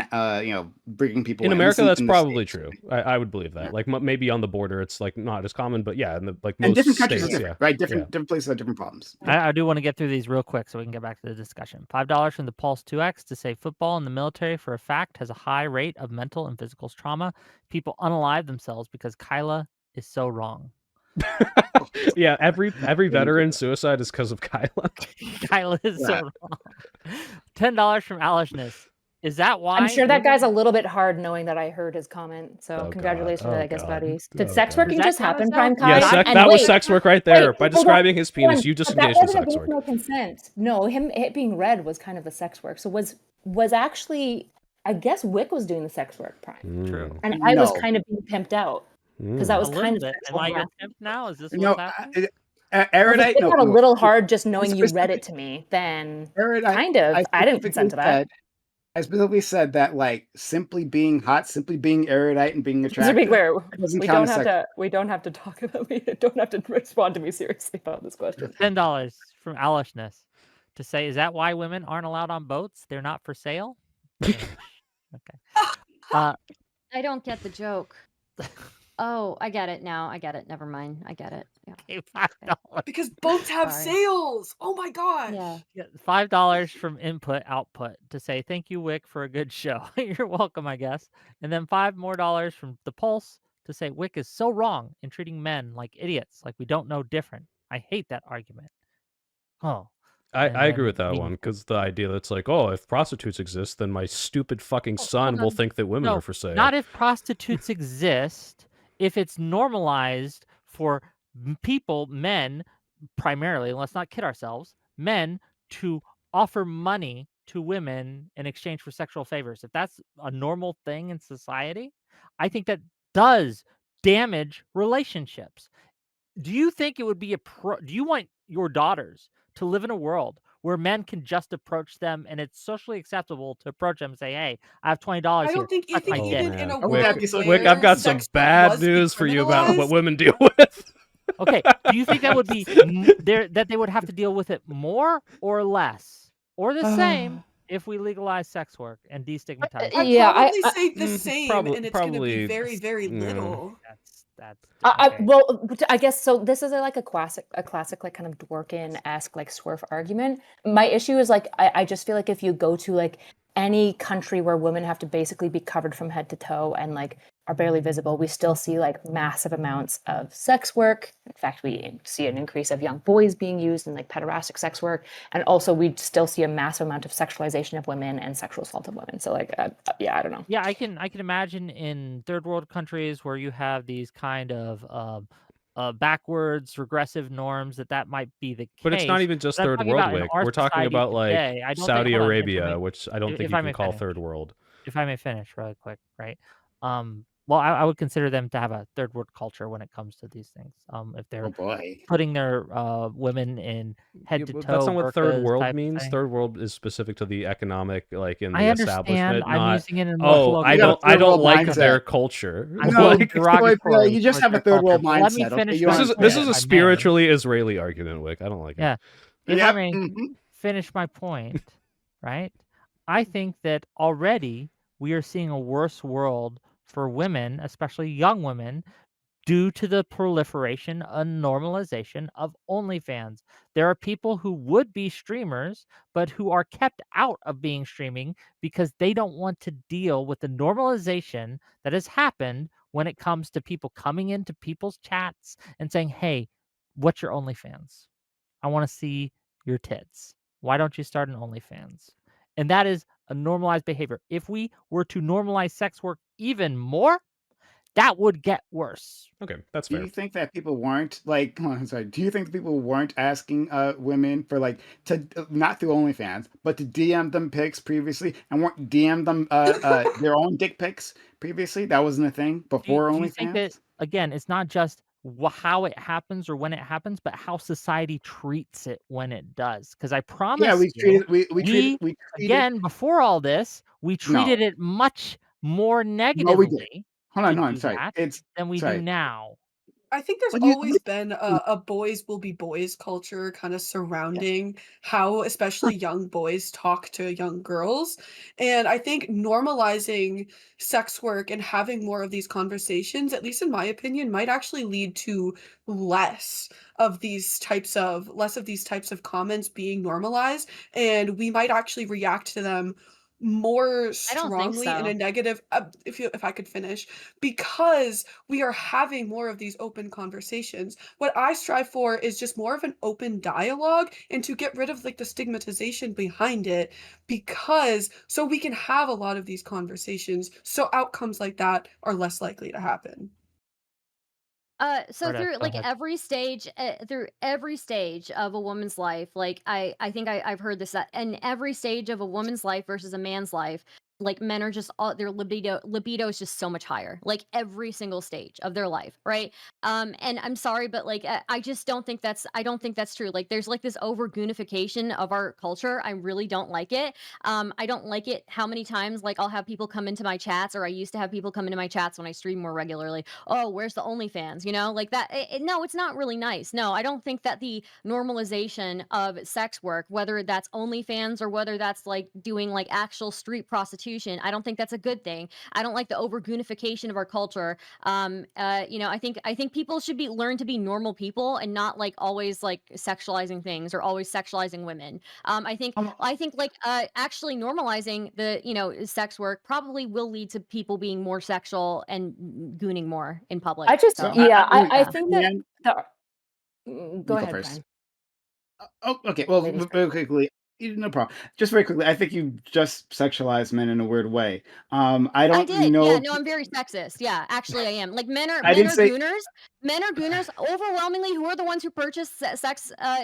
bringing people In at America, least that's in the probably States. true. I would believe that. Yeah. Like maybe on the border, it's like not as common, but yeah, in the like And most different countries states, are different, yeah, right? Different places have different problems. I do want to get through these real quick so we can get back to the discussion. $5 from the Pulse 2X to say football in the military for a fact has a high rate of mental and physical trauma. People unalive themselves because Kyla is so wrong. yeah. Every veteran suicide is because of Kyla. Kyla is so wrong. $10 from Alishness. Is that why? I'm sure that guy's a little bit hard knowing that I heard his comment. So Oh, congratulations, God. Oh, I guess, God. buddies. Did Oh, sex God. working Does that just count happen, as Prime that? Kai? Yeah, And that was wait, sex work right there. By hold on, describing his hold on. penis, you just But that engaged in wasn't sex with work. no consent. No, it being read was kind of the sex work. So was actually, I guess Wick was doing the sex work, Prime. True. And I was No. kind of being pimped out because that was A kind little of bit. Am sexual I your harassment. pimp now? Is this No, what's happening? Erudite. It No, got a no. little hard just knowing you read Specifically- it to me. Then Erudite, kind of, I didn't consent to that. I specifically said that like simply being hot, simply being erudite, and being Just to attractive. be clear, doesn't we count don't as have sex. to talk about me. Don't have to respond to me seriously about this question. $10 from Alishness to say, is that why women aren't allowed on boats? They're not for sale? Okay. I don't get the joke. Oh, I get it now. I get it. Never mind. I get it. Yeah. Okay, $5. Because boats have Sorry. sails. Oh my gosh. Yeah. Yeah, $5 from Input Output to say thank you, Wick, for a good show. You're welcome, I guess. And then $5 more from the Pulse to say Wick is so wrong in treating men like idiots, like we don't know different. I hate that argument. Oh. I agree with that one because the idea that's like, oh, if prostitutes exist, then my stupid fucking son will think that women are for sale. Not if prostitutes exist, if it's normalized for people, men primarily, let's not kid ourselves, men to offer money to women in exchange for sexual favors, if that's a normal thing in society, I think that does damage relationships. Do you think it would be do you want your daughters to live in a world where men can just approach them and it's socially acceptable to approach them and say, "Hey, I have $20 I here. don't think I Suck my think Oh dick." even in man, a I think that'd Wick, be world so Wick, I've where got some sex work bad was news for you about what decriminalized, women deal with. Okay, do you think that would be there that they would have to deal with it more or less or the same if we legalize sex work and destigmatize I'd sex Yeah, work? probably say the same, Probably, and it's gonna be probably, very, very yeah. little. Okay. well, I guess so. This is like a classic, like kind of Dworkin-esque like swerve argument. My issue is like I just feel like if you go to like any country where women have to basically be covered from head to toe and like are barely visible, we still see like massive amounts of sex work. In fact, we see an increase of young boys being used in like pederastic sex work, and also we still see a massive amount of sexualization of women and sexual assault of women. So like, yeah, I don't know. Yeah, I can imagine in third world countries where you have these kind of backwards regressive norms that might be the But it's not case. even just But I'm third talking world, about in Wick. our We're talking society about like today. I don't think. Saudi Hold on, Arabia, which I don't think if you I can may call finish. third world. If I may finish really quick, right? Well, I would consider them to have a third world culture when it comes to these things. If Oh they're boy. putting their women in Yeah, head to but that's toe not what third burqas world type of means. thing. Third world is specific to the economic, like in I the understand. establishment, I'm not using it in more oh, You got a I third don't world like mindset. their culture. I'm No, being so derogatory you just towards have a their third world culture, but let me mindset. Okay, finish you my This is point, this understand. is a if I may. spiritually Israeli argument, Wick. I don't like it. Yeah. If I Yep. may finish my point, right? I think that already we are seeing a worse world for women, especially young women, due to the proliferation and normalization of OnlyFans. There are people who would be streamers, but who are kept out of being streaming because they don't want to deal with the normalization that has happened when it comes to people coming into people's chats and saying, "Hey, what's your OnlyFans? I want to see your tits. Why don't you start an OnlyFans?" And that is a normalized behavior. If we were to normalize sex work even more, that would get worse. Okay, that's Do fair. you think that people weren't like? Oh, I'm sorry. Do you think that people weren't asking women for like to not through OnlyFans, but to DM them pics previously, and weren't DM them their own dick pics previously? That wasn't a thing before Do you think that, OnlyFans. again, it's not just how it happens or when it happens, but how society treats it when it does? Because I Yeah, promise you, we treated again, before all this, we no treated it much more no we did. negatively to Hold on. do Sorry, that it's than we do sorry. now. I think there's What do always been a boys will be boys culture kind of yeah. surrounding how especially young boys talk to young girls. And I think normalizing sex work and having more of these conversations, at least in my opinion, might actually lead to less of these types of comments being normalized. And we might actually react to them more I don't think strongly in a so. negative if I could finish, because we are having more of these open conversations. What I strive for is just more of an open dialogue and to get rid of like the stigmatization behind it, because so we can have a lot of these conversations so outcomes like that are less likely to happen. So Roberta, through go like ahead. through every stage of a woman's life, like I think I've heard this that in every stage of a woman's life versus a man's life, like men are just all their libido is just so much higher, like every single stage of their life, right? And I'm sorry, but like I just I don't think that's true. Like there's like this over goonification of our culture. I really don't like it. I don't like it how many times like I'll have people come into my chats, or I used to have people come into my chats when I stream more regularly. Oh, where's the OnlyFans? You know, like that. No, it's not really nice. No, I don't think that the normalization of sex work, whether that's OnlyFans or whether that's like doing like actual street prostitution, I don't think that's a good thing. I don't like the over goonification of our culture. I think people should be learn to be normal people and not like always like sexualizing things or always sexualizing women. I think like actually normalizing the sex work probably will lead to people being more sexual and gooning more in public. I just, So So yeah, I yeah. think in the that end, go you go ahead, first. Brian. Oh, okay. Well, Ladies very first. quickly. No problem. Just very quickly, I think you just sexualized men in a weird way. I I don't did. know. Yeah, no, I'm very sexist. Yeah, actually I am. Like I men didn't are say. gooners. Men are gooners. Overwhelmingly, who are the ones who purchase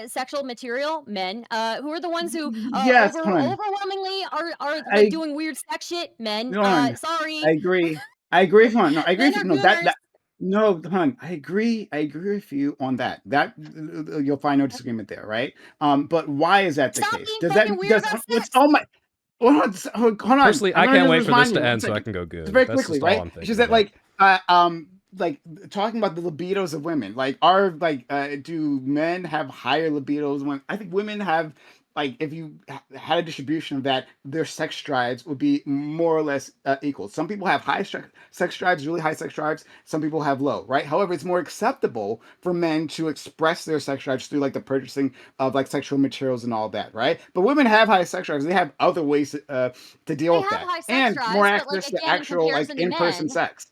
sexual material? Men. Who are the ones who Yes, hold on. overwhelmingly are like I doing weird sex shit? Men. Hold on. I Sorry. agree. I agree. Hold on. No, I agree Men with are you. No, that gooners. that no, hold on. I agree. I agree with you on that. That you'll find no disagreement there, right? But why is that the Stop case? being Does that fucking weird does about what's sex. oh my hold on. Personally, I'm I gonna can't just wait for respond this to to you. One end so I second. can go Just goon. very That's quickly, just all right? I'm It's just thinking that about. like talking about the libidos of women. Like are do men have higher libidos when I think women have like if you had a distribution of that, their sex drives would be more or less equal. Some people have sex drives, really high sex drives. Some people have low, right? However, it's more acceptable for men to express their sex drives through like the purchasing of like sexual materials and all that, right? But women have high sex drives. They have other ways to deal They with have that high sex and more drives, but like access to again, in actual like comparison to in-person men, sex.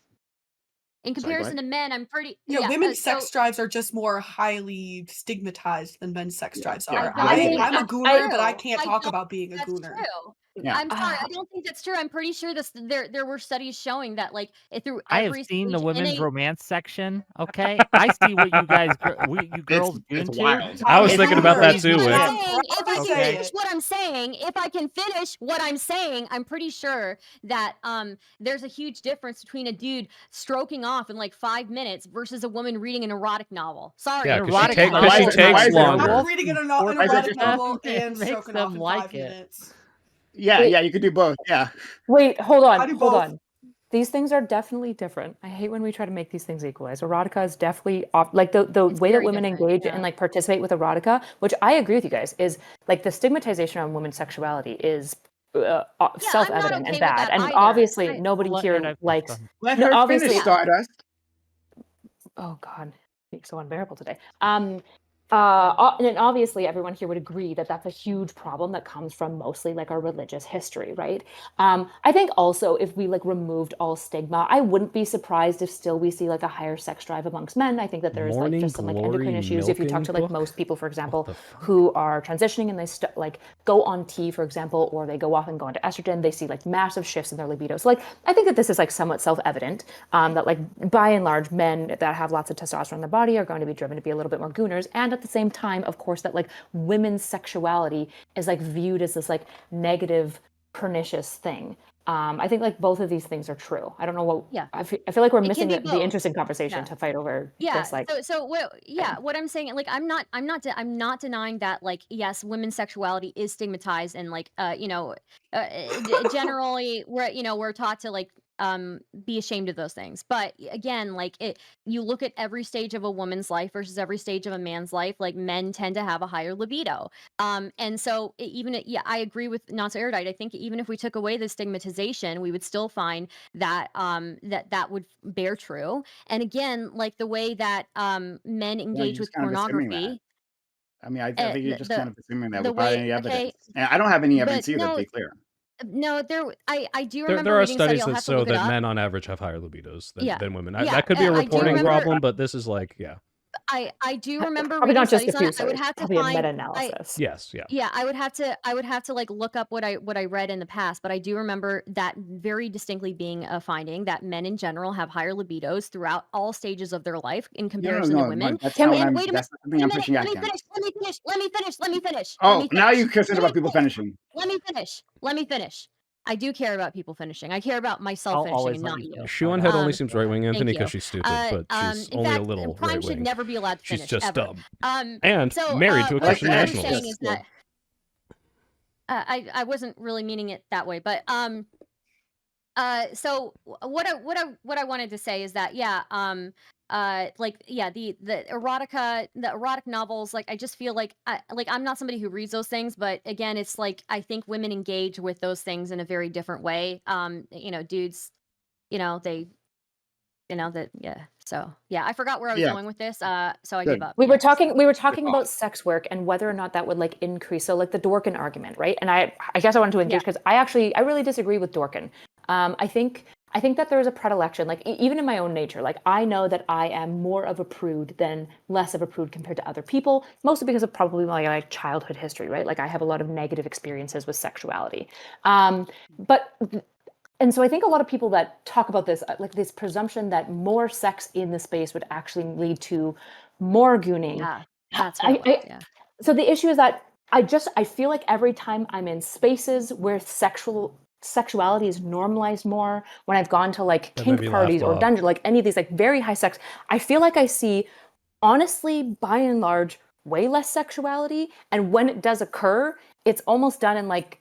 Sorry, go ahead. I'm pretty Yeah, yeah. women's sex So drives are just more highly stigmatized than men's sex Yeah, drives yeah, are. I I don't highly mean, think I'm a stigmatized. that's gooner, but I true. can't I talk don't about think being a that's gooner. true. Yeah. I'm sorry, I don't think that's true. I'm pretty sure there were studies showing that like through I have every seen the stage in women's a romance section. Okay, I see what you guys, you girls It's goon to. wild. I I'm was a It's thinking some about gooner, that crazy too, and Wick. shit. I'm saying, proud if I to can say Okay, finish it. what I'm saying, if I can finish what I'm saying, I'm pretty sure that there's a huge difference between a dude stroking off in like 5 minutes versus a woman reading an erotic novel. Sorry, Yeah, an because she erotic take Why because is she novel it? is not Why takes is it longer. I'm terrible. reading an why is that erotic different? novel and It makes stroking off them in like 5 it. minutes. Yeah, wait, yeah, you could do both. Yeah. wait, I do hold both. on. These things are definitely different. I hate when we try to make these things equalize. Erotica is definitely off, like the it's way that very women different. engage and Yeah. like participate with erotica, which I agree with you guys, is like the stigmatization on women's sexuality is Yeah, I'm not self-evident and okay with bad. that And either. obviously, I I'll nobody let here Erda finish. Go likes. ahead. Let No, her finish, obviously, yeah. Stardust. oh God, being so unbearable today. And obviously everyone here would agree that that's a huge problem that comes from mostly like our religious history, right? I think also if we like removed all stigma, I wouldn't be surprised if still we see like a higher sex drive amongst men. I think that there's like Morning just some like endocrine Glory issues. If you talk milking to like book? most people, for What example, the fuck? who are transitioning and they like go on T, for example, or they go off and go into estrogen, they see like massive shifts in their libido. So like I think that this is like somewhat self-evident, that like by and large men that have lots of testosterone in their body are going to be driven to be a little bit more gooners. And at the same time, of course, that like women's sexuality is like viewed as this like negative, pernicious thing. I think like both of these things are true. I don't know what Yeah. I feel like we're It can missing be the both. interesting conversation Yeah. to fight over Yeah. this like So what? Yeah. thing. What I'm saying, like, I'm not denying that, like, yes, women's sexuality is stigmatized, and like, generally, we're taught to like, be ashamed of those things. But again, like, you look at every stage of a woman's life versus every stage of a man's life. Like, men tend to have a higher libido. And so yeah, I agree with Nancy Erudite. I think even if we took away the stigmatization, we would still find that that would bear true. And again, like the way that men Well, you're engage just with kind of assuming that. pornography, I mean, I think you're just kind of assuming that the without way any okay, evidence. And I don't have any but evidence either, to be clear. no, I do There remember are reading a study. studies I'll that have to show look it that up. men on average have higher libidos Yeah, than women. yeah, That could be a I do reporting remember. problem, but this is like, yeah. I do remember Probably reading not just a studies on few it. I would studies, have to probably a find. meta-analysis. Yes, yeah. Yeah, I would have to like look up what I read in the past, but I do remember that very distinctly being a finding that men in general have higher libidos throughout all stages of their life in comparison to women. That's Can not we what And I'm. wait a minute, That's not something I'm pushing let back me on. finish, let me finish, let me finish, let me finish, let Oh, me now finish, you're concerned let me about people finish, finishing. let me finish, let me finish. I do care about people finishing. I care about myself I'll finishing always and let not you you. finish. Shoe on Stardust. head only Um, seems Go right ahead. wing, Anthony, Thank because you. she's stupid, but she's In only a fact, little Prime right should wing. never be allowed to She's finish just ever. dumb. Um, And so married to a I like Christian what that I'm answer. saying nationalist. is Still. that I wasn't really meaning it that way, but so what I wanted to say is that yeah, like yeah, the erotic novels, like I just feel like I'm not somebody who reads those things, but again, it's like I think women engage with those things in a very different way. Dudes, they that yeah. So yeah, I forgot where I was Yeah, going with this. So I gave good. up. We Yeah. were talking we were Good talking call. about sex work and whether or not that would like increase. So like the Dorkin argument, right? And I guess I wanted to engage Yeah. because I really disagree with Dorkin. I think I think that there is a predilection, like even in my own nature, like I know that I am more of a prude than less of a prude compared to other people, mostly because of probably my like childhood history, right? Like I have a lot of negative experiences with sexuality. But and so I think a lot of people that talk about this, like this presumption that more sex in the space would actually lead to more gooning. Yeah, that's what it was. Yeah. So the issue is that I feel like every time I'm in spaces where sexuality is normalized more, when I've gone to like That made kink me laugh, parties or Bob. dungeon, like any of these like very high sex, I feel like I see, honestly, by and large, way less sexuality. And when it does occur, it's almost done in like,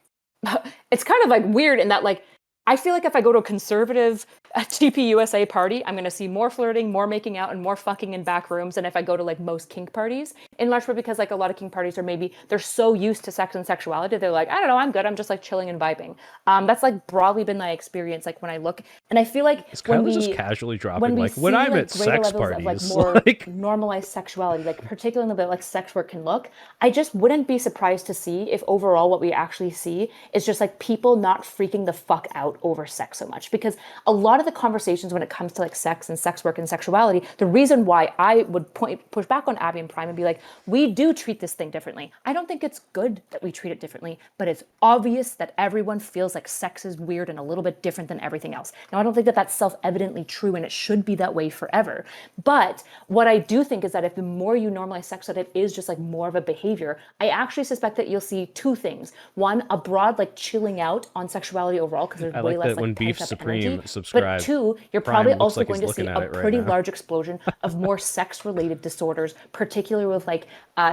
it's kind of like weird in that like, I feel like if I go to a conservative TPUSA party, I'm going to see more flirting, more making out, and more fucking in back rooms than if I go to like most kink parties. In large part because like a lot of kink parties are maybe, they're so used to sex and sexuality, they're like, I don't know, I'm good. I'm just like chilling and vibing. That's like broadly been my experience. Like when I look, and I feel like Is when Kyla just we casually dropping when we like see when I'm like at greater sex levels of like parties, more like normalized sexuality, like particularly in the way like sex work can look, I just wouldn't be surprised to see if overall what we actually see is just like people not freaking the fuck out over sex so much. Because a lot of the conversations when it comes to like sex and sex work and sexuality, the reason why I would push back on Abby and Prime and be like, we do treat this thing differently. I don't think it's good that we treat it differently, but it's obvious that everyone feels like sex is weird and a little bit different than everything else. Now, I don't think that that's self-evidently true and it should be that way forever. But what I do think is that if the more you normalize sex, that it is just like more of a behavior, I actually suspect that you'll see two things. One, a broad like chilling out on sexuality overall because there's I way like less that when like Beef pent up Supreme energy. But subscribed. two, you're Prime probably looks also like going he's to see looking at a it right pretty now. large explosion of more sex-related disorders, particularly with like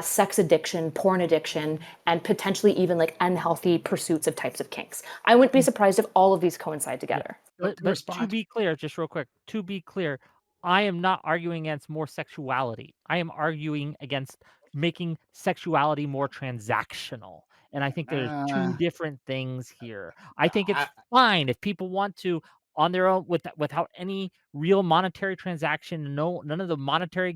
sex addiction, porn addiction, and potentially even like unhealthy pursuits of types of kinks. I wouldn't be surprised if all of these coincide together. But to be clear, just real quick, to be clear, I am not arguing against more sexuality. I am arguing against making sexuality more transactional. And I think there's two different things here. I think it's fine if people want to on their own without any real monetary transaction, none of the monetary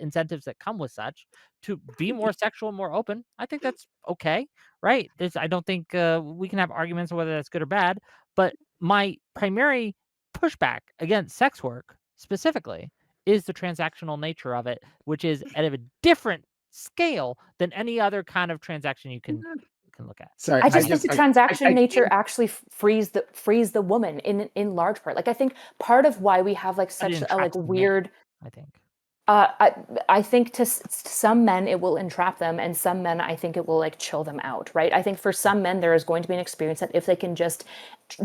incentives that come with such, to be more sexual and more open. I think that's okay, right? I don't think we can have arguments on whether that's good or bad, but my primary pushback against sex work specifically is the transactional nature of it, which is at a different scale than any other kind of transaction you can look at. Sorry, I just think the transaction nature actually frees the woman in large part. Like I think part of why we have like such a like weird. I think. I think to some men it will entrap them, and some men I think it will like chill them out, right? I think for some men there is going to be an experience that if they can just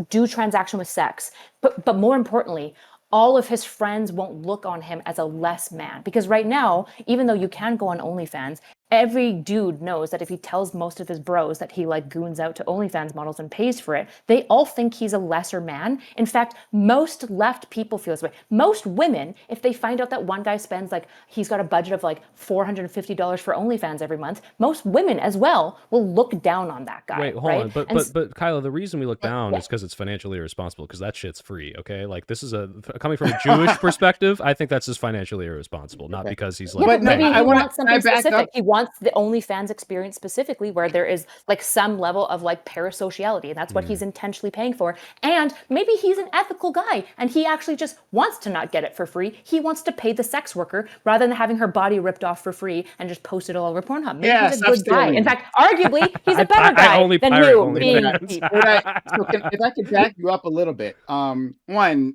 do transaction with sex, but more importantly, all of his friends won't look on him as a less man. Because right now, even though you can go on OnlyFans, every dude knows that if he tells most of his bros that he like goons out to OnlyFans models and pays for it, they all think he's a lesser man. In fact, most left people feel this way. Most women, if they find out that one guy spends like, he's got a budget of like $450 for OnlyFans every month, most women as well will look down on that guy. Wait, hold right? on. But Kyla, the reason we look down is because it's financially irresponsible, because that shit's free, okay? Like this is coming from a Jewish perspective, I think that's just financially irresponsible, not because he's like... Yeah, but maybe he wants something specific. He wants the OnlyFans experience specifically where there is like some level of like parasociality, and that's what he's intentionally paying for. And maybe he's an ethical guy and he actually just wants to not get it for free. He wants to pay the sex worker rather than having her body ripped off for free and just post it all over Pornhub. Maybe he's a good guy. In fact, arguably, he's a better guy than you being Pete. If I could back you up a little bit, one,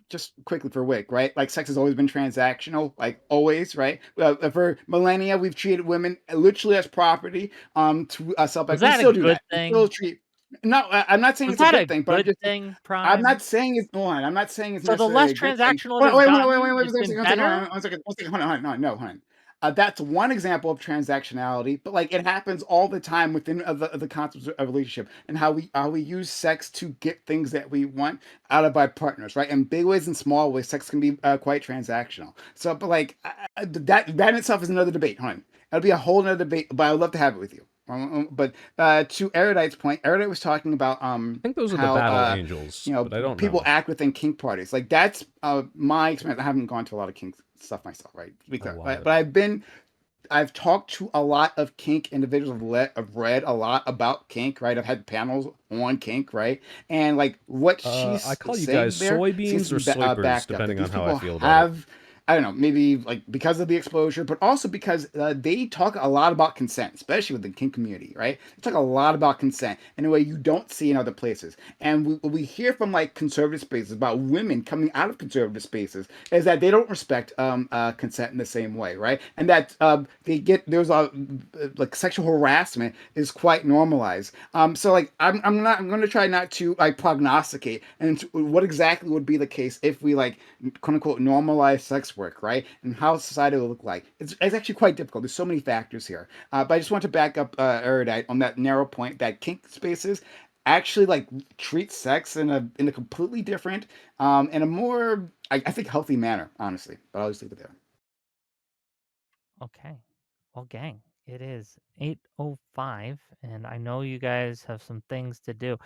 just quickly for Wick, right? Like sex has always been transactional, like always, right? For millennia, we've treated women literally as property. To sell back. We still do that. We still treat. No, I'm not saying it's a good thing, but I'm not saying it's one. I'm not saying it's so the less transactional. Wait, one second. Hold on. No, hon. That's one example of transactionality, but like it happens all the time within the concepts of relationship and how we use sex to get things that we want out of our partners, right? In big ways and small ways, sex can be quite transactional. So, but like that in itself is another debate, hon. That'll be a whole other debate, but I'd love to have it with you. But to Erudite's point, Erudite was talking about I think those are the battle angels. You know, but I don't people know. act within kink parties. Like that's my experience. I haven't gone to a lot of kink stuff myself, right? To be clear. But I've been I've talked to a lot of kink individuals. I've read a lot about kink, right? I've had panels on kink, right? And like what I she's call you guys saying there seems soybeans to or be soypers, backed up. That depending on these how I people feel about it. have, I don't know, maybe like because of the exposure, but also because they talk a lot about consent, especially with the kink community, right? They talk a lot about consent in a way you don't see in other places. And we hear from like conservative spaces about women coming out of conservative spaces is that they don't respect consent in the same way, right? And that they get there's a like sexual harassment is quite normalized. So like I'm going to try not to like prognosticate and what exactly would be the case if we like quote unquote normalize sex work, right? And how society will look like. It's actually quite difficult. There's so many factors here. But I just want to back up Erudite on that narrow point that kink spaces actually like treat sex in a completely different in a more I think healthy manner, honestly. But I'll just leave it there. Okay. Well, gang, it is 8:05 and I know you guys have some things to do.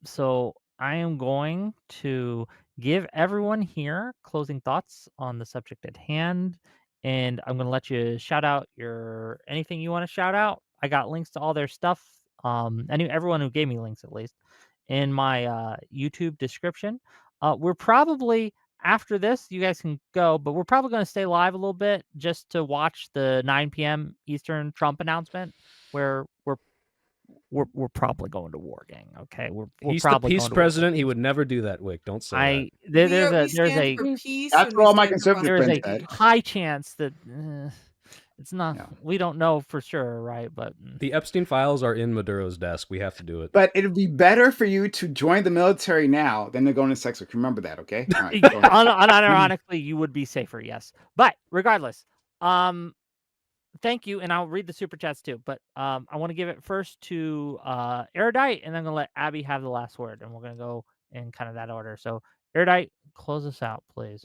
So I am going to give everyone here closing thoughts on the subject at hand, and I'm going to let you shout out your anything you want to shout out. I got links to all their stuff. Everyone who gave me links at least in my YouTube description. We're probably after this, you guys can go, but we're probably going to stay live a little bit just to watch the 9 p.m. Eastern Trump announcement, where we're probably going to war, gang. Okay, we're He's the probably peace going to war. president. He would never do that, Wick. Don't say that. We stand for peace That's and where we all my stand for conservative there is friends a said. high chance that it's not. Yeah. We don't know for sure, right? But The Epstein files are in Maduro's desk. We have to do it. But it'd be better for you to join the military now than to go into sex work. Remember that, okay? All right, go ahead. unironically, you would be safer, yes. But regardless, thank you, and I'll read the super chats too. But I want to give it first to Erudite, and then I'm gonna let Abby have the last word, and we're gonna go in kind of that order. So Erudite, close us out, please.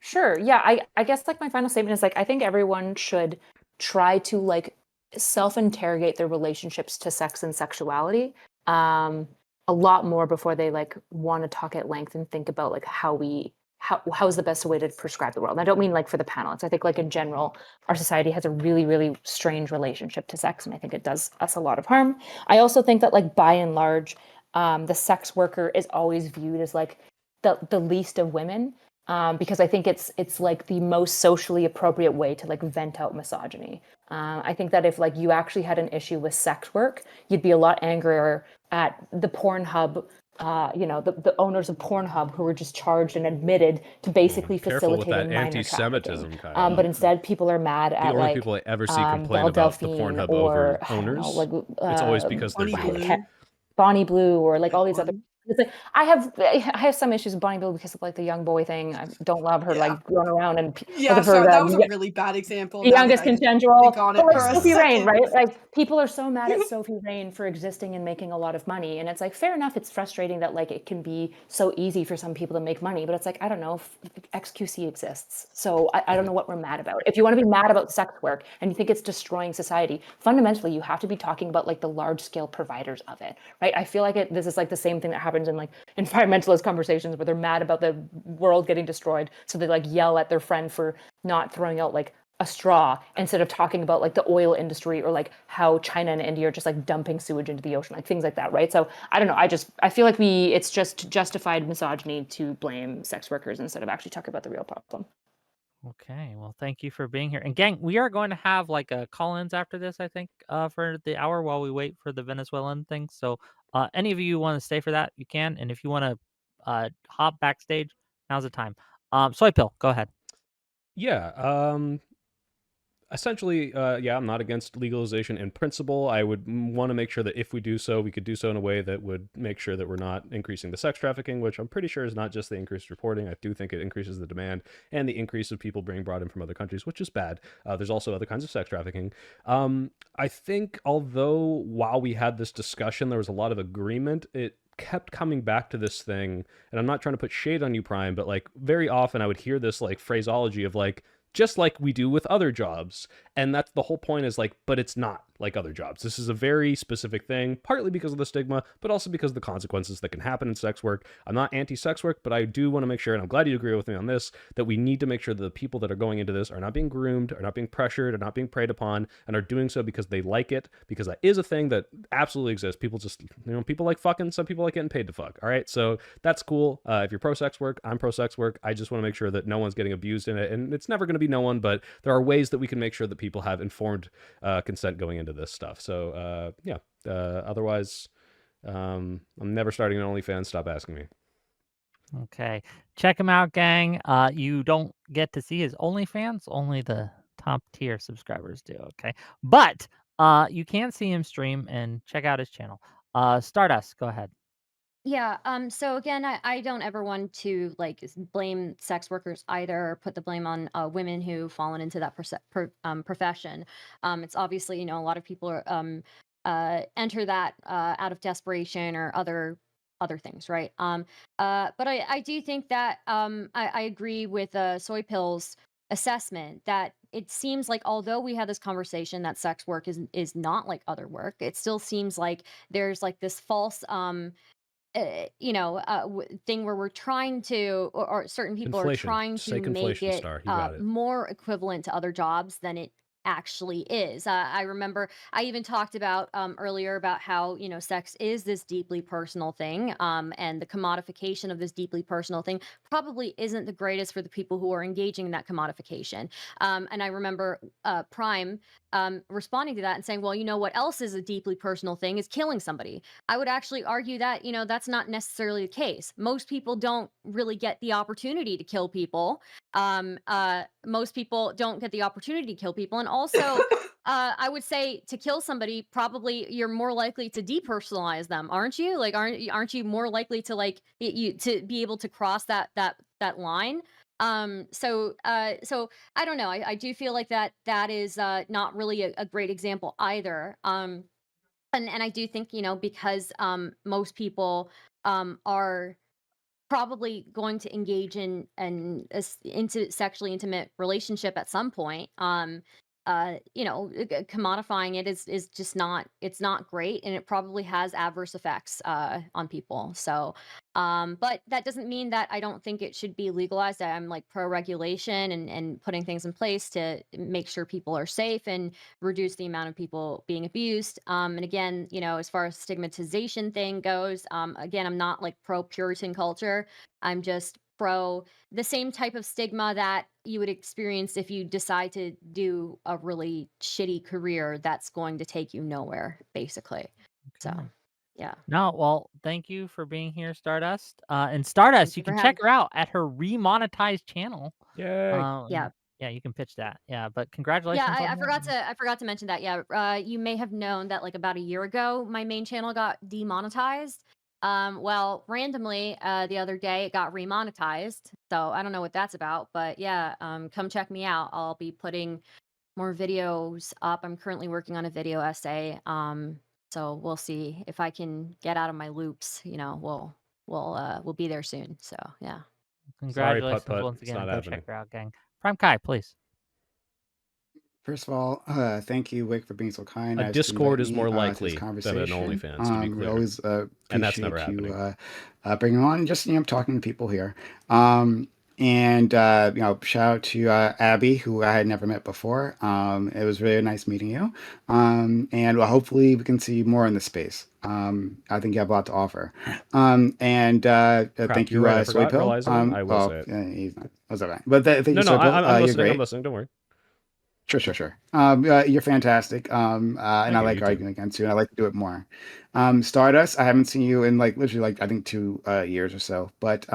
Sure. Yeah, I guess like my final statement is like I think everyone should try to like self-interrogate their relationships to sex and sexuality a lot more before they like want to talk at length and think about like how is the best way to prescribe the world. And I don't mean like for the panelists. I think like in general, our society has a really, really strange relationship to sex, and I think it does us a lot of harm. I also think that like by and large, the sex worker is always viewed as like the least of women. Because I think it's like the most socially appropriate way to like vent out misogyny. I think that if like you actually had an issue with sex work, you'd be a lot angrier at the Pornhub, the owners of Pornhub who were just charged and admitted to basically Careful with facilitating that minor anti-Semitism, trafficking. Kyle. But instead, people are mad at The only like people I ever see complain Belle about the Delphine Pornhub or owners, I don't know, like it's always because they're Bonnie Jewish. Blue. Bonnie Blue or like all these other. Bonnie. It's like I have some issues with Bonnie Blue because of like the young boy thing. I don't love her Yeah. like running around and Yeah, looking so for that was a really bad example. the now that youngest I think consensual. on But it like for a Sophie Rain, second. right? Like people are so mad at Sophie Rain for existing and making a lot of money, and it's like fair enough. It's frustrating that like it can be so easy for some people to make money, but it's like I don't know. XQC exists, so I don't know what we're mad about. If you want to be mad about sex work and you think it's destroying society, fundamentally you have to be talking about like the large scale providers of it, right? I feel like this is like the same thing that happens in like environmentalist conversations where they're mad about the world getting destroyed, so they like yell at their friend for not throwing out like a straw instead of talking about like the oil industry or like how China and India are just like dumping sewage into the ocean, like things like that, right? So I don't know. I feel like it's just justified misogyny to blame sex workers instead of actually talking about the real problem. Okay, well, thank you for being here. And gang, we are going to have like a call-ins after this, I think, for the hour while we wait for the Venezuelan thing. So, any of you want to stay for that, you can. And if you want to hop backstage, now's the time. Soy Pill, go ahead. Yeah. Essentially, yeah, I'm not against legalization in principle. I would want to make sure that if we do so, we could do so in a way that would make sure that we're not increasing the sex trafficking, which I'm pretty sure is not just the increased reporting. I do think it increases the demand and the increase of people being brought in from other countries, which is bad. There's also other kinds of sex trafficking. I think although while we had this discussion, there was a lot of agreement, it kept coming back to this thing, and I'm not trying to put shade on you, Prime, but like very often I would hear this like phraseology of like, just like we do with other jobs. And that's the whole point is like, but it's not. like other jobs. This is a very specific thing, partly because of the stigma, but also because of the consequences that can happen in sex work. I'm not anti-sex work, but I do want to make sure, and I'm glad you agree with me on this, that we need to make sure that the people that are going into this are not being groomed, are not being pressured, are not being preyed upon, and are doing so because they like it, because that is a thing that absolutely exists. People just, people like fucking, some people like getting paid to fuck. All right, so that's cool. If you're pro-sex work, I'm pro-sex work. I just want to make sure that no one's getting abused in it, and it's never going to be no one, but there are ways that we can make sure that people have informed consent going into this stuff. So otherwise, I'm never starting an OnlyFans. Stop asking me. Okay. Check him out, gang. You don't get to see his OnlyFans. Only the top tier subscribers do, okay? But you can see him stream and check out his channel. Stardust, go ahead. Yeah, so again, I don't ever want to like blame sex workers either, or put the blame on women who've fallen into that profession. It's obviously, a lot of people are enter that out of desperation or other things, right? But I do think that I agree with Soy Pill's assessment that it seems like although we had this conversation that sex work is not like other work, it still seems like there's like this false thing where we're trying to, or certain people are Inflation. trying Say to make conflation, it Star. You got it. more equivalent to other jobs than it actually is. I remember I even talked about earlier about how sex is this deeply personal thing, and the commodification of this deeply personal thing probably isn't the greatest for the people who are engaging in that commodification. And I remember Prime responding to that and saying, well, what else is a deeply personal thing is killing somebody. I would actually argue that, that's not necessarily the case. Most people don't really get the opportunity to kill people. Most people don't get the opportunity to kill people. And also, I would say to kill somebody, probably you're more likely to depersonalize them, aren't you? Like, aren't you more likely to like you to be able to cross that line? So I don't know. I do feel like that is not really a great example either. And I do think, because most people are probably going to engage in into sexually intimate relationship at some point. Commodifying it is just not, it's not great, and it probably has adverse effects on people. So but that doesn't mean that I don't think it should be legalized. I'm like pro regulation and putting things in place to make sure people are safe and reduce the amount of people being abused. And again, as far as stigmatization thing goes, again, I'm not like pro Puritan culture. I'm just pro the same type of stigma that you would experience if you decide to do a really shitty career that's going to take you nowhere, basically. So, Okay. yeah. No, well, thank you for being here, Stardust. And Thank Stardust, you you for can having. check her out at her remonetized channel. Yay. Yeah. Yeah, you can pitch that. Yeah, but Yeah, congratulations on I forgot that. I forgot to mention that. Yeah, you may have known that like about a year ago, my main channel got demonetized. Well, randomly, the other day it got remonetized. So I don't know what that's about, but yeah, come check me out. I'll be putting more videos up. I'm currently working on a video essay. So we'll see if I can get out of my loops. We'll be there soon. So yeah. Sorry, Putt Congratulations Putt. once It's again, not and go happening. check her out, gang. Prime Kai, please. First of all, thank you, Wick, for being so kind A as to Discord invite is me more to this likely than an conversation. OnlyFans, to be We clear. always And that's never appreciate you happening. bringing on, just talking to people here. And shout out to Abby, who I had never met before. It was really nice meeting you. And hopefully we can see more in this space. I think you have a lot to offer. And Crap, thank you're you, right. I Soy forgot Pill. realizing I will say it. He's not. That's all right. But thank No, you, no, Soy Pill. I'm You're listening. I'm great. listening. Don't worry. Sure. You're fantastic. And Thank I you. like You too. arguing against you, and I like to do it more. Stardust, I haven't seen you in like literally like I think 2 years or so, but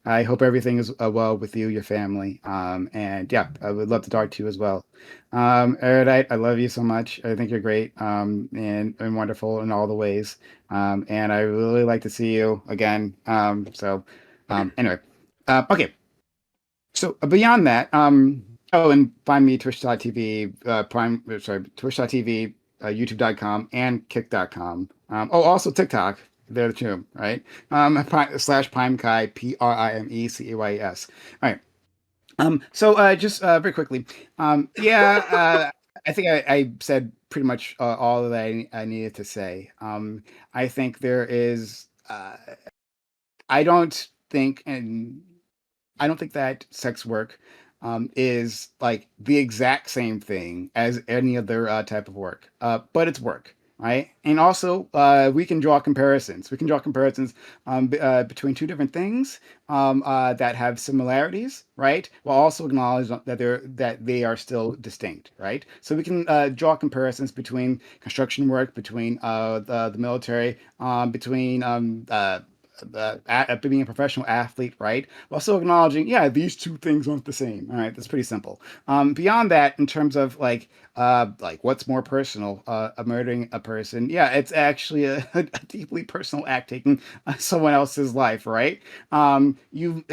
I hope everything is well with you, your family. And yeah, I would love to talk to you as well. Erudite, I love you so much. I think you're great, and wonderful in all the ways. And I really like to see you again. Anyway, okay. So beyond that, and find me twitch.tv, twitch.tv, youtube.com, and kick.com. Also TikTok. There too, right? Slash Pimekai, PRIMECAYS. All right. Just very quickly. I think I said pretty much all that I needed to say. I think there is. I don't think, and I don't think that sex work is like the exact same thing as any other type of work, but it's work, right? And also, we can draw comparisons. We can draw comparisons between two different things that have similarities, right? While also acknowledge that they are still distinct, right? So we can draw comparisons between construction work, between the military, between being a professional athlete, right? While still acknowledging, yeah, these two things aren't the same. All right, that's pretty simple. Beyond that, in terms of like what's more personal, murdering a person, yeah, it's actually a deeply personal act, taking someone else's life, right? You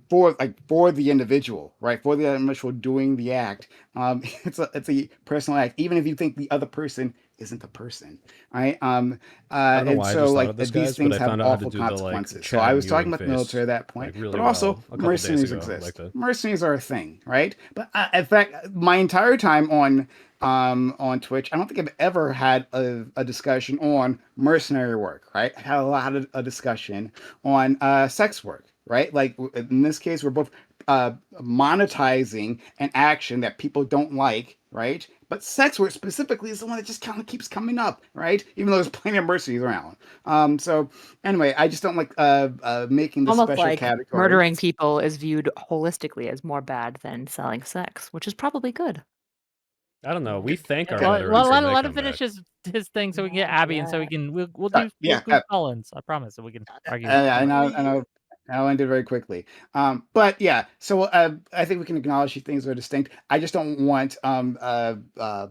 for the individual, right? For the individual doing the act, it's a personal act, even if you think the other person isn't the person, right? I don't know And why I so just thought like of this, these guys, but things I have found out how to awful do the like consequences. So I Chad was talking Mewing about the face military at that point, like really but also well a couple days mercenaries ago. exist. Like the Mercenaries are a thing, right? But in fact, my entire time on Twitch, I don't think I've ever had a discussion on mercenary work, right? I had a lot of a discussion on sex work, right? Like in this case, we're both monetizing an action that people don't like, right? But sex work specifically is the one that just kind of keeps coming up, right? Even though there's plenty of mercenaries around. So anyway, I just don't like making the Almost special like category. murdering people is viewed holistically as more bad than selling sex, which is probably good. I don't know. We thank our Well, veterans when they let come him finish back. his thing so we can get Abby, and so we can we'll Yeah, do Collins. I promise, so we can argue. I know, I'll end it very quickly. But yeah, so I think we can acknowledge these things are distinct. I just don't want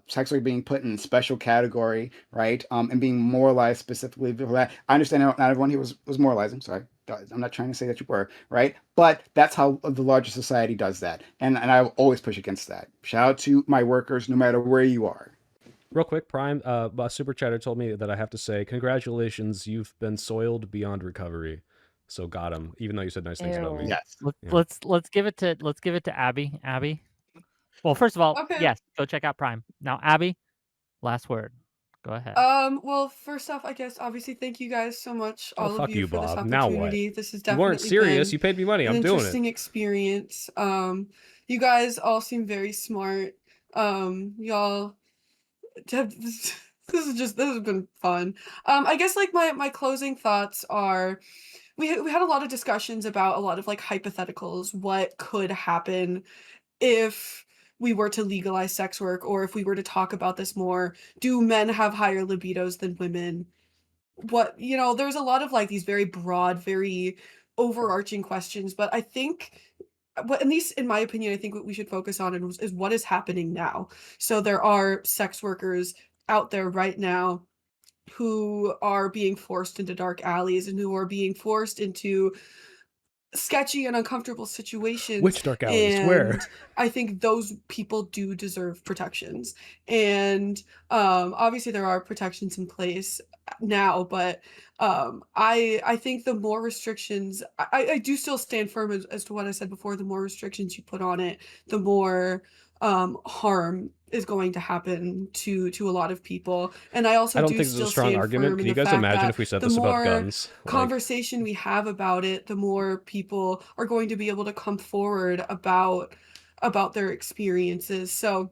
sex work being put in a special category, right? And being moralized specifically for that. I understand not everyone here was moralized. I'm sorry. I'm not trying to say that you were, right? But that's how the larger society does that. And I will always push against that. Shout out to my workers, no matter where you are. Real quick, Prime, Super Chatter told me that I have to say, congratulations, you've been soiled beyond recovery. So got him, even though you said nice things about me. Ew. Yes. Yeah. Let's give it to Abby. Abby. Well, first of all, Okay. yes, go check out Prime. Now, Abby, last word. Go ahead. Well, first off, I guess obviously thank you guys so much, Oh, all of fuck you, you, for this Bob. Now what? opportunity. This has You weren't definitely serious. been You paid me money. an I'm doing it. interesting experience. You guys all seem very smart. Y'all this this has been fun. I guess like my closing thoughts are we had a lot of discussions about a lot of like hypotheticals, what could happen if we were to legalize sex work, or if we were to talk about this more. Do men have higher libidos than women? What, there's a lot of like these very broad, very overarching questions, but I think what, at least in my opinion, I think what we should focus on is what is happening now. So there are sex workers out there right now who are being forced into dark alleys and who are being forced into sketchy and uncomfortable situations. Which dark alleys? Where? And I think those people do deserve protections. And obviously there are protections in place now, but I think the more restrictions, I do still stand firm as to what I said before. The more restrictions you put on it, the more harm is going to happen to a lot of people. And I also I don't do think this is a still strong stand argument. firm Can in you the guys fact imagine that if we said the this about more guns? Like, conversation we have about it, the more people are going to be able to come forward about their experiences. So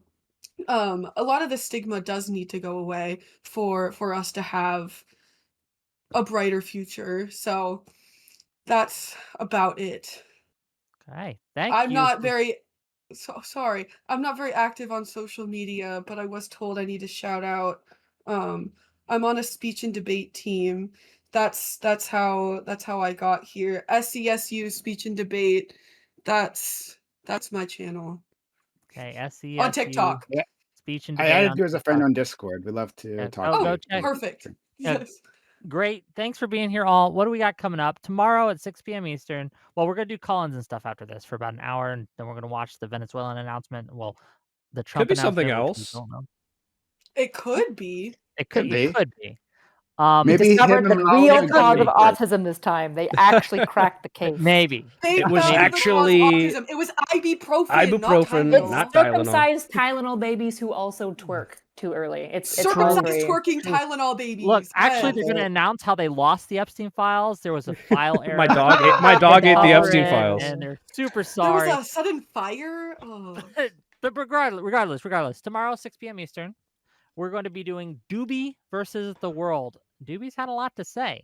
a lot of the stigma does need to go away for us to have a brighter future. So that's about it. Okay, thank I'm you. not very sorry. I'm not very active on social media, but I was told I need to shout out. Um, I'm on a speech and debate team. That's how I got here. SCSU speech and debate. That's my channel Okay, on SCSU TikTok. Yeah. speech and I debate added on you as a friend TikTok. on Discord. We'd love to Yeah, talk to go you. check. Perfect. Yeah, Yes. great. Thanks for being here, all. What do we got coming up tomorrow at 6 p.m. Eastern? Well, we're gonna do call-ins and stuff after this for about an hour, and then we're gonna watch the Venezuelan announcement. Well, the could Trump be something announcement, which we else. don't know. It could be. It Could be. could be. Maybe Discovered him the and real Ralph cause could of be good. autism this time. They actually cracked the case. Maybe. Thank It was God for the cause of actually autism. It was ibuprofen, not ibuprofen, It's Tylenol. not Tylenol. circumcised Tylenol babies who also twerk too early. It's all Circumcised three. twerking Tylenol babies. Look, actually, they're Yes. going to announce how they lost the Epstein files. There was a file error. My dog ate the Cover Epstein it, files. and they're super There sorry. was a sudden fire. Oh. But regardless, tomorrow 6 p.m. Eastern, we're going to be doing Doobie versus the world. Doobie's had a lot to say,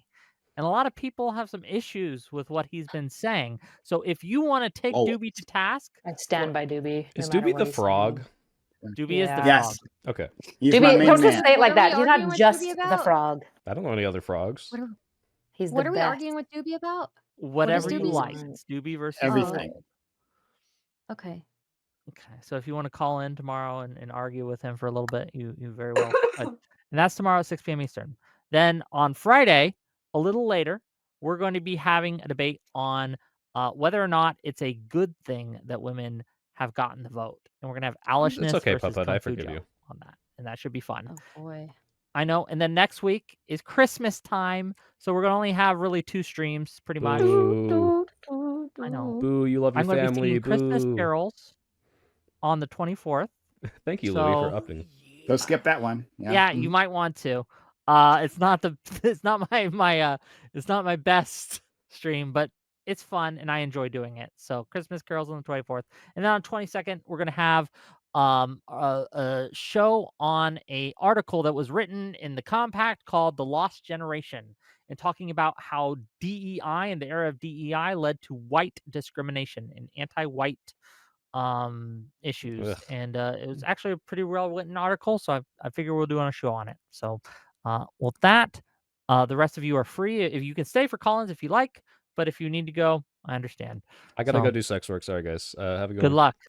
and a lot of people have some issues with what he's been saying. So if you want to take Doobie to task, I stand by Doobie. Is no matter Doobie what the he's frog? saying. Doobie is the frog. Yes, Okay. he's my Doobie, main don't just man. say it like What are that. we He's arguing not with just Doobie the about? frog. I don't know any other frogs. What are, He's what the are we best. arguing with Doobie about? Whatever you Doobie's- like. It's Doobie versus the Everything. world. Okay. Okay, so if you want to call in tomorrow and argue with him for a little bit, you very well could. And that's tomorrow at 6 p.m. Eastern. Then on Friday, a little later, we're going to be having a debate on whether or not it's a good thing that women have gotten the vote. And we're going to have Alishness It's okay, versus Puppet. I Kung Fu forgive Joe you. on that. And that should be fun. Oh boy. I know. And then next week is Christmas time. So we're going to only have really 2 streams pretty much. Boo. I know. Boo, you love your I'm going to be family. singing Christmas Boo. carols on the 24th. Thank you, Louis, for So- upping. Don't skip that one. Yeah, you might want to. It's not my best stream, but it's fun and I enjoy doing it. So Christmas carols on the 24th, and then on 22nd we're gonna have a show on a article that was written in the Compact called "The Lost Generation," and talking about how DEI and the era of DEI led to white discrimination and anti-white issues. Ugh. And it was actually a pretty well written article, so I figure we'll do a show on it. So with that, the rest of you are free. If you can stay for Collins if you like, but if you need to go, I understand. I gotta So- go do sex work. Sorry, guys. Have a good Good one. luck.